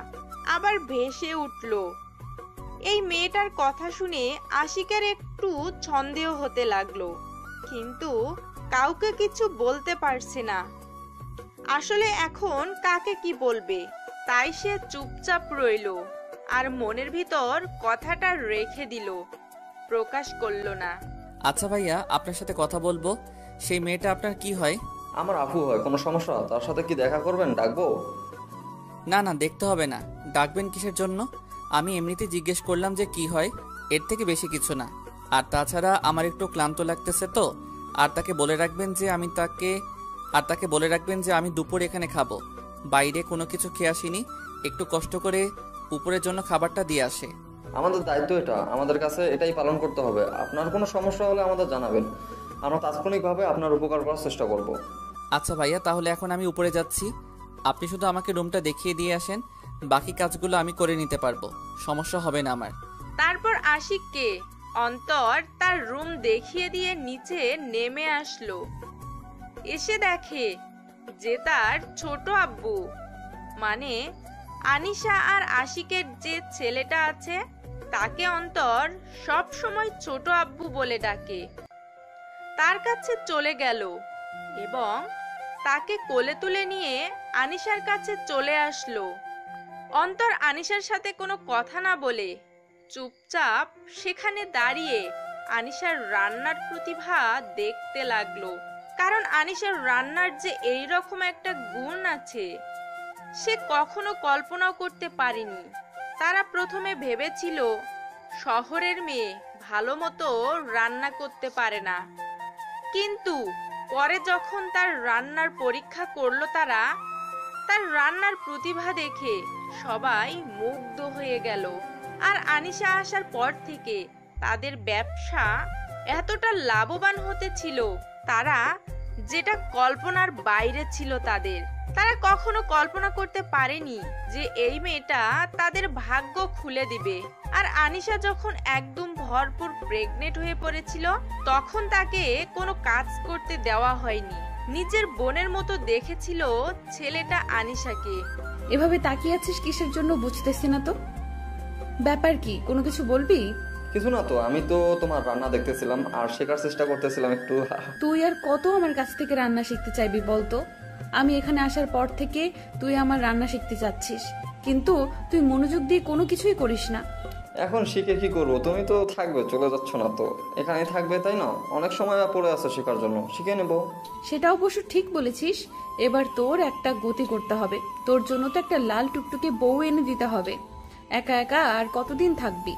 আবার ভেসে উঠল। এই মেয়েটার কথা শুনে আশিকের একটু সন্দেহ হতে লাগলো, কিন্তু কাউকে কিছু বলতে পারছে না। আসলে এখন কাকে কি বলবে, তাই সে চুপচাপ রইল আর মনের ভিতর কথাটা রেখে দিল, প্রকাশ করলো না। আচ্ছা ভাইয়া, আপনার সাথে কথা বলবো। সেই মেয়েটা আপনার কি হয়? আমার আপু হয়। কোনো সমস্যা? তার সাথে কি দেখা করবেন? ডাকবো? না না, দেখতে হবে না। ডাকবেন কিসের জন্য? আমি এমনিতে জিজ্ঞেস করলাম যে কি হয়, এর থেকে বেশি কিছু না। আর তাছাড়া আমার একটু ক্লান্ত লাগতেছে তো। আর তাকে বলে রাখবেন যে আমি দুপুর এখানে খাবো, বাইরে কোনো কিছু খেয়ে আসিনি। একটু কষ্ট করে উপরের জন্য খাবারটা দিয়ে আসে। আমাদের দায়িত্ব এটা, আমাদের কাছে এটাই পালন করতে হবে। আপনার কোনো সমস্যা হলে আমাদের জানাবেন, আমরা তাৎক্ষণিকভাবে আপনার উপকার করার চেষ্টা করব। আচ্ছা ভাইয়া, তাহলে এখন আমি উপরে যাচ্ছি। আপনি শুধু আমাকে রুমটা দেখিয়ে দিয়ে আসেন, বাকি কাজগুলো আমি করে নিতে পারবো, সমস্যা হবে না আমার। তারপর আশিককে অন্তর তার রুম দেখিয়ে দিয়ে নিচে নেমে আসলো। এসে দেখে যে তার ছোট আব্বু, মানে আনিশা আর আশিকের যে ছেলেটা আছে তাকে অন্তর সব সময় ছোট আব্বু বলে ডাকে, তার কাছে চলে গেল এবং তাকে কোলে তুলে নিয়ে আনিশার কাছে চলে আসলো। অন্তর আনিশার সাথে কোনো কথা না বলে চুপচাপ সেখানে দাঁড়িয়ে আনিশার রান্নার প্রতিভা দেখতে লাগলো। কারণ আনিশার রান্নার যে এইরকম একটা গুণ আছে সে কখনো কল্পনাও করতে পারেনি। তারা প্রথমে ভেবেছিল শহরের মেয়ে ভালো মতো রান্না করতে পারে না, কিন্তু পরে যখন তার রান্নার পরীক্ষা করলো তারা, তার রান্নার প্রতিভা দেখে সবাই মুগ্ধ হয়ে গেল। আর আনিশা আসার পর থেকে তাদের ব্যবসা এতটা লাভবান হতে ছিল, তারা যেটা কল্পনার বাইরে ছিল। তারা কখনো কল্পনা করতে পারেনি যে এই মেয়েটা তাদের ভাগ্য খুলে দিবে। আর আনিশা যখন একদম ভরপুর প্রেগনেন্ট হয়ে পড়েছিল তখন তাকে কোনো কাজ করতে দেওয়া হয়নি, নিজের বোনের মতো দেখেছিল ছেলেটা আনিশাকে। এভাবে তাকিয়ে আছিস কিসের জন্য বুঝতেছি না তো, ব্যাপার কি? কোনো কিছু বলবি? কিছু না তো, আমি তো তোমার রান্না দেখতেছিলাম আর শেখার চেষ্টা করতেছিলাম একটু। তুই আর কত আমার কাছ থেকে রান্না শিখতে চাইবি বলতো? আমি এখানে আসার পর থেকে তুই আমার রান্না শিখতে চাচ্ছিস, কিন্তু তুই মনোযোগ দিয়ে কোনো কিছুই করিস না। এখন শিখে কি করবো? তুমি তো থাকবে, চলে যাচ্ছ না তো, এখানেই থাকবে তাই না? অনেক সময় পড়ে আছে শেখার জন্য, শিখে নেব। সেটা অবশ্য ঠিক বলেছিস। এবার তোর একটা গতি করতে হবে, তোর জন্য তো একটা লাল টুকটুকে বউ এনে দিতে হবে। একা একা আর কতদিন থাকবি?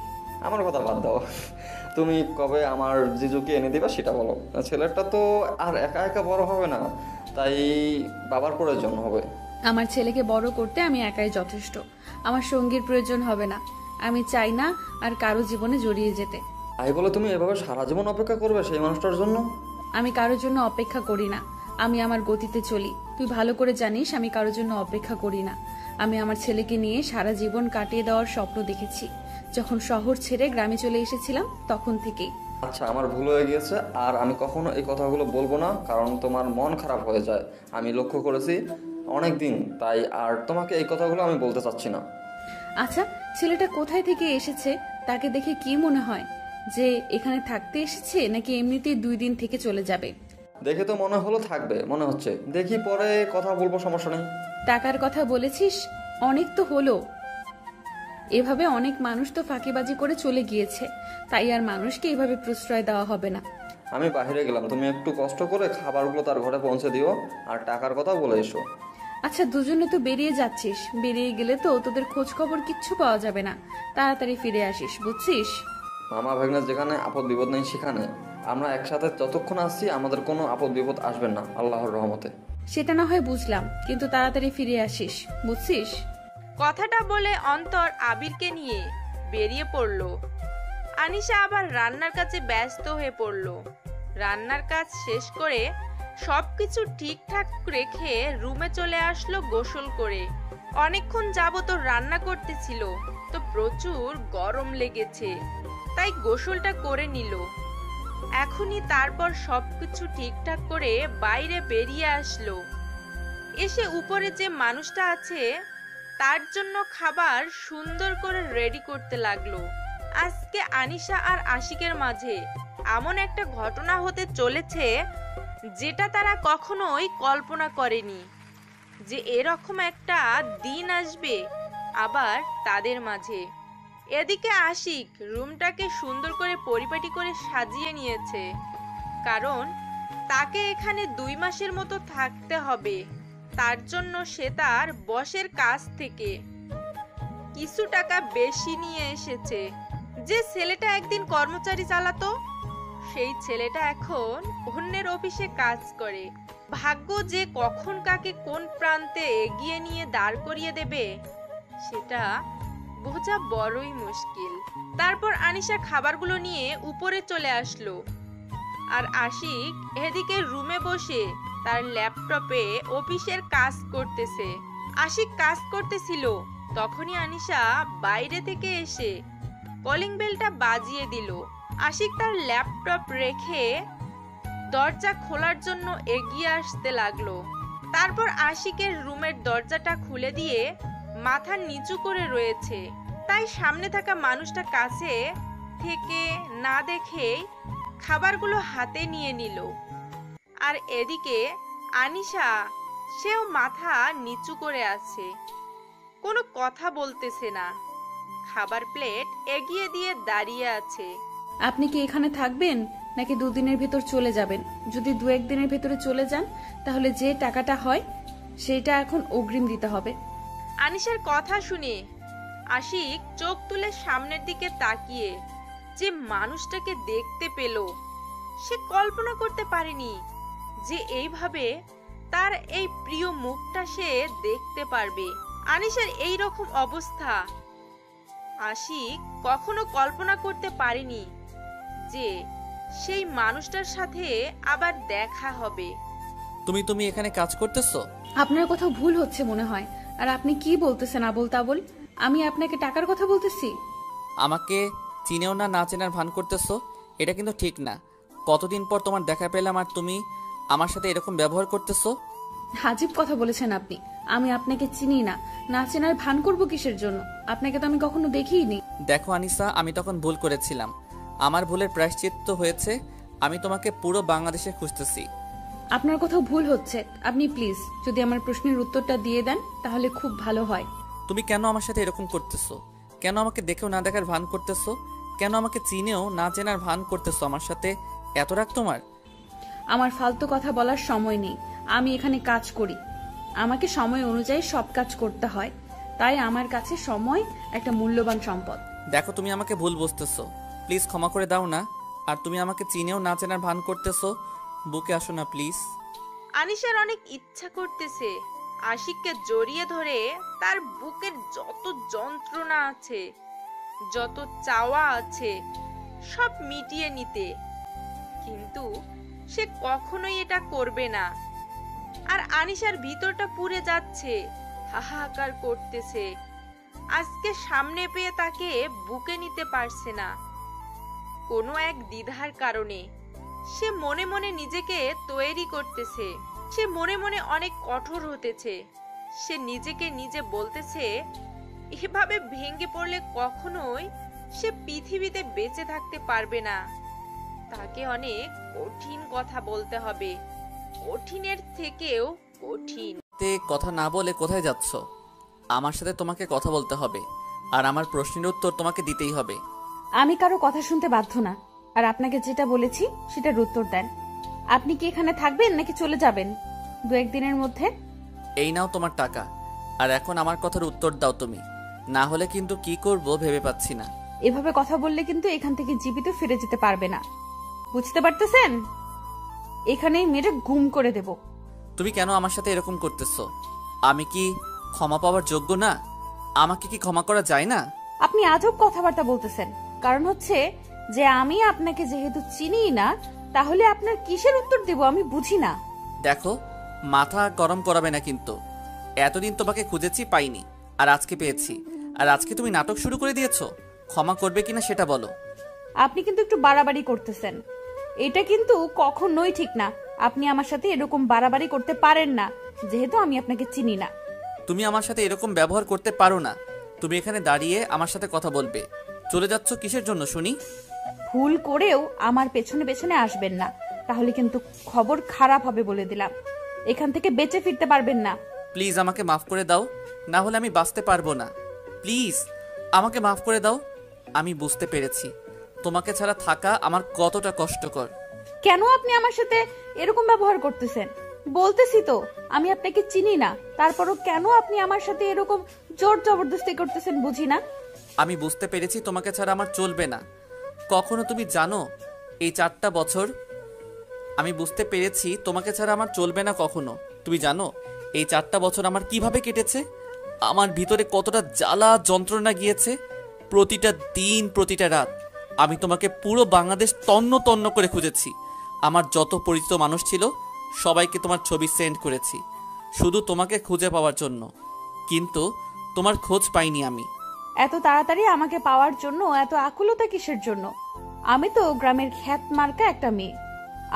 আমার কথা বাদ দাও, তুমি কবে আমার জিজুকে এনে দিবা সেটা বলো। ছেলেটা তো আর একা একা বড় হবে না, তাই বাবার প্রয়োজন হবে। আমার ছেলেকে বড় করতে আমি একাই যথেষ্ট, আমার সঙ্গীর প্রয়োজন হবে না। আমি চাই না আর কারো জীবনে জড়িয়ে যেতে। তাই বলে তুমি এভাবে সারা জীবন অপেক্ষা করবে সেই মানুষটার জন্য? আমি কারোর জন্য অপেক্ষা করি না, আমি আমার গতিতে চলি। তুই ভালো করে জানিস আমি কারোর জন্য অপেক্ষা করি না। আমি আমার ছেলেকে নিয়ে সারা জীবন কাটিয়ে দেওয়ার স্বপ্ন দেখেছি যখন শহর ছেড়ে গ্রামে চলে এসেছিলাম তখন থেকেই। আচ্ছা, আমার ভুল হয়ে গিয়েছে, আর আমি কখনো এই কথাগুলো বলবো না, কারণ তোমার মন খারাপ হয়ে যায়। আমি লক্ষ্য করেছি অনেক দিন, তাই আর তোমাকে এই কথাগুলো আমি বলতে চাচ্ছি না। আচ্ছা, ছেলেটা কোথায় থেকে এসেছে? তাকে দেখে কি মনে হয় যে এখানে থাকতে এসেছে নাকি এমনিতেই 2 দিন থেকে চলে যাবে? দেখে তো মনে হলো থাকবে মনে হচ্ছে, দেখি পরে কথা বলবো, সমস্যা নেই। টাকার কথা বলেছিস, অনেক তো হলো। এভাবে অনেক মানুষ তো ফাঁকিবাজি করে চলে গিয়েছে, তাই আর মানুষকে এভাবে প্রশ্রয় দেওয়া হবে না। আমি বাইরে গেলাম, তুমি একটু কষ্ট করে খাবারগুলো তার ঘরে পৌঁছে দিও আর টাকার কথা বলে এসো। আচ্ছা, দুজনে তো বেরিয়ে যাচ্ছিস, বেরিয়ে গেলে তো তোদের খোঁজ খবর কিচ্ছু পাওয়া যাবে না। তাড়াতাড়ি ফিরে আসিস, বুঝছিস? মামা ভাগ্নে যেখানে আপদ বিপদ নেই সেখানে আমরা একসাথে যতক্ষণ আসছি আমাদের কোনো আপদ বিপদ আসবে না আল্লাহর রহমতে। সেটা না হয় বুঝলাম, কিন্তু তাড়াতাড়ি ফিরে আসিস, বুঝছিস? কথাটা বলে অন্তর আবিরকে নিয়ে বেরিয়ে পড়ল। আনিশা আবার রান্নার কাজে ব্যস্ত হয়ে পড়ল। রান্নার কাজ শেষ করে সবকিছু ঠিকঠাক রেখে রুমে চলে আসলো গোসল করে। অনেকক্ষণ যাবত রান্না করতেছিল, তো প্রচুর গরম লেগেছে, তাই গোসলটা করে নিল। এখনই তারপর সবকিছু ঠিকঠাক করে বাইরে বেরিয়ে আসলো। এসে উপরে যে মানুষটা আছে তার জন্য খাবার সুন্দর করে রেডি করতে লাগলো। আজকে আনিশা আর আশিকের মাঝে এমন একটা ঘটনা হতে চলেছে যেটা তারা কখনোই কল্পনা করেনি, যে এরকম একটা দিন আসবে আবার তাদের মাঝে। এদিকে আশিক রুমটাকে সুন্দর করে পরিপাটি করে সাজিয়ে নিয়েছে, কারণ তাকে এখানে 2 মাসের মতো থাকতে হবে। তার জন্য সে তার বসের কাছ থেকে কিছু টাকা বেশি নিয়ে এসেছে। যে ছেলেটা একদিন কর্মচারী চালাতো, সেই ছেলেটা এখন অন্যের অফিসে কাজ করে। ভাগ্য যে কখন কাকে কোন প্রান্তে এগিয়ে নিয়ে দাঁড় করিয়ে দেবে সেটা বোঝা বড়ই মুশকিল। তারপর আনিশা খাবারগুলো নিয়ে উপরে চলে আসলো, আর আশিক এদিকে রুমে বসে তার ল্যাপটপে অফিসের কাজ করতেছে। আশিক কাজ করতেছিল, তখনই আনিশা বাইরে থেকে এসে কলিং বেলটা বাজিয়ে দিল। আশিক তার ল্যাপটপ রেখে দরজা খোলার জন্য এগিয়ে আসতে লাগলো। তারপর আশিকের রুমের দরজাটা খুলে দিয়ে মাথা নিচু করে রয়েছে, তাই সামনে থাকা মানুষটা কাছে থেকে না দেখেই খাবারগুলো হাতে নিয়ে নিল। আর এদিকে আনিশা, সেও মাথা নিচু করে আছে, কোনো কথা বলতেছে না, খাবার প্লেট এগিয়ে দিয়ে দাঁড়িয়ে আছে। আপনি কি এখানে থাকবেন নাকি 2 দিনের ভেতর চলে যাবেন? যদি 2-1 দিনের ভেতরে চলে যান তাহলে যে টাকাটা হয় সেটা এখন অগ্রিম দিতে হবে। আনিশার কথা শুনে আশিক চোখ তুলে সামনের দিকে তাকিয়ে যে মানুষটাকে দেখতে পেল, সে কল্পনা করতে পারেনি যে এইভাবে তার এই প্রিয় মুখটা সে দেখতে পারবে। আনিশার এই রকম অবস্থা আশিক কখনো কল্পনা করতে পারেনি যে সেই মানুষটার সাথে আবার দেখা হবে। তুমি এখানে কাজ করতেছো? আপনার কোথাও ভুল হচ্ছে মনে হয়। আর আপনি কি বলতেছেন আবোল তাবোল? আমি আপনাকে টাকার কথা বলতেছি। আমাকে চিনেও না, না চেনার ভান করতেছো, এটা কিন্তু ঠিক না। কতদিন পর তোমার দেখা পেলাম আর তুমি আমার সাথে এরকম ব্যবহার করতেছো। আজীব কথা বলেছেন আপনি। আমি আপনাকে চিনি না, না চেনার ভান করব কিসের জন্য? আপনাকে তো আমি কখনো দেখিইনি। দেখো আনিসা, আমি তখন ভুল করেছিলাম, আমার ভুলের প্রায়শ্চিত্ত হয়েছে। আমি তোমাকে পুরো বাংলাদেশে খুঁজতেছি। আপনার কোথাও ভুল হচ্ছে। আপনি প্লিজ যদি আমার প্রশ্নের উত্তরটা দিয়ে দেন তাহলে খুব ভালো হয়। তুমি কেন আমার সাথে এরকম করতেছো? কেন আমাকে দেখেও না দেখার ভান করতেছো? কেন আমাকে চিনেও না চেনার ভান করতেছো? আমার সাথে এত রাগ তোমার? আমার ফালতু কথা বলার সময় নেই। আমি এখানে কাজ করি, আমাকে সময় অনুযায়ী সব কাজ করতে হয়, তাই আমার কাছে সময় একটা মূল্যবান সম্পদ। দেখো, তুমি আমাকে ভুল বুঝতেছো, প্লিজ ক্ষমা করে দাও না। আর তুমি আমাকে চিনেও না চেনার ভান করতেছো, বুকে আসো না প্লিজ। আনিশার অনেক ইচ্ছা করতেছে আশিককে জড়িয়ে ধরে তার বুকের যত যন্ত্রণা আছে, যত চাওয়া আছে সব মিটিয়ে নিতে, কিন্তু সে কখনোই এটা করবে না। আর আনিশার ভিতরটা পুড়ে যাচ্ছে, হাহাকার করতেছে। আজকে সামনে পেয়ে তাকে বুকে নিতে পারছে না, কোনো এক দ্বিধার কারণে। সে মনে মনে নিজেকে তৈরি করতেছে, সে মনে মনে অনেক কঠোর হতেছে। সে নিজেকে নিজে বলতেছে এভাবে ভেঙে পড়লে কখনোই সে পৃথিবীতে বেঁচে থাকতে পারবে না। তাকে অনেক কঠিন কথা বলতে হবে, কঠিনের থেকেও কঠিন। কথা না বলে কোথায় যাচ্ছ? আমার সাথে তোমাকে কথা বলতে হবে, আর আমার প্রশ্নের উত্তর তোমাকে দিতেই হবে। আমি কারো কথা শুনতে বাধ্য না, আর আপনাকে যেটা বলেছি সেটার উত্তর দেন। আপনি কি এখানে থাকবেন নাকি চলে যাবেন 2-1 দিনের মধ্যে? এই নাও তোমার টাকা, আর এখন আমার কথার উত্তর দাও তুমি, না হলে কিন্তু কি করব ভেবে পাচ্ছি না। এভাবে কথা বললে কিন্তু এখান থেকে জীবিত ফিরে যেতে পারবে না, বুঝতে পারতেছেন? এখানেই মেরে গুম করে দেব। তুমি কেন আমার সাথে এরকম করতেছো? আমি কি ক্ষমা পাওয়ার যোগ্য না? আমাকে কি ক্ষমা করা যায় না? আপনি আজব কথাবার্তা বলতেছেন। কারণ হচ্ছে যে আমি আপনাকে যেহেতু চিনিই না, তাহলে আপনার কিসের উত্তর দেব আমি বুঝি না। দেখো, মাথা গরম করাবে না কিন্তু। এতদিন তোমাকে খুঁজেছি, পাইনি, আর আজকে পেয়েছি। আর আজকে তুমি নাটক শুরু করে দিয়েছো। ক্ষমা করবে কিনা সেটা বলো। আপনি কিন্তু একটু বাড়াবাড়ি করতেছেন। এটা কিন্তু কখনোই ঠিক না। আপনি আমার সাথে এরকম বাড়াবাড়ি করতে পারেন না, যেহেতু আমি আপনাকে চিনি না। তুমি আমার সাথে এরকম ব্যবহার করতে পারো না। তুমি এখানে দাঁড়িয়ে আমার সাথে কথা বলবে। চলে যাচ্ছ কিসের জন্য শুনি? ভুল করেও আমার পেছনে পেছনে আসবেন না, তাহলে কিন্তু খবর খারাপ হবে বলে দিলাম। এখান থেকে বেঁচে ফিরতে পারবেন না। প্লিজ আমাকে মাফ করে দাও, না হলে আমি বাঁচতে পারবো না। প্লিজ আমাকে মাফ করে দাও। আমি বুঝতে পেরেছি তোমাকে ছাড়া থাকা আমার কতটা কষ্টকর। কেন আপনি আমার সাথে এরকম ব্যবহার করতেছেন? বলতেছি তো আমি আপনাকে চিনি না, তারপরও কেন আপনি আমার সাথে এরকম জোর জবরদস্তি করতেছেন বুঝি না। আমি বুঝতে পেরেছি তোমাকে ছাড়া আমার চলবে না। কখনো তুমি জানো এই 4টা বছর আমি বুঝতে পেরেছি তোমাকে ছাড়া আমার চলবে না কখনো। তুমি জানো এই 4টা বছর আমার কিভাবে কেটেছে, আমার ভিতরে কতটা জ্বালা যন্ত্রণা গিয়েছে। প্রতিটা দিন, প্রতিটা রাত আমি তোমাকে পুরো বাংলাদেশ তন্ন তন্ন করে খুঁজেছি। আমার যত পরিচিত মানুষ ছিল সবাইকে তোমার ছবি সেন্ড করেছি শুধু তোমাকে খুঁজে পাওয়ার জন্য, কিন্তু তোমার খোঁজ পাইনি আমি। এত তাড়াতাড়ি আমাকে পাওয়ার জন্য এত আকুলতা কিসের জন্য? আমি তো গ্রামের খ্যাত মার্কা একটা মেয়ে,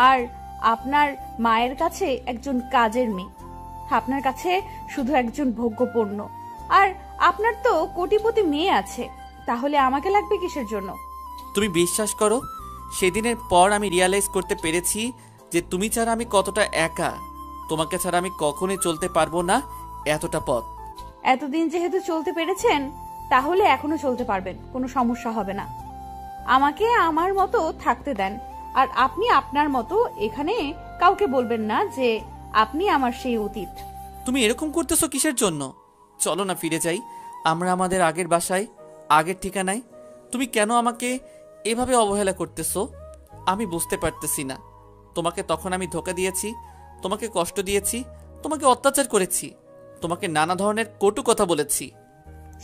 আর আপনার মায়ের কাছে একজন কাজের মেয়ে। আপনার কাছে শুধু একজন ভোগ্যপণ্য। আর আপনার তো কোটিপতি মেয়ে আছে, তাহলে আমাকে লাগবে কিসের জন্য? তুমি বিশ্বাস করো, সেদিনের পর আমি রিয়ালাইজ করতে পেরেছি যে তুমি ছাড়া আমি কতটা একা। তোমাকে ছাড়া আমি কখনোই চলতে পারবো না এতটা পথ। এতদিন যেহেতু চলতে পেরেছেন, তাহলে এখনো চলতে পারবেন, কোনো সমস্যা হবে না। আমাকে আমার মতো থাকতে দেন, আর আপনি আপনার মতো এখানে কাউকে বলবেন না যে আপনি আমার সেই অতীত। তুমি এরকম করতেছো কিসের জন্য? চলো না ফিরে যাই আমরা আমাদের আগের বাসায়, আগের ঠিকানায়। তুমি কেন আমাকে এভাবে অবহেলা করতেছো আমি বুঝতে পারতেছি না। তোমাকে তখন আমি ধোঁকা দিয়েছি, তোমাকে কষ্ট দিয়েছি, তোমাকে অত্যাচার করেছি, তোমাকে নানা ধরনের কটু কথা বলেছি।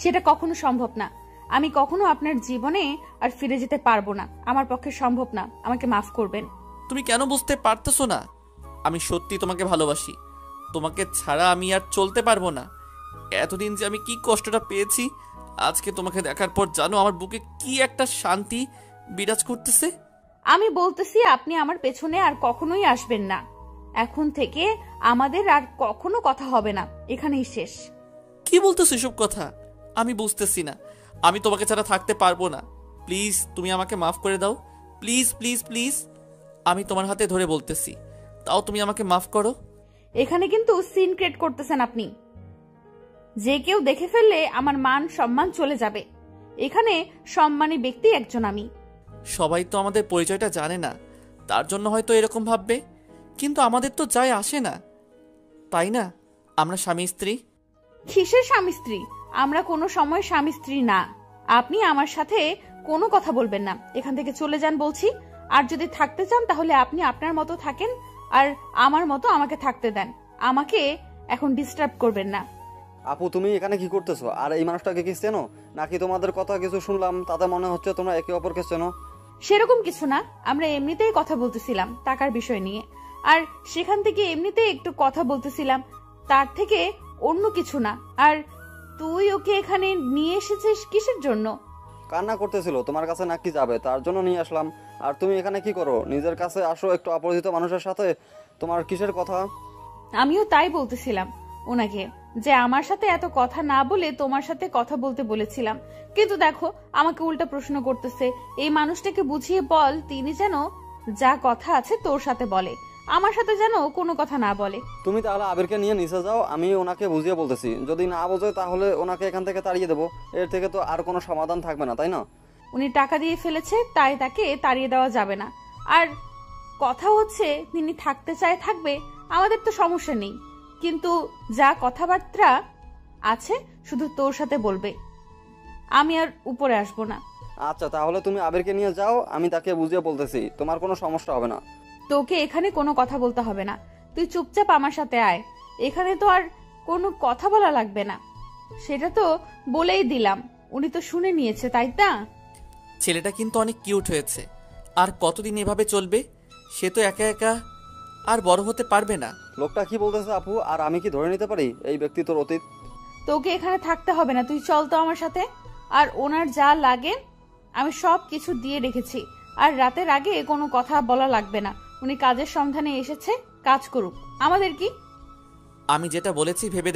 সেটা কখনো সম্ভব না। আমি কখনো আপনার জীবনে আর ফিরে যেতে পারবো না, আমার পক্ষে সম্ভব না। আমাকে মাফ করবেন। তুমি কেন বুঝতে পারতেছো না? আমি সত্যি তোমাকে ভালোবাসি। তোমাকে ছাড়া আমি আর চলতে পারবো না। এতদিন যে আমি কি কষ্টটা পেয়েছি, আজকে তোমাকে দেখার পর জানো আমার বুকে কি একটা শান্তি বিরাজ করতেছে। আমি বলতেছি আপনি আমার পেছনে আর কখনোই আসবেন না। এখন থেকে আমাদের আর কখনো কথা হবে না, এখানেই শেষ। কি বলতেছো এসব কথা? আমি বুঝতেছি না। আমি তোমাকে ছাড়া থাকতে পারবো না। প্লিজ তুমি আমাকে মাফ করে দাও। প্লিজ প্লিজ প্লিজ, আমি তোমার হাতে ধরে বলতেছি, তাও তুমি আমাকে মাফ করো। এখানে কিন্তু সিন ক্রিয়েট করতেছেন আপনি। যে কেউ দেখে ফেললে আমার মান সম্মান চলে যাবে। এখানে সম্মানী ব্যক্তি একজন আমি। সবাই তো আমাদের পরিচয়টা জানে না, তার জন্য হয়তো এরকম ভাববে, কিন্তু আমাদের তো যায় আসে না, তাই না? আমরা স্বামী স্ত্রী। কিসের স্বামী স্ত্রী? আমরা কোনো সময় স্বামী স্ত্রী না। আপনি আমার সাথে কোনো কথা বলবেন না, এখান থেকে চলে যান বলছি। আর যদি থাকতে চান তাহলে আপনি আপনার মতো থাকেন, আর আমার মতো আমাকে থাকতে দেন। আমাকে এখন ডিস্টার্ব করবেন না। আপু তুমি এখানে কি করতেছো? আর এই মানুষটাকে কি চেনো নাকি? তোমাদের কথা কিছু শুনলাম, তাতে মনে হচ্ছে তোমরা একে অপরকে চেনো। সেরকম কিছু না, আমরা এমনিতেই কথা বলতেছিলাম টাকার বিষয় নিয়ে, আর সেখান থেকে এমনিতেই একটু কথা বলতেছিলাম, তার থেকে অন্য কিছু না। আর তুই ওকে এখানে নিয়ে এসেছিস কিসের জন্য? কান্না করতেছিল, তোমার কাছে নাকি যাবে, তার জন্য নিয়ে আসলাম। আর তুমি এখানে কি করো? নিজের কাছে আসো, একটু অপরিচিত মানুষের সাথে তোমার কিসের কথা? আমিও তাই বলতেছিলাম ওনাকে, যে আমার সাথে এত কথা না বলে তোমার সাথে কথা বলতে বলেছিলাম। কিন্তু দেখো আমাকে উল্টা প্রশ্ন করতেছে। এই মানুষটাকে বুঝিয়ে বল তিনি যেন যা কথা আছে তোর সাথে বলে, আমার সাথে যেন কোনো কথা না বলে। তুমি তাহলে আবিরকে নিয়ে নিচে যাও, আমি ওনাকে বুঝিয়ে বলতেছি। যদি না বোঝে তাহলে ওনাকে এখান থেকে তাড়িয়ে দেবো। এর থেকে তো আর কোনো সমাধান থাকবে না, তাই না? উনি টাকা দিয়ে ফেলেছে, তাই তাকে তাড়িয়ে দেওয়া যাবে না। আর কথা হচ্ছে তিনি থাকতে চায় থাকবে, আমাদের তো সমস্যা নেই, কিন্তু যা কথাবার্তা আছে শুধু তোর সাথে বলবে, আমি আর উপরে আসবো না। আচ্ছা তাহলে তুমি আবিরকে নিয়ে যাও, আমি তাকে বুঝিয়ে বলতেছি, তোমার কোনো সমস্যা হবে না। তোকে এখানে কোনো কথা বলতে হবে না, তুই চুপচাপ আমার সাথে আয়। এখানে তো আর কোনো কথা বলা লাগবে না। সেটা তো বলেই দিলাম, উনি তো শুনে নিয়েছে, তাই না? ছেলেটা কিন্তু অনেক কিউট হয়েছে। আর কতদিন এভাবে চলবে? সে তো একা একা আর বড় হতে পারবে না। লোকটা কি বলতেছে আপু? আর আমি কি ধরে নিতে পারি এই ব্যক্তি তোর অতীত? তোকে এখানে থাকতে হবে না, তুই চল তো আমার সাথে। আর ওনার যা লাগে আমি সব কিছু দিয়ে রেখেছি। আর রাতের আগে কোনো কথা বলা লাগবে না। উনি কাজের সন্ধানে এসেছে, কাজ করুক, আমাদের কি? আমি যেটা বলেছি ভেবে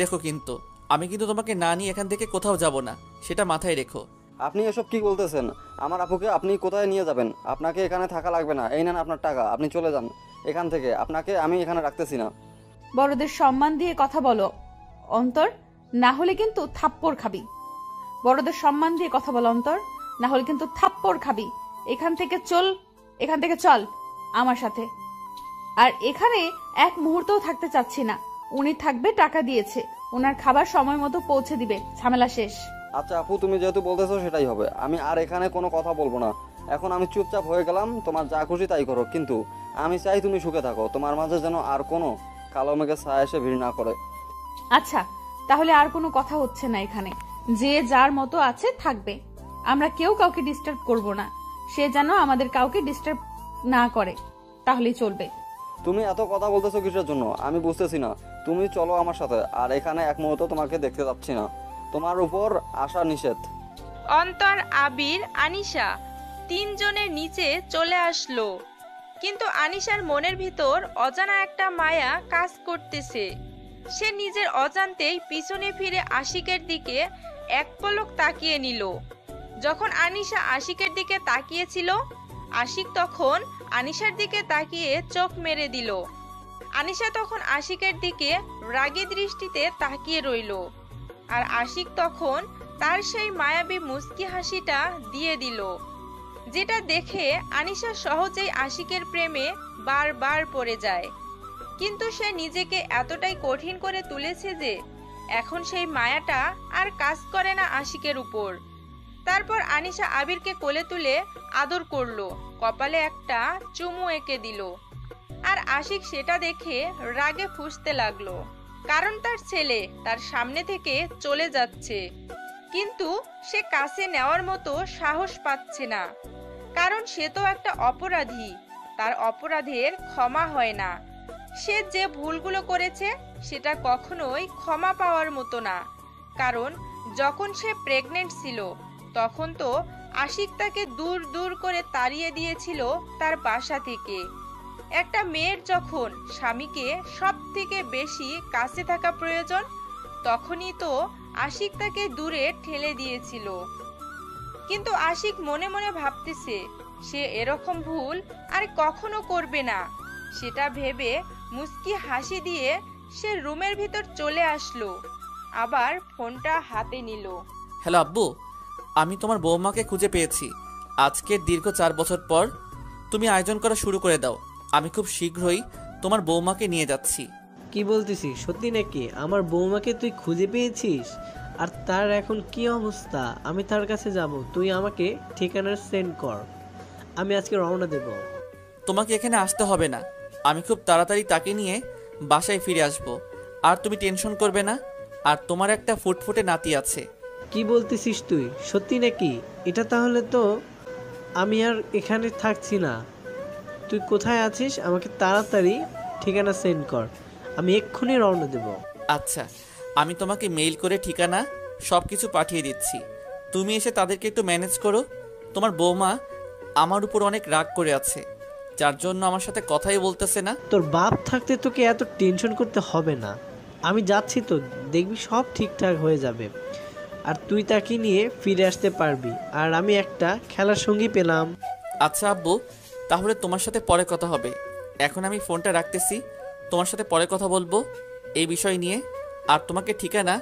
দেখো কিন্তু আমি কিন্তু তোমাকে না নিয়ে এখান থেকে কোথাও যাব না, সেটা মাথায় রেখো। আপনি এসব কি বলতেছেন? আমার আপুকে আপনি কোথায় নিয়ে যাবেন? আপনাকে এখানে থাকা লাগবে না। এই নেন আপনার টাকা, আপনি চলে যান এখান থেকে। আপনাকে আমি এখানে রাখতেছি না। বড়দের সম্মান দিয়ে কথা বলো অন্তর, না হলে কিন্তু থাপ্পড় খাবি। বড়দের সম্মান দিয়ে কথা বলো অন্তর, না হলে কিন্তু থাপ্পড় খাবি। এখান থেকে চল আমার সাথে। আর এখানে এক মুহূর্তও থাকতে চাচ্ছি না। উনি থাকবে, টাকা দিয়েছে, ওনার খাবার সময় মতো পৌঁছে দিবে, ঝামেলা শেষ। আচ্ছা আপু, তুমি যেহেতু বলতেছো সেটাই হবে। আমি আর এখানে কোনো কথা বলবো না। এখন আমি চুপচাপ হয়ে গেলাম, তোমার যা খুশি তাই করো। কিন্তু আমি চাই তুমি সুখে থাকো, তোমার মাঝে যেন আর কোনো কালো মেঘের ছায়া এসে ভিড় না করে। আচ্ছা, তাহলে আর কোনো কথা হচ্ছে না এখানে। যে যার মতো আছে থাকবে, আমরা কেউ কাউকে ডিস্টার্ব করব না। সে যেন আমাদের কাউকে ডিস্টার্ব না করে, তাহলেই চলবে। তুমি এত কথা বলতেছো কিসের জন্য আমি বুঝতেছি না। তুমি চলো আমার সাথে। আর এখানে এক মুহূর্ত তোমাকে দেখতে যাচ্ছি না। তোমার উপর আসা নিষেধ। অন্তর, আবির, আনিশা তিনজনের নিচে চলে আসলো। কিন্তু আনিশার মনের ভিতর অজানা একটা মায়া কাজ করতেছে। সে নিজের অজান্তেই পিছনে ফিরে আশিকের দিকে এক পলক তাকিয়ে নিল। যখন আনিশা আশিকের দিকে তাকিয়েছিল, আশিক তখন আনিশার দিকে তাকিয়ে চোখ মেরে দিল। আনিশা তখন আশিকের দিকে রাগী দৃষ্টিতে তাকিয়ে রইল। আর আশিক তখন তার সেই মায়াবী মুস্কি হাসিটা দিয়ে দিল, যেটা দেখে আনিশা সহজেই আশিকের প্রেমে বারবার পড়ে যায়। কিন্তু সে নিজেকে এতটাই কঠিন করে তুলেছে যে এখন সেই মায়াটা আর কাজ করে না আশিকের উপর। তারপর আনিশা আবিরকে কোলে তুলে আদর করলো, কপালে একটা চুমু এঁকে দিল। আর আশিক সেটা দেখে রাগে ফুঁসতে লাগলো, কারণ তার ছেলে তার সামনে থেকে চলে যাচ্ছে। কিন্তু সে কাছে নেওয়ার মতো সাহস পাচ্ছে না, কারণ সে তো একটা অপরাধী। তার অপরাধের ক্ষমা হয় না। সে যে ভুলগুলো করেছে সেটা কখনোই ক্ষমা পাওয়ার মতো না। কারণ যখন সে প্রেগনেন্ট ছিল তখন তো আশিক তাকে দূর দূর করে তাড়িয়ে দিয়েছিল তার বাসা থেকে। একটা মেয়ের যখন স্বামীকে সব থেকে বেশি কাছে থাকা প্রয়োজন, তখনই তো আশিক তাকে দূরে ঠেলে দিয়েছিল। কিন্তু আশিক মনে মনে ভাবতেছে সে এরকম ভুল আর কখনো করবে না। সেটা ভেবে মুস্কি হাসি দিয়ে সে রুমের ভিতর চলে আসলো, আবার ফোনটা হাতে নিল। হ্যালো আব্বু, আমি তোমার বৌমাকে খুঁজে পেয়েছি। আজকের দীর্ঘ 4 বছর পর তুমি আয়োজন করা শুরু করে দাও। আমি খুব শীঘ্রই তোমার বৌমাকে নিয়ে যাচ্ছি। কি বলতেছিস? সত্যি নাকি? আমার বৌমাকে তুই খুঁজে পেয়েছিস? আর তার এখন কি অবস্থা? আমি তার কাছে যাব, তুই আমাকে ঠিকানা সেন্ড কর, আমি আজকে রওনা দেব। তোমাকে এখানে আসতে হবে না, আমি খুব তাড়াতাড়ি তাকে নিয়ে বাসায় ফিরে আসব। আর তুমি টেনশন করবে না। আর তোমার একটা ফুটফুটে নাতি আছে। কি বলতেছিস তুই? সত্যি নাকি? এটা তাহলে তো আমি আর এখানে থাকছি না। তুই কোথায় আছিস? আমাকে তাড়াতাড়ি ঠিকানা সেন্ড কর, আমি এক্ষুনি রওনা দেব। আচ্ছা, আমি তোমাকে মেইল করে ঠিকানা সব কিছু পাঠিয়ে দিচ্ছি। তুমি এসে তাদেরকে একটু ম্যানেজ করো। তোমার বৌমা আমার উপর অনেক রাগ করে আছে, যার জন্য আমার সাথে কথাই বলতেছে না। তোর বাপ থাকতে তোকে এত টেনশন করতে হবে না। আমি যাচ্ছি তো, দেখবি সব ঠিকঠাক হয়ে যাবে। আর তুই তাকে নিয়ে ফিরে আসতে পারবি। আর আমি একটা খেলার সঙ্গী পেলাম। আচ্ছা আব্বু, তাহলে তোমার সাথে পরে কথা হবে। এখন আমি ফোনটা রাখতেছি, তোমার সাথে পরে কথা বলবো এই বিষয় নিয়ে। আর তোমাকে ঠিকানা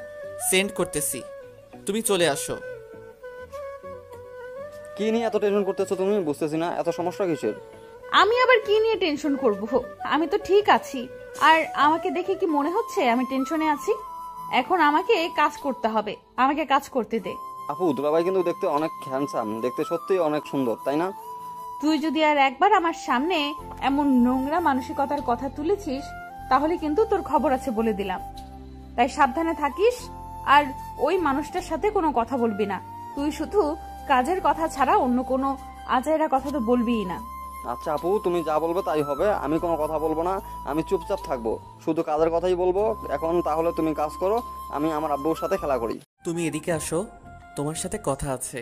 সেন্ড করতেছি, তুমি চলে আসো। কি নিয়ে এত টেনশন করতেছো তুমি? বুঝতেছি না, এত সমস্যা কিসের? আমি আবার কি নিয়ে টেনশন করব? আমি তো ঠিক আছি। আর আমাকে দেখে কি মনে হচ্ছে আমি টেনশনে আছি? এখন আমাকে কাজ করতে হবে, আমাকে কাজ করতে দে। আপু, দুলাভাই কিন্তু দেখতে অনেক হ্যান্ডসাম, দেখতে সত্যিই অনেক সুন্দর, তাই না? তুই যদি আর একবার আমার সামনে এমন নোংরা মানসিকতার কথা তুলেছিস, তাহলে কিন্তু তোর খবর আছে বলে দিলাম। তাই সাবধানে থাকিস, আর ওই মানুষটার সাথে কোনো কথা বলবি না। তুই শুধু কাজের কথা ছাড়া অন্য কোনো আজাইরা কথা তো বলবিই না। আচ্ছা আপু, তুমি যা বলবে তাই হবে, আমি কোনো কথা বলবো না, আমি চুপচাপ থাকবো, শুধু কাজের কথাই বলবো। এখন তাহলে তুমি কাজ করো, আমি আমার আব্বুর সাথে খেলা করি। তুমি এদিকে আসো, তোমার সাথে কথা আছে।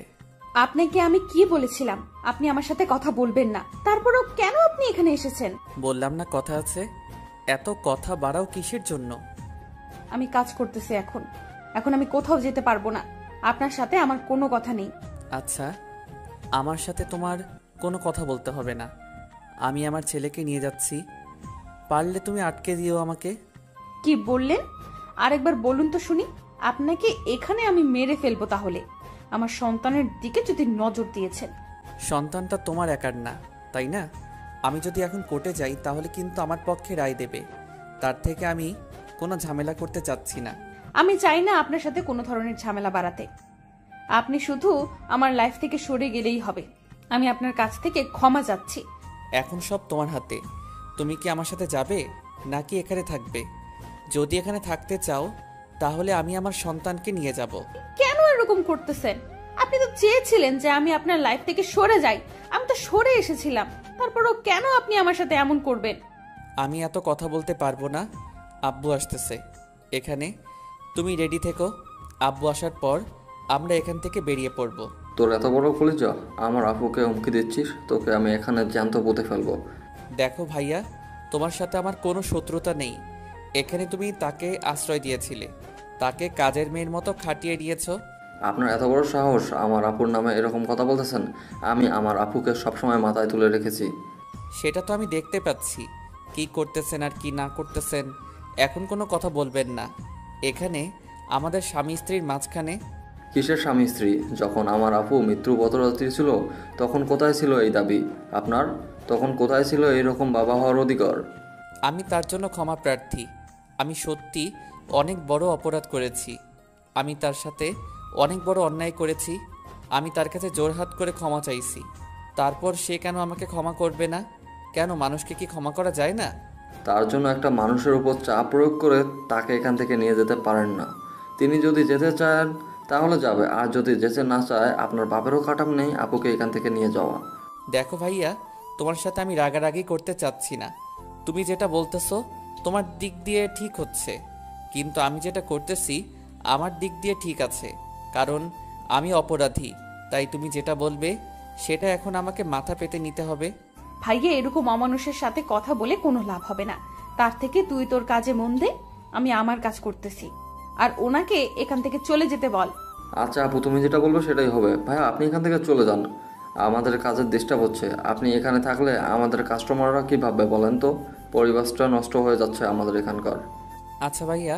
আপনাকে আমি কি বলেছিলাম আপনি আমার সাথে কথা বলবেন না? তারপরেও কেন আপনি এখানে এসেছেন? বললাম না কথা আছে। এত কথা বাড়াও কিসের জন্য? আমি কাজ করতেছি এখন। এখন আমি কোথাও যেতে পারবো না। আপনার সাথে আমার কোনো কথা নেই। আচ্ছা, আমার সাথে তোমার কোনো কথা বলতে হবে না। আমি আমার ছেলেকে নিয়ে যাচ্ছি, পারলে তুমি আটকে দিও আমাকে। কি বললেন? আরেকবার বলুন তো শুনি। আপনাকে এখানে আমি মেরে ফেলবো তাহলে। আমার সন্তানের দিকে যদি নজর দিয়েছেন। সন্তানটা তোমার একার না, তাই না? আমি যদি এখন কোর্টে যাই তাহলে কিন্তু আমার পক্ষে রায় দেবে। তার থেকে আমি কোনো ঝামেলা করতে চাচ্ছি না। আমি চাই না আপনার সাথে কোনো ধরনের ঝামেলা বাড়াতে। আপনি শুধু আমার লাইফ থেকে সরে গেলেই হবে। আমি আপনার কাছ থেকে ক্ষমা চাচ্ছি। এখন সব তোমার হাতে। তুমি কি আমার সাথে যাবে নাকি এখানে থাকবে? যদি এখানে থাকতে চাও তাহলে আমি আমার সন্তানকে নিয়ে যাব। কেন এরকম করতেছেন? আপনি তো চেয়েছিলেন যে আমি আপনার লাইফ থেকে সরে যাই। আমি তো সরে এসেছিলাম, তারপরেও কেন আপনি আমার সাথে এমন করবেন? আমি এত কথা বলতে পারবো না। আব্বু আসতেছে এখানে, তুমি রেডি থেকো। আব্বু আসার পর আমরা এখান থেকে বেরিয়ে পড়ব। তোর এত বড় কলিজা, আমার আপুকে হুমকি দিচ্ছিস? তোকে আমি এখানে জ্যান্ত পুঁতে ফেলবো। দেখো ভাইয়া, তোমার সাথে আমার কোনো শত্রুতা নেই। এখানে তুমি তাকে আশ্রয় দিয়েছিলে, তাকে কাজের মেয়ের মতো খাটিয়ে দিয়েছো। আপনার এত বড় সাহস আমার আপুর নামে এরকম কথা বলতেছেন? আমি আমার আপুকে সবসময় মাথায় তুলে রেখেছি। সেটা তো আমি দেখতে পাচ্ছি, কি করতেছেন আর কি না করতেছেন। এখন কোনো কথা বলবেন না। এখানে আমাদের স্বামী স্ত্রীর মাঝখানে। কিসের স্বামী স্ত্রী? যখন আমার আপু মৃত্যু পথযাত্রী ছিল তখন কোথায় ছিল এই দাবি আপনার? তখন কোথায় ছিল এইরকম বাবা হওয়ার অধিকার? আমি তার জন্য ক্ষমা প্রার্থী। আমি সত্যি অনেক বড় অপরাধ করেছি। আমি তার সাথে অনেক বড় অন্যায় করেছি। আমি তার কাছে জোরহাত করে ক্ষমা চাইছি। তারপর সে কেন আমাকে ক্ষমা করবে না? কেন, মানুষকে কি ক্ষমা করা যায় না? তার জন্য একটা মানুষের উপর চাপ প্রয়োগ করে তাকে এখান থেকে নিয়ে যেতে পারেন না। তিনি যদি যেতে চান তাহলে যাবে, আর যদি যেতে না চায় আপনার বাপেরও কাটাম নেই আপুকে এখান থেকে নিয়ে যাওয়া। দেখো ভাইয়া, তোমার সাথে আমি রাগারাগি করতে চাচ্ছি না। তুমি যেটা বলতেছো তোমার দিক দিয়ে ঠিক হচ্ছে, কিন্তু আমি যেটা করতেছি আমার দিক দিয়ে ঠিক আছে, কারণ আমি অপরাধী। তাই তুমি যেটা বলবে সেটা এখন আমাকে মাথা পেতে নিতে হবে। ভাইয়া, এরকম অমানুষের সাথে কথা বলে কোনো লাভ হবে না। তার থেকে তুই তোর কাজে মন দে, আমি আমার কাজ করতেছি। আর ওনাকে এখান থেকে চলে যেতে বল। আচ্ছা আপু, তুমি যেটা বলবো সেটাই হবে। ভাইয়া আপনি এখান থেকে চলে যান, আমাদের কাজের ডিস্টার্ব হচ্ছে। আপনি এখানে থাকলে আমাদের কাস্টমাররা কী ভাববে বলেন তো? পরিবেশটা নষ্ট হয়ে যাচ্ছে আমাদের এখানকার। আচ্ছা ভাইয়া,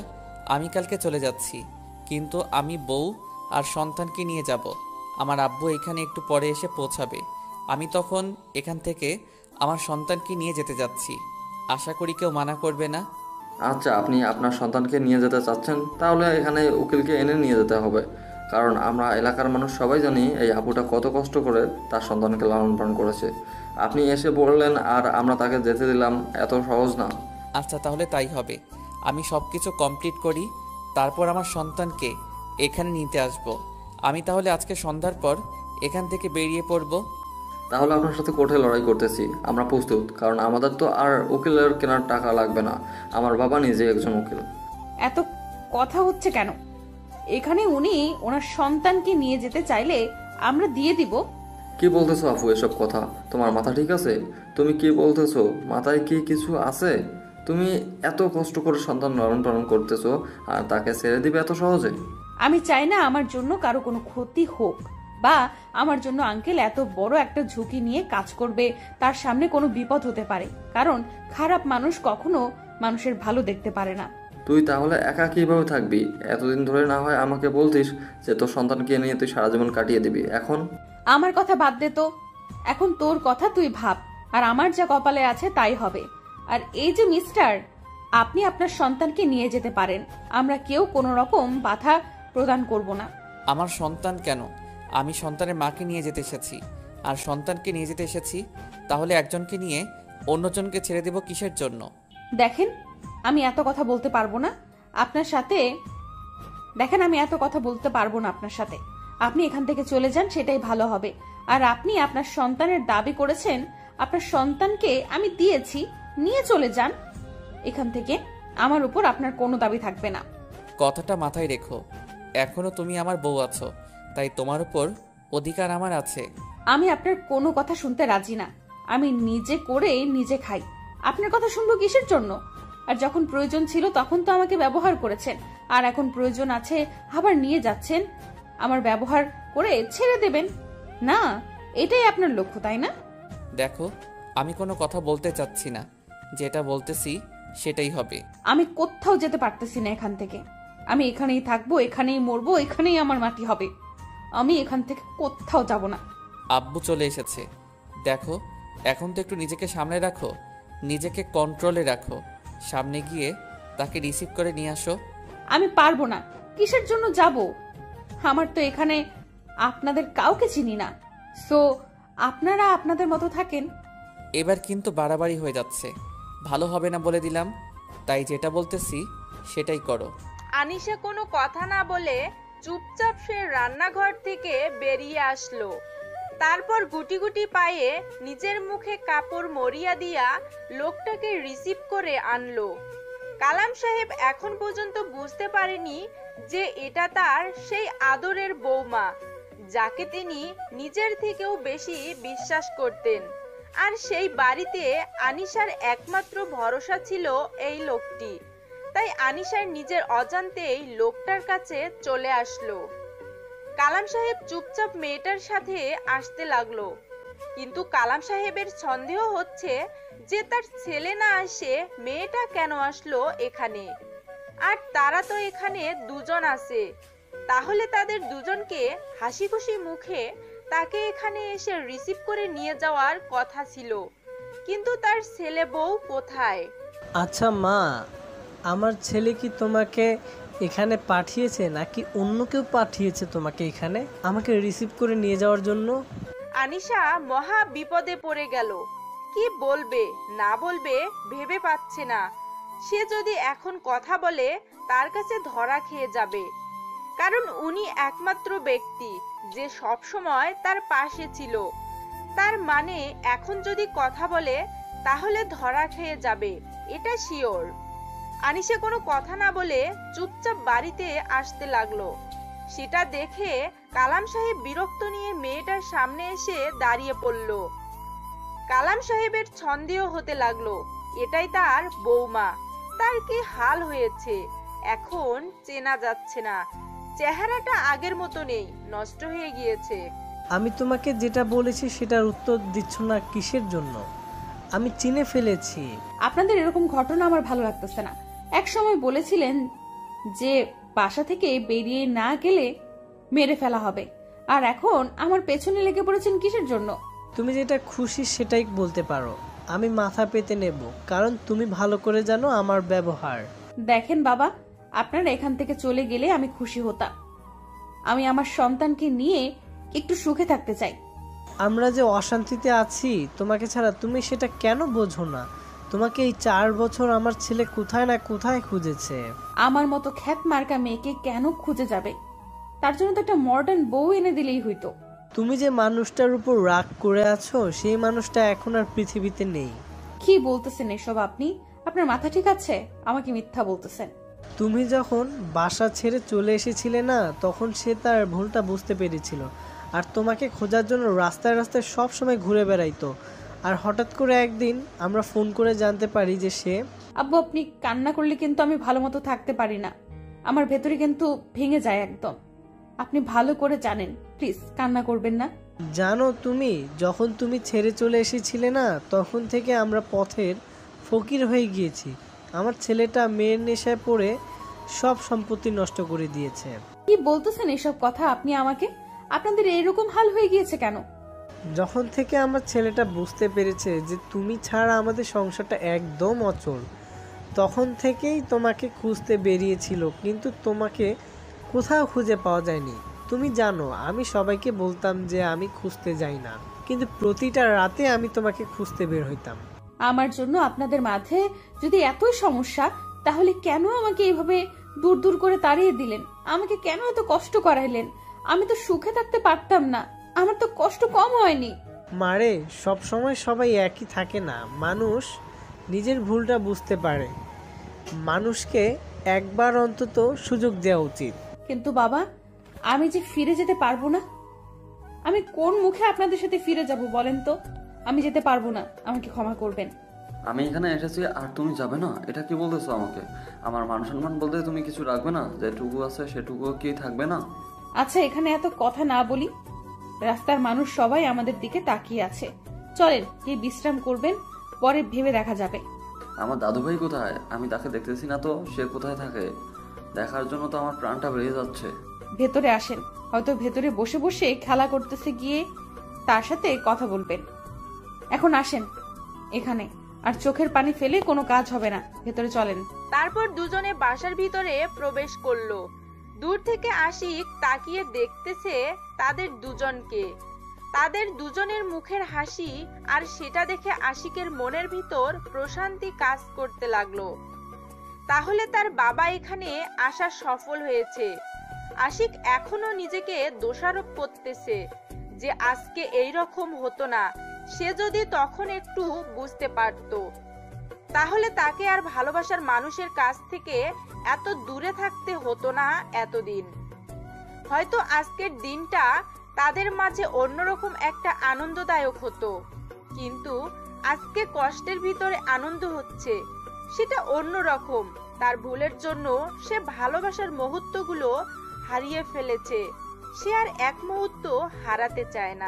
আমি কালকে চলে যাচ্ছি, কিন্তু আমি বউ আর সন্তানকে নিয়ে যাব। আমার আব্বু এখানে একটু পরে এসে পৌঁছাবে। আমি তখন এখান থেকে আমার সন্তানকে নিয়ে যেতে যাচ্ছি। আশা করি কেউ মানা করবে না। আচ্ছা, আপনি আপনার সন্তানকে নিয়ে যেতে চাচ্ছেন, তাহলে এখানে উকিলকে এনে নিয়ে যেতে হবে। কারণ আমরা এলাকার মানুষ সবাই জানি এই আপুটা কত কষ্ট করে তার সন্তানকে লালন পালন করেছে। আপনি এসে বললেন আর আমরা তাকে যেতে দিলাম, এত সহজ না। আচ্ছা তাহলে তাই হবে। আমি সব কিছু কমপ্লিট করি, তারপর আমার সন্তানকে এখানে নিতে আসব। আমি তাহলে আজকে সন্ধ্যার পর এখান থেকে বেরিয়ে পড়ব। তাহলে আপনার সাথে কোর্টে লড়াই করতেছি আমরা প্রস্তুত, কারণ আমাদের তো আর উকিলের কেনার টাকা লাগবে না। আমার বাবা নিজে একজন উকিল। এত কথা হচ্ছে কেন? এখানে উনি ওনার সন্তানকে নিয়ে যেতে চাইলে আমরা দিয়ে দিব। কি বলতেছো আফু এসব কথা? তোমার মাথা ঠিক আছে? তুমি কি বলতেছো? মাথায় কি কিছু আছে? তুমি এত কষ্ট করে সন্তান লালন পালন করতেছো আর তাকে ছেড়ে দিবে এত সহজে? আমি চাই না আমার জন্য কারো কোনো ক্ষতি হোক, বা আমার জন্য আঙ্কেল এত বড় একটা ঝুঁকি নিয়ে কাজ করবে, তার সামনে কোনো বিপদ হতে পারে। কারণ খারাপ মানুষ কখনো মানুষের ভালো দেখতে পারে না। তুই তাহলে একা কিভাবে থাকবি? এতদিন ধরে না হয় আমাকে বলতিস যে তোর সন্তানকে নিয়ে তুই সারা জীবন কাটিয়ে দিবি। এখন আমার কথা বাদ দে তো, এখন তোর কথা তুই ভাব, আর আমার যা কপালে আছে তাই হবে। আর এই যে মিস্টার, আপনি আপনার সন্তানকে নিয়ে যেতে পারেন, আমরা কেউ কোনো রকম বাধা প্রদান করব না। আমার সন্তান কেন? আমি সন্তানের মাকে নিয়ে যেতে এসেছি, আর সন্তানকে নিয়ে যেতে এসেছি। তাহলে একজনকে নিয়ে অন্যজনকে ছেড়ে দেব কিসের জন্য? দেখেন, আমি এত কথা বলতে পারবো না আপনার সাথে। দেখেন, আমি এত কথা বলতে পারবো না আপনার সাথে। আপনি এখান থেকে চলে যান, সেটাই ভালো হবে। আর আপনি আপনার সন্তানের দাবি করেছেন, আপনার সন্তানকে আমি দিয়েছি, নিয়ে চলে যান এখান থেকে। আমার উপর আপনার কোনো দাবি থাকবে না। কথাটা মাথায় রেখো, এখনো তুমি আমার বউ আছো, তাই তোমার উপর অধিকার আমার আছে। আমি আপনার কোনো কথা শুনতে রাজি না। আমি নিজে করে নিজে খাই, আপনার কথা শুনবো কিসের জন্য? আর যখন প্রয়োজন ছিল তখন তো আমাকে ব্যবহার করেছেন, আর এখন প্রয়োজন আছে আবার নিয়ে যাচ্ছেন। আমার ব্যবহার করে ছেড়ে দেবেন না, এটাই আপনার লক্ষ্য, তাই না? দেখো, আমি কোনো কথা বলতে চাচ্ছি না, যেটা বলতেছি সেটাই হবে। আমি কোথাও যেতে পারতেছি না এখান থেকে। আমি এখানেই থাকবো, এখানেই মরবো, এখানেই আমার মাটি হবে। আমি এখান থেকে কোথাও যাব না। আব্বু চলে এসেছে, দেখো এখন তো একটু নিজেকে সামনে রাখো, নিজেকে কন্ট্রোলে রাখো। সামনে গিয়ে তাকে রিসিভ করে নিয়ে আসো। আমি পারবো না। কিসের জন্য যাব? আমার তো এখানে আপনাদের কাউকে চিনি না, সো আপনারা আপনাদের মতো থাকেন। এবার কিন্তু বাড়াবাড়ি হয়ে যাচ্ছে, ভালো হবে না বলে দিলাম। তাই যেটা বলতেছি সেটাই করো। আনিশা কোনো কথা না বলে চুপচাপ সে রান্নাঘর থেকে বেরিয়ে আসলো। তারপর গুটি গুটি পায়ে নিজের মুখে কাপড় মরিয়া দিয়া লোকটাকে রিসিভ করে আনলো। কালাম সাহেব এখন পর্যন্ত বুঝতে পারেনি যে এটা তার সেই আদরের বৌমা, যাকে তিনি নিজের থেকেও বেশি বিশ্বাস করতেন। আর সেই বাড়িতে আনিশার একমাত্র ভরসা ছিল এই লোকটি। তাই আনিশার নিজের অজান্তেই লোকটার কাছে চলে আসলো। কালাম সাহেব চুপচাপ মেয়েটার সাথে আসতে লাগলো, কিন্তু কালাম সাহেবের সন্দেহ হচ্ছে যে তার ছেলে না আসে মেয়েটা কেন আসলো এখানে। আর তারা তো এখানে দুজন আছে, তাহলে তাদের দুজনকে হাসি খুশি মুখে তাকে এখানে এসে রিসিভ করে নিয়ে যাওয়ার কথা ছিল। কিন্তু তার ছেলে বউ কোথায়? আচ্ছা মা, আমার ছেলে কি তোমাকে এখানে পাঠিয়েছে নাকি অন্য কেউ পাঠিয়েছে তোমাকে এখানে আমাকে রিসিভ করে নিয়ে যাওয়ার জন্য? আনিশা মহা বিপদে পড়ে গেল। কি বলবে না বলবে ভেবে পাচ্ছে না। সে যদি এখন কথা বলে তার কাছে ধরা খেয়ে যাবে, কারণ উনি একমাত্র ব্যক্তি যে সব সময় তার পাশে ছিল। তার মানে এখন যদি কথা বলে তাহলে ধরা খেয়ে যাবে, এটা শিওর। আনিশা কোনো কথা না বলে চুপচাপ বাড়িতে আসতে লাগলো। সেটা দেখে কালাম সাহেব বিরক্ত নিয়ে মেয়েটার সামনে এসে দাঁড়িয়ে পড়ল। কালাম সাহেবের সন্দেহ হতে লাগলো এটাই তার বৌমা। তার কি হাল হয়েছে এখন চেনা যাচ্ছে না, চেহারাটা আগের মতো নেই, নষ্ট হয়ে গিয়েছে। আমি তোমাকে যেটা বলেছি সেটার উত্তর দিচ্ছ না কিসের জন্য? আমি চিনে ফেলেছি। আপনাদের এরকম ঘটনা আমার ভালো লাগতেছে না। এক সময় বলেছিলেন যে বাসা থেকে বেরিয়ে না গেলে মেরে ফেলা হবে, আর এখন আমার পেছনে লেগে পড়েছেন কিসের জন্য? তুমি যেটা খুশি সেটাই বলতে পারো, আমি মাথা পেতে নেব, কারণ তুমি ভালো করে জানো আমার ব্যবহার। দেখেন বাবা, আপনারা এখান থেকে চলে গেলে আমি খুশি হতাম। আমি আমার সন্তানকে নিয়ে একটু সুখে থাকতে চাই। আমরা যে অশান্তিতে আছি তোমাকে ছাড়া, তুমি সেটা কেন বোঝো না? তোমাকে এই 4 বছর আমার ছেলে কোথায় না কোথায় খুঁজেছে। আমার মতো খ্যাত মার্কা মেয়েকে কেন খুঁজে যাবে? তার জন্য তো একটা মডার্ন বউ এনে দিলেই হইতো। তুমি যে মানুষটার উপর রাগ করে আছো সেই মানুষটা এখন আর পৃথিবীতে নেই। কি বলতেছেন এসব আপনি? আপনার মাথা ঠিক আছে? আমাকে মিথ্যা বলতেছেন। তুমি যখন বাসা ছেড়ে চলে এসেছিলে না, তখন সে তার ভুলটা বুঝতে পেরেছিল, আর তোমাকে খোঁজার জন্য রাস্তায় রাস্তায় সব সময় ঘুরে বেড়াইতো। আর হঠাৎ করে একদিন আমরা ফোন করে জানতে পারি যে সে... আব্বু, আপনি কান্না করলে কিন্তু আমি ভালো মতো থাকতে পারি না, আমার ভেতরে কিন্তু ভেঙে যায় একদম। আপনি ভালো করে জানেন, প্লিজ কান্না করবেন না। জানো, তুমি যখন তুমি ছেড়ে চলে এসেছিলে না, তখন থেকে আমরা পথের ফকির হয়ে গিয়েছি। আমার ছেলেটা মেয়ের নেশায় পড়ে সব সম্পত্তি নষ্ট করে দিয়েছে। কি বলতেছেন এসব কথা আপনি আমাকে? আপনাদের এরকম হাল হয়ে গিয়েছে কেন? যখন থেকে আমার ছেলেটা বুঝতে পেরেছে যে তুমি ছাড়া আমাদের সংসারটা একদম অচল, তখন থেকেই তোমাকে খুঁজতে বেরিয়েছিল, কিন্তু তোমাকে কোথাও খুঁজে পাওয়া যায়নি। তুমি জানো, আমি সবাইকে বলতাম যে আমি খুঁজতে যাই না, কিন্তু প্রতিটা রাতে আমি তোমাকে খুঁজতে বের হইতাম। আমার জন্য আপনাদের মাঝে যদি এতই সমস্যা, তাহলে কেন আমাকে এইভাবে দূর দূর করে তাড়িয়ে দিলেন? আমাকে কেন এত কষ্ট করাইলেন? আমি তো সুখে থাকতে পারতাম না? আমার তো কষ্ট কম হয়নি। মারে, সব সময় সবাই একই থাকে না। মানুষ নিজের ভুলটা বুঝতে পারে। মানুষকে একবার অন্তত সুযোগ দেওয়া উচিত। কিন্তু বাবা, আমি যে ফিরে যেতে পারবো না। আমি কোন মুখে আপনাদের সাথে ফিরে যাব বলেন তো? আমি যেতে পারবো না, আমাকে ক্ষমা করবেন। আমি এখানে এসেছি আর তুমি যাবে না? এটা কি বলতেছো আমাকে? আমার মান সম্মান বলতে তুমি কিছু রাখবে না? যেটুকু আছে সেটুকু কি থাকবে না? আচ্ছা, এখানে এত কথা না বলি। রাস্তার মানুষ সবাই আমাদের দিকে তাকিয়ে আছে। চলেন গিয়ে বিশ্রাম করবেন, পরে ভেবে দেখা যাবে। আমার দাদুভাই কোথায়? আমি তাকে দেখতেছি না তো। সে কোথায় থাকে? দেখার জন্য তো আমার প্রাণটা বেরিয়ে যাচ্ছে। ভেতরে আসেন, হয়তো ভেতরে বসে বসে খেলা করতেছে, গিয়ে তার সাথে কথা বলবেন। এখন আসেন এখানে, আর চোখের পানি ফেলে কোনো কাজ হবে না। ভেতরে চলেন। তারপর দুজনে বাসার ভিতরে প্রবেশ করলো। দূর থেকে আশিক তাকিয়ে দেখতেছে তাদের দুজনকে, তাদের দুজনের মুখের হাসি, আর সেটা দেখে আশিকের মনের ভিতর প্রশান্তি কাজ করতে লাগলো। তাহলে তার বাবা এখানে আসা সফল হয়েছে। আশিক এখনো নিজেকে দোষারোপ করতেছে যে আজকে এই রকম হতো না। সে যদি তখন একটু বুঝতে পারতো, তাহলে তাকে আর ভালোবাসার মানুষের কাছ থেকে এত দূরে থাকতে হতো না এতদিন। হয়তো আজকের দিনটা তাদের মাঝে অন্যরকম একটা আনন্দদায়ক হতো। কিন্তু আজকে কষ্টের ভিতরে আনন্দ হচ্ছে, সেটা অন্যরকম। তার ভুলের জন্য সে ভালোবাসার মুহূর্তগুলো হারিয়ে ফেলেছে। সে আর এক মুহূর্ত হারাতে চায় না।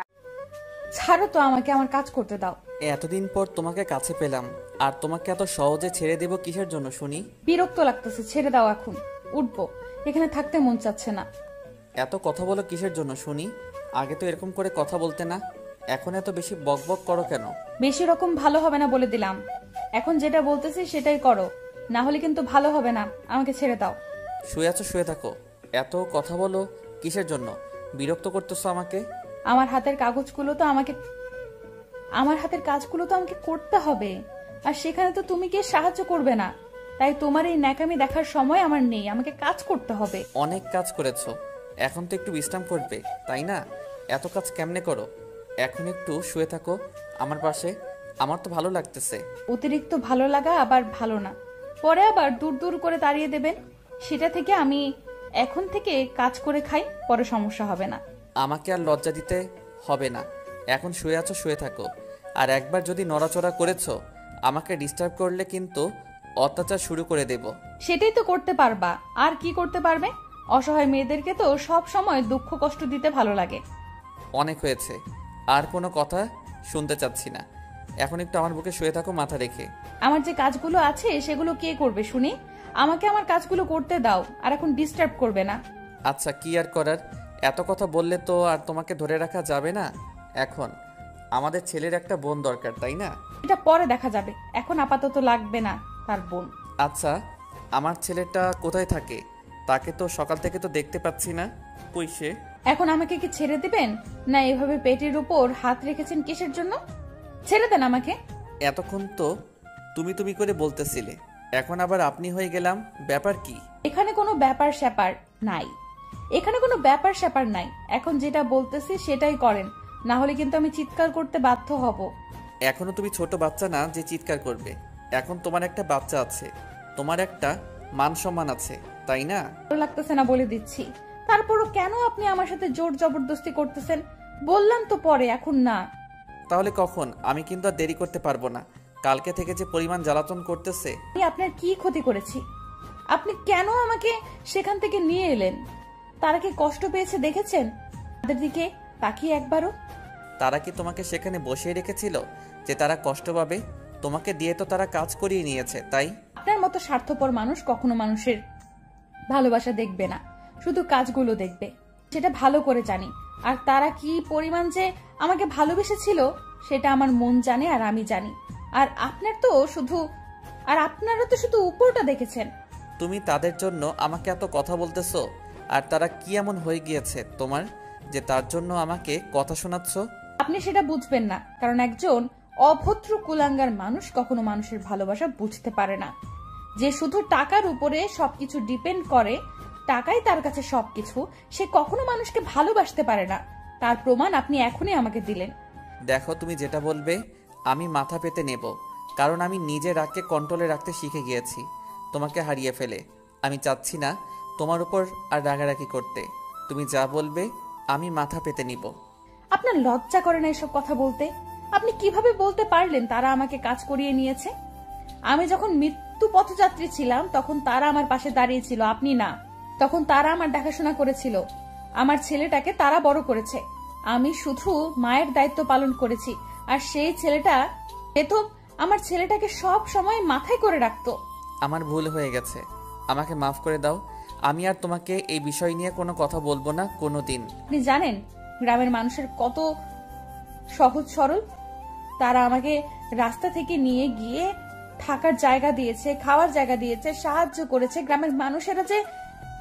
ছাড়ো তো আমাকে, আমার কাজ করতে দাও। এতদিন পর তোমাকে কাছে পেলাম, আর তোমাকে এত সহজে ছেড়ে দেব কিসের জন্য শুনি? বিরক্ত লাগতেছে, ছেড়ে দাও। এখন উঠবো, এখানে থাকতে মন চাচ্ছে না। এত কথা বলো কিসের জন্য শুনি? আগে তো এরকম করে কথা বলতে না, এখন এত বেশি বকবক করো কেন? বেশি রকম ভালো হবে না বলে দিলাম। এখন যেটা বলতেছি সেটাই করো, না হলে কিন্তু ভালো হবে না। আমাকে ছেড়ে দাও। শুয়ে আছো, শুয়ে থাকো। এত কথা বলো কিসের জন্য? বিরক্ত করতেছো আমাকে। আমার হাতের কাজগুলো তো আমাকে করতে হবে, আর সেখানে তো তুমি কে সাহায্য করবে না। তাই তোমার এই ন্যাকামি দেখার সময় আমার নেই, আমাকে কাজ করতে হবে। অনেক কাজ করেছো, এখন তো একটু বিশ্রাম করবে, তাই না? এত কাজ কেমনে করো? এখন একটু শুয়ে থাকো আমার পাশে, আমার তো ভালো লাগতেছে। অতিরিক্ত ভালো লাগা আবার ভালো না, পরে আবার দূর দূর করে তাড়িয়ে দেবেন। সেটা থেকে আমি এখন থেকে কাজ করে খাই, পরে সমস্যা হবে না। আমাকে আর লজ্জা দিতে হবে না। এখন শুয়ে আছো, শুয়ে থাকো। আর একবার যদি নড়াচড়া করেছো, আমাকে ডিস্টার্ব করলে কিন্তু অত্যাচার শুরু করে দেব। সেটাই তো করতে পারবা, আর কি করতে পারবে? অসহায় মেয়েদেরকে তো সব সময় দুঃখ কষ্ট দিতে ভালো লাগে। অনেক হয়েছে, আর কোনো কথা শুনতে চাচ্ছি না। এখন একটু আমার বুকে শুয়ে থাকো মাথা রেখে। আমার যে কাজগুলো আছে সেগুলো কে করবে শুনি? আমাকে আমার কাজগুলো করতে দাও, আর এখন ডিস্টার্ব করবে না। আচ্ছা, কি আর করার? এত কথা বললে তো আর তোমাকে ধরে রাখা যাবে না। এখন আমাদের ছেলের একটা বোন দরকার, তাই না? এটা পরে দেখা যাবে, এখন আপাতত লাগবে না তার বোন। আচ্ছা, আমার ছেলেটা কোথায় থাকে? তাকে তো সকাল থেকে তো দেখতে পাচ্ছি না। কই সে? এখন আমাকে কি ছেড়ে দিবেন? না এভাবে পেটের উপর হাত রেখেছেন কিসের জন্য? ছেড়ে দেন আমাকে। এতক্ষণ তো তুমি করে বলতেছিলে, এখন আবার আপনি হয়ে গেলাম, ব্যাপার কি? এখানে কোনো ব্যাপার স্যাপার নাই, এখানে কোনো ব্যাপার স্যাপার নাই। এখন যেটা বলতেছি সেটাই করেন, না হলে কিন্তু আমি চিৎকার করতে বাধ্য হব। এখনো তুমি ছোট বাচ্চা না যে চিৎকার করবে। এখন তোমার একটা বাচ্চা আছে, তোমার একটা মান সম্মান আছে, তাই না? ভালো লাগতেছে না বলে দিচ্ছি, তারপরও কেন আপনি আমার সাথে জোর জবরদস্তি করতেছেন? বললাম তো পরে, এখন না। তাহলে কখন? আমি কিন্তু আর দেরি করতে পারবো না। কালকে থেকে যে পরিমাণ জ্বালাতন করতেছে। আমি আপনার কি ক্ষতি করেছি? আপনি কেন আমাকে সেখান থেকে নিয়ে এলেন? তারা কি কষ্ট পেয়েছে দেখেছেন? তাদের দিকে তাকিয়ে একবারও। তারা কি তোমাকে সেখানে বসিয়ে রেখেছিল যে তারা কষ্ট পাবে? তোমাকে দিয়ে তো তারা কাজ করিয়ে নিয়েছে, তাই? আপনার মতো স্বার্থপর মানুষ কখনো মানুষের ভালোবাসা দেখবে না, শুধু কাজগুলো দেখবে। সেটা ভালো করে জানি। আর তারা কি পরিমাণ যে আমাকে ভালোবেসেছিল সেটা আমার মন জানে আর আমি জানি। আর আপনারা তো শুধু উপরটা দেখেছেন। তুমি তাদের জন্য আমাকে এত কথা বলতেছো, আর তারা কি এমন হয়ে গিয়েছে তোমার যে তার জন্য আমাকে কথা শোনাচ্ছ? আপনি সেটা বুঝবেন না, কারণ একজন অভদ্র কুলাঙ্গার মানুষ কখনো মানুষের ভালোবাসা বুঝতে পারে না। যে শুধু টাকার উপরে সবকিছু ডিপেন্ড করে, টাকাই তার কাছে সবকিছু, সে কখনো মানুষকে ভালোবাসতে পারে না। তার প্রমাণ আপনি এখনই আমাকে দিলেন। দেখো, তুমি যেটা বলবে আমি মাথা পেতে নেব, কারণ আমি নিজের রাগকে কন্ট্রোলে রাখতে শিখে গিয়েছি তোমাকে হারিয়ে ফেলে। আমি চাচ্ছি না তোমার উপর আর রাগারাগি করতে। তুমি যা বলবে আমি মাথা পেতে নিব। আপনার লজ্জা করে না এসব কথা বলতে? আপনি কিভাবে বলতে পারলেন তারা আমাকে কাজ করিয়ে নিয়েছে? আমি যখন মৃত্যু পথযাত্রী ছিলাম তখন তারা আমার পাশে দাঁড়িয়েছিল, আপনি না। তখন তারা আমার দেখাশোনা করেছিল, আমার ছেলেটাকে তারা বড় করেছে। আমি শুধু মায়ের দায়িত্ব পালন করেছি, আর সেই ছেলেটা তো আমার ছেলেটাকে সব সময় মাথায় করে রাখতো। আমার ভুল হয়ে গেছে, আমাকে মাফ করে দাও। আমি আর তোমাকে এই বিষয় নিয়ে কোনো কথা বলবো না কোনো দিন। আপনি জানেন গ্রামের মানুষের কত সহজ সরল? তারা আমাকে রাস্তা থেকে নিয়ে গিয়ে থাকার জায়গা দিয়েছে, খাওয়ার জায়গা দিয়েছে, সাহায্য করেছে। গ্রামের মানুষেরা যে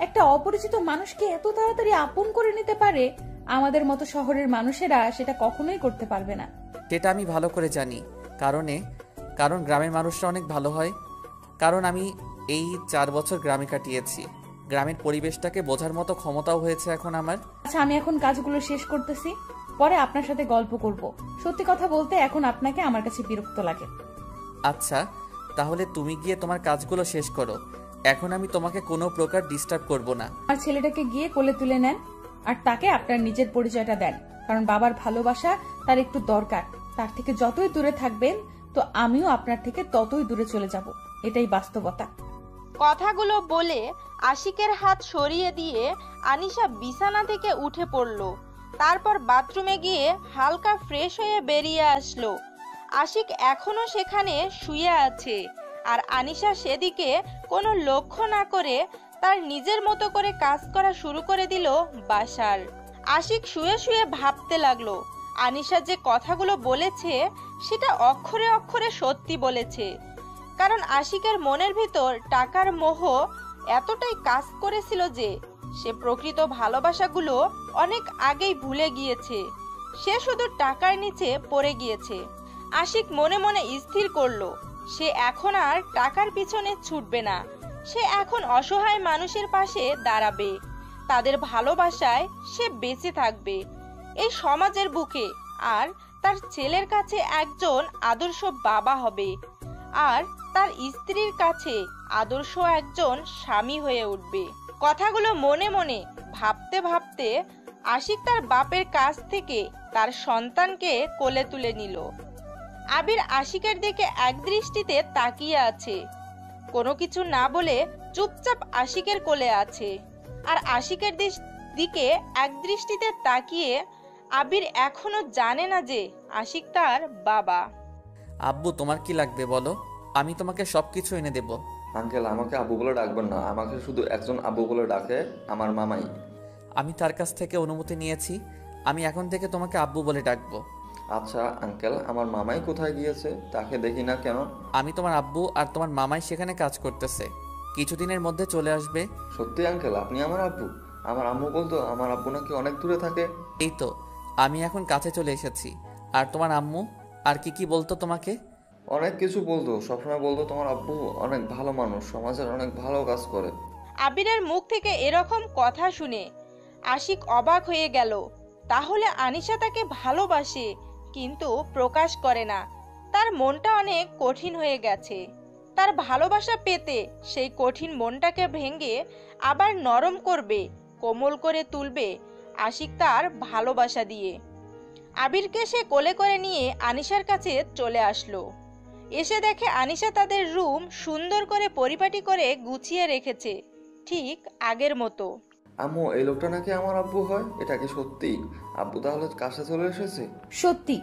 একটা অপরিচিত মানুষকে এত তাড়াতাড়ি আপন করে নিতে পারে, আমাদের মতো শহরের মানুষেরা সেটা কখনোই করতে পারবে না। সেটা আমি ভালো করে জানি, কারণ গ্রামের মানুষরা অনেক ভালো হয়। কারণ আমি এই 4 বছর গ্রামে কাটিয়েছি, গ্রামের পরিবেশটাকে বোঝার মতো ক্ষমতাও হয়েছে এখন আমার। আচ্ছা, আমি এখন কাজগুলো শেষ করতেছি, পরে আপনার সাথে গল্প করব। সত্যি কথা বলতে এখন আপনাকে আমার কাছে বিরক্ত লাগে। আচ্ছা, তাহলে তুমি গিয়ে তোমার কাজগুলো শেষ করো, এখন আমি তোমাকে কোনো প্রকার ডিস্টার্ব করব না। আমার ছেলেটাকে গিয়ে কোলে তুলে নেন, আর তাকে আপনার নিজের পরিচয়টা দেন, কারণ বাবার ভালোবাসা তার একটু দরকার। তার থেকে যতই দূরে থাকবেন তো আমিও আপনার থেকে ততই দূরে চলে যাব, এটাই বাস্তবতা। কথাগুলো বলে আশিকের হাত সরিয়ে দিয়ে আনিশা বিছানা থেকে উঠে পড়ল। তারপর বাথরুমে গিয়ে হালকা ফ্রেশ হয়ে বেরিয়ে আসলো। আশিক এখনো সেখানে শুয়ে আছে, আর আনিশা সেদিকে কোনো লক্ষ্য না করে তার নিজের মতো করে কাজ করা শুরু করে দিল বাসার। আশিক শুয়ে শুয়ে ভাবতে লাগলো, আনিশা যে কথাগুলো বলেছে সেটা অক্ষরে অক্ষরে সত্যি বলেছে। কারণ আশিকের মনের ভিতর টাকার মোহ এতটাই কাজ করেছিল যে সে প্রকৃত ভালোবাসাগুলো অনেক আগেই ভুলে গিয়েছে। সে শুধু টাকার নিচে পড়ে গিয়েছে। আশিক মনে মনে স্থির করলো, সে এখন আর টাকার পিছনে ছুটবে না। সে এখন অসহায় মানুষের পাশে দাঁড়াবে, তাদের ভালোবাসায় সে বেঁচে থাকবে এই সমাজের বুকে, আর তার ছেলের কাছে একজন আদর্শ বাবা হবে, আর তার স্ত্রীর কাছে আদর্শ একজন স্বামী হয়ে উঠবে। কথাগুলো মনে মনে ভাবতে ভাবতে আশিক তার বাপের কাছ থেকে তার সন্তানকে কোলে তুলে নিল। আবির আশিকের দিকে এক দৃষ্টিতে তাকিয়ে আছে, কোনো কিছু না বলে চুপচাপ আশিকের কোলে আছে। আর আশিকের দিকে এক দৃষ্টিতে তাকিয়ে আবির এখনো জানে না যে আশিক তার বাবা। আব্বু, তোমার কি লাগবে বলো, আমি তোমাকে সবকিছু এনে দেব। আঙ্কেল, আমাকে আব্বু বলে ডাকবেন না, আমাকে শুধু একজন আব্বু বলে ডাকে, আমার মামাই। আমি তার কাছ থেকে অনুমতি নিয়েছি, আমি এখন থেকে তোমাকে আব্বু বলে ডাকবো। আচ্ছা আঙ্কেল, আমার মামাই কোথায় গিয়েছে? তাকে দেখি না কেন? আমি তোমার আব্বু আর তোমার মামাই সেখানে কাজ করতেছে, কিছুদিনের মধ্যে চলে আসবে। সত্যি আঙ্কেল, আপনি আমার আব্বু? আমার আম্মু বলতো আমার আব্বু নাকি অনেক দূরে থাকে। এই তো আমি এখন কাছে চলে এসেছি। আর তোমার আম্মু আর কি বলতো তোমাকে? অনেক কিছু বলতো, সবসময় বলতো তোমার আব্বু অনেক ভালো মানুষ, সমাজের অনেক ভালো কাজ করে। আবিরের মুখ থেকে এরকম কথা শুনে আশিক অবাক হয়ে গেল। তাহলে আনিশা তাকে ভালোবাসে কিন্তু প্রকাশ করে না। তার মনটা অনেক কঠিন হয়ে গেছে। তার ভালোবাসা পেতে সেই কঠিন মনটাকে ভেঙে আবার নরম করবে, কোমল করে তুলবে আশিক তার ভালোবাসা দিয়ে। আবিরকে সে কোলে করে নিয়ে আনিশার কাছে চলে আসলো। এসে দেখে আনিশা তাদের রুম সুন্দর করে পরিপাটি করে গুছিয়ে রেখেছে, ঠিক আগের মতো। আম্মু, এই লোকটা নাকি আমার আব্বু হয়? এটা কি সত্যি? আব্বু তাহলে কাছে চলে এসেছে? সত্যি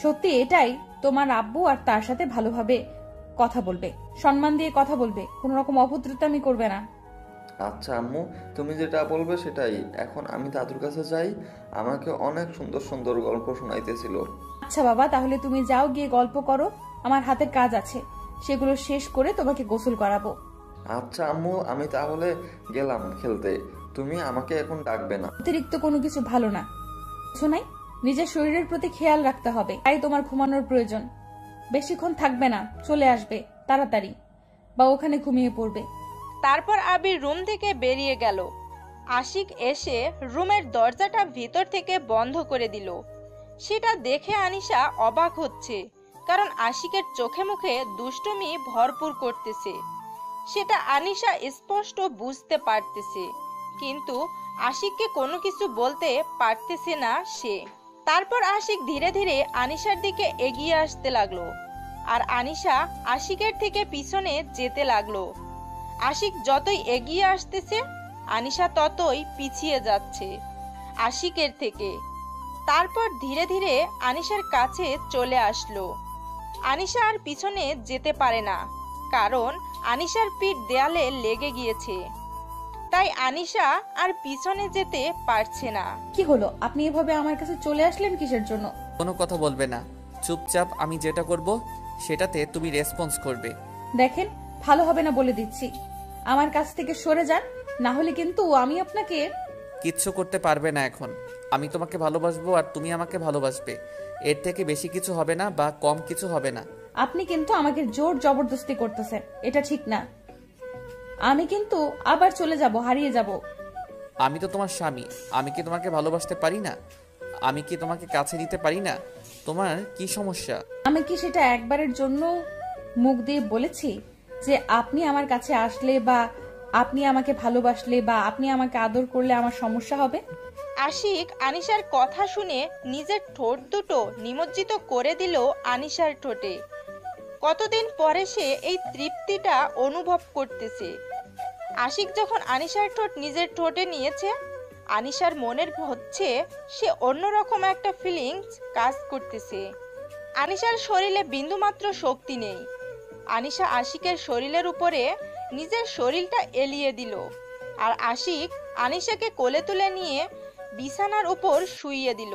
সত্যি এটাই তোমার আব্বু, আর তার সাথে ভালোভাবে কথা বলবে, সম্মান দিয়ে কথা বলবে, কোনো রকম অভদ্রতামি করবে না। আচ্ছা আম্মু, তুমি যেটা বলবে সেটাই। এখন আমি দাদুর কাছে যাই, আমাকে অনেক সুন্দর সুন্দর গল্প শোনাইতেছিল। আচ্ছা বাবা, তাহলে তুমি যাও, গিয়ে গল্প করো, আমার হাতের কাজ আছে, সেগুলো শেষ করে তোমাকে গোসল করাবো। আচ্ছা আম্মু, আমি তাহলে গেলাম খেলতে, তুমি আমাকে এখন ডাকবে না। অতিরিক্ত কোনো কিছু ভালো না, কিছু নাই, নিজের শরীরের প্রতি খেয়াল রাখতে হবে, তাই তোমার ঘুমানোর প্রয়োজন। বেশিক্ষণ থাকবে না, চলে আসবে তাড়াতাড়ি। বা ওখানে ঘুমিয়ে পড়বে। তারপর আবির রুম থেকে বেরিয়ে গেল। আশিক এসে রুমের দরজাটা ভিতর থেকে বন্ধ করে দিল। সেটা দেখে আনিশা অবাক হচ্ছে, কারণ আশিকের চোখে মুখে দুষ্টুমি ভরপুর করতেছে। সেটা আনিশা স্পষ্ট বুঝতে পারতেছে, কিন্তু আশিককে কোনো কিছু বলতে পারতেছে না সে। তারপর আশিক ধীরে ধীরে আনিশার দিকে এগিয়ে আসতে লাগলো, আর আনিশা আশিকের থেকে পিছনে যেতে লাগলো। আশিক যতই এগিয়ে আসতেছে, আনিশা ততই পিছিয়ে যাচ্ছে আশিকের থেকে। তারপর ধীরে ধীরে আনিশার কাছে চলে আসলো। আনিশা আর পিছনে যেতে পারে না, কারণ আনিশার পিঠ দেয়ালে লেগে গিয়েছে। তাই আনিশা আর পিছনে যেতে পারছে না। কি হলো, আপনি এভাবে আমার কাছে চলে আসলেন কিসের জন্য? কোনো কথা বলবে না, চুপচাপ আমি যেটা করব সেটাতে তুমি রেসপন্স করবে। দেখেন, ভালো হবে না বলে দিচ্ছি। আমার কাছ থেকে সরে যান, না হলে কিন্তু আমি আপনাকে কিচ্ছু করতে পারবে না এখন। আমি তোমাকে ভালোবাসবো আর তুমি আমাকে ভালোবাসবে, এর থেকে বেশি কিছু হবে না বা কম কিছু হবে না। আপনি কিন্তু আমাকে জোর জবরদস্তি করতেছেন, এটা ঠিক না। আমি কিন্তু আবার চলে যাব, হারিয়ে যাব। আমি তো তোমার স্বামী, আমি কি তোমাকে ভালোবাসতে পারি না? আমি কি তোমাকে কাছে নিতে পারি না? তোমার কি সমস্যা? আমি কি সেটা একবারের জন্য মুখ দিয়ে বলেছি যে আপনি আমার কাছে আসলে বা আপনি আমাকে ভালোবাসলে বা আপনি আমাকে আদর করলে আমার সমস্যা হবে? আশিক আনিশার কথা শুনে নিজের ঠোঁট দুটো নিমজ্জিত করে দিল আনিশার ঠোঁটে। কতদিন পরে সে এই তৃপ্তিটা অনুভব করতেছে। আশিক যখন আনিশার ঠোঁট নিজের ঠোঁটে নিয়েছে, আনিশার মনের হচ্ছে সে অন্যরকম একটা ফিলিংস কাজ করতেছে। আনিশার শরীরে বিন্দুমাত্র শক্তি নেই। আনিশা আশিকের শরীরের উপরে নিজের শরীরটা এলিয়ে দিল, আর আশিক আনিশাকে কোলে তুলে নিয়ে বিছানার উপর শুইয়ে দিল,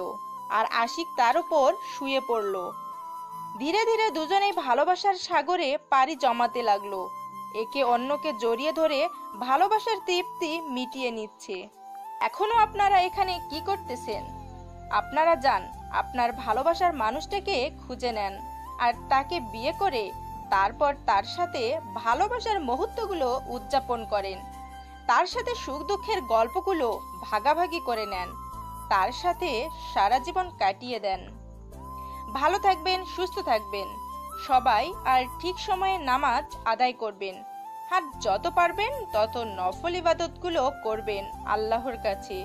আর আশিক তার উপর শুয়ে পড়ল। ধীরে ধীরে দুজনেই ভালোবাসার সাগরে পাড়ি জমাতে লাগলো। একে অন্যকে জড়িয়ে ধরে ভালোবাসার তৃপ্তি মিটিয়ে নিচ্ছে। এখনো আপনারা এখানে কি করতেছেন? আপনারা যান, আপনার ভালোবাসার মানুষটাকে খুঁজে নেন, আর তাকে বিয়ে করে তারপর তার সাথে ভালোবাসার মুহূর্তগুলো উদযাপন করেন। তার সাথে সুখ দুঃখের গল্পগুলো ভাগাভাগি করে নেন, তার সাথে সারা জীবন কাটিয়ে দেন। ভালো থাকবেন, সুস্থ থাকবেন সবাই, আর ঠিক সময়ে নামাজ আদায় করবেন, আর যত পারবেন তত নফল ইবাদতগুলো করবেন আল্লাহর কাছে।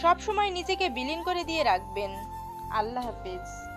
সব সময় নিজেকে বিলীন করে দিয়ে রাখবেন। আল্লাহ হাফেজ।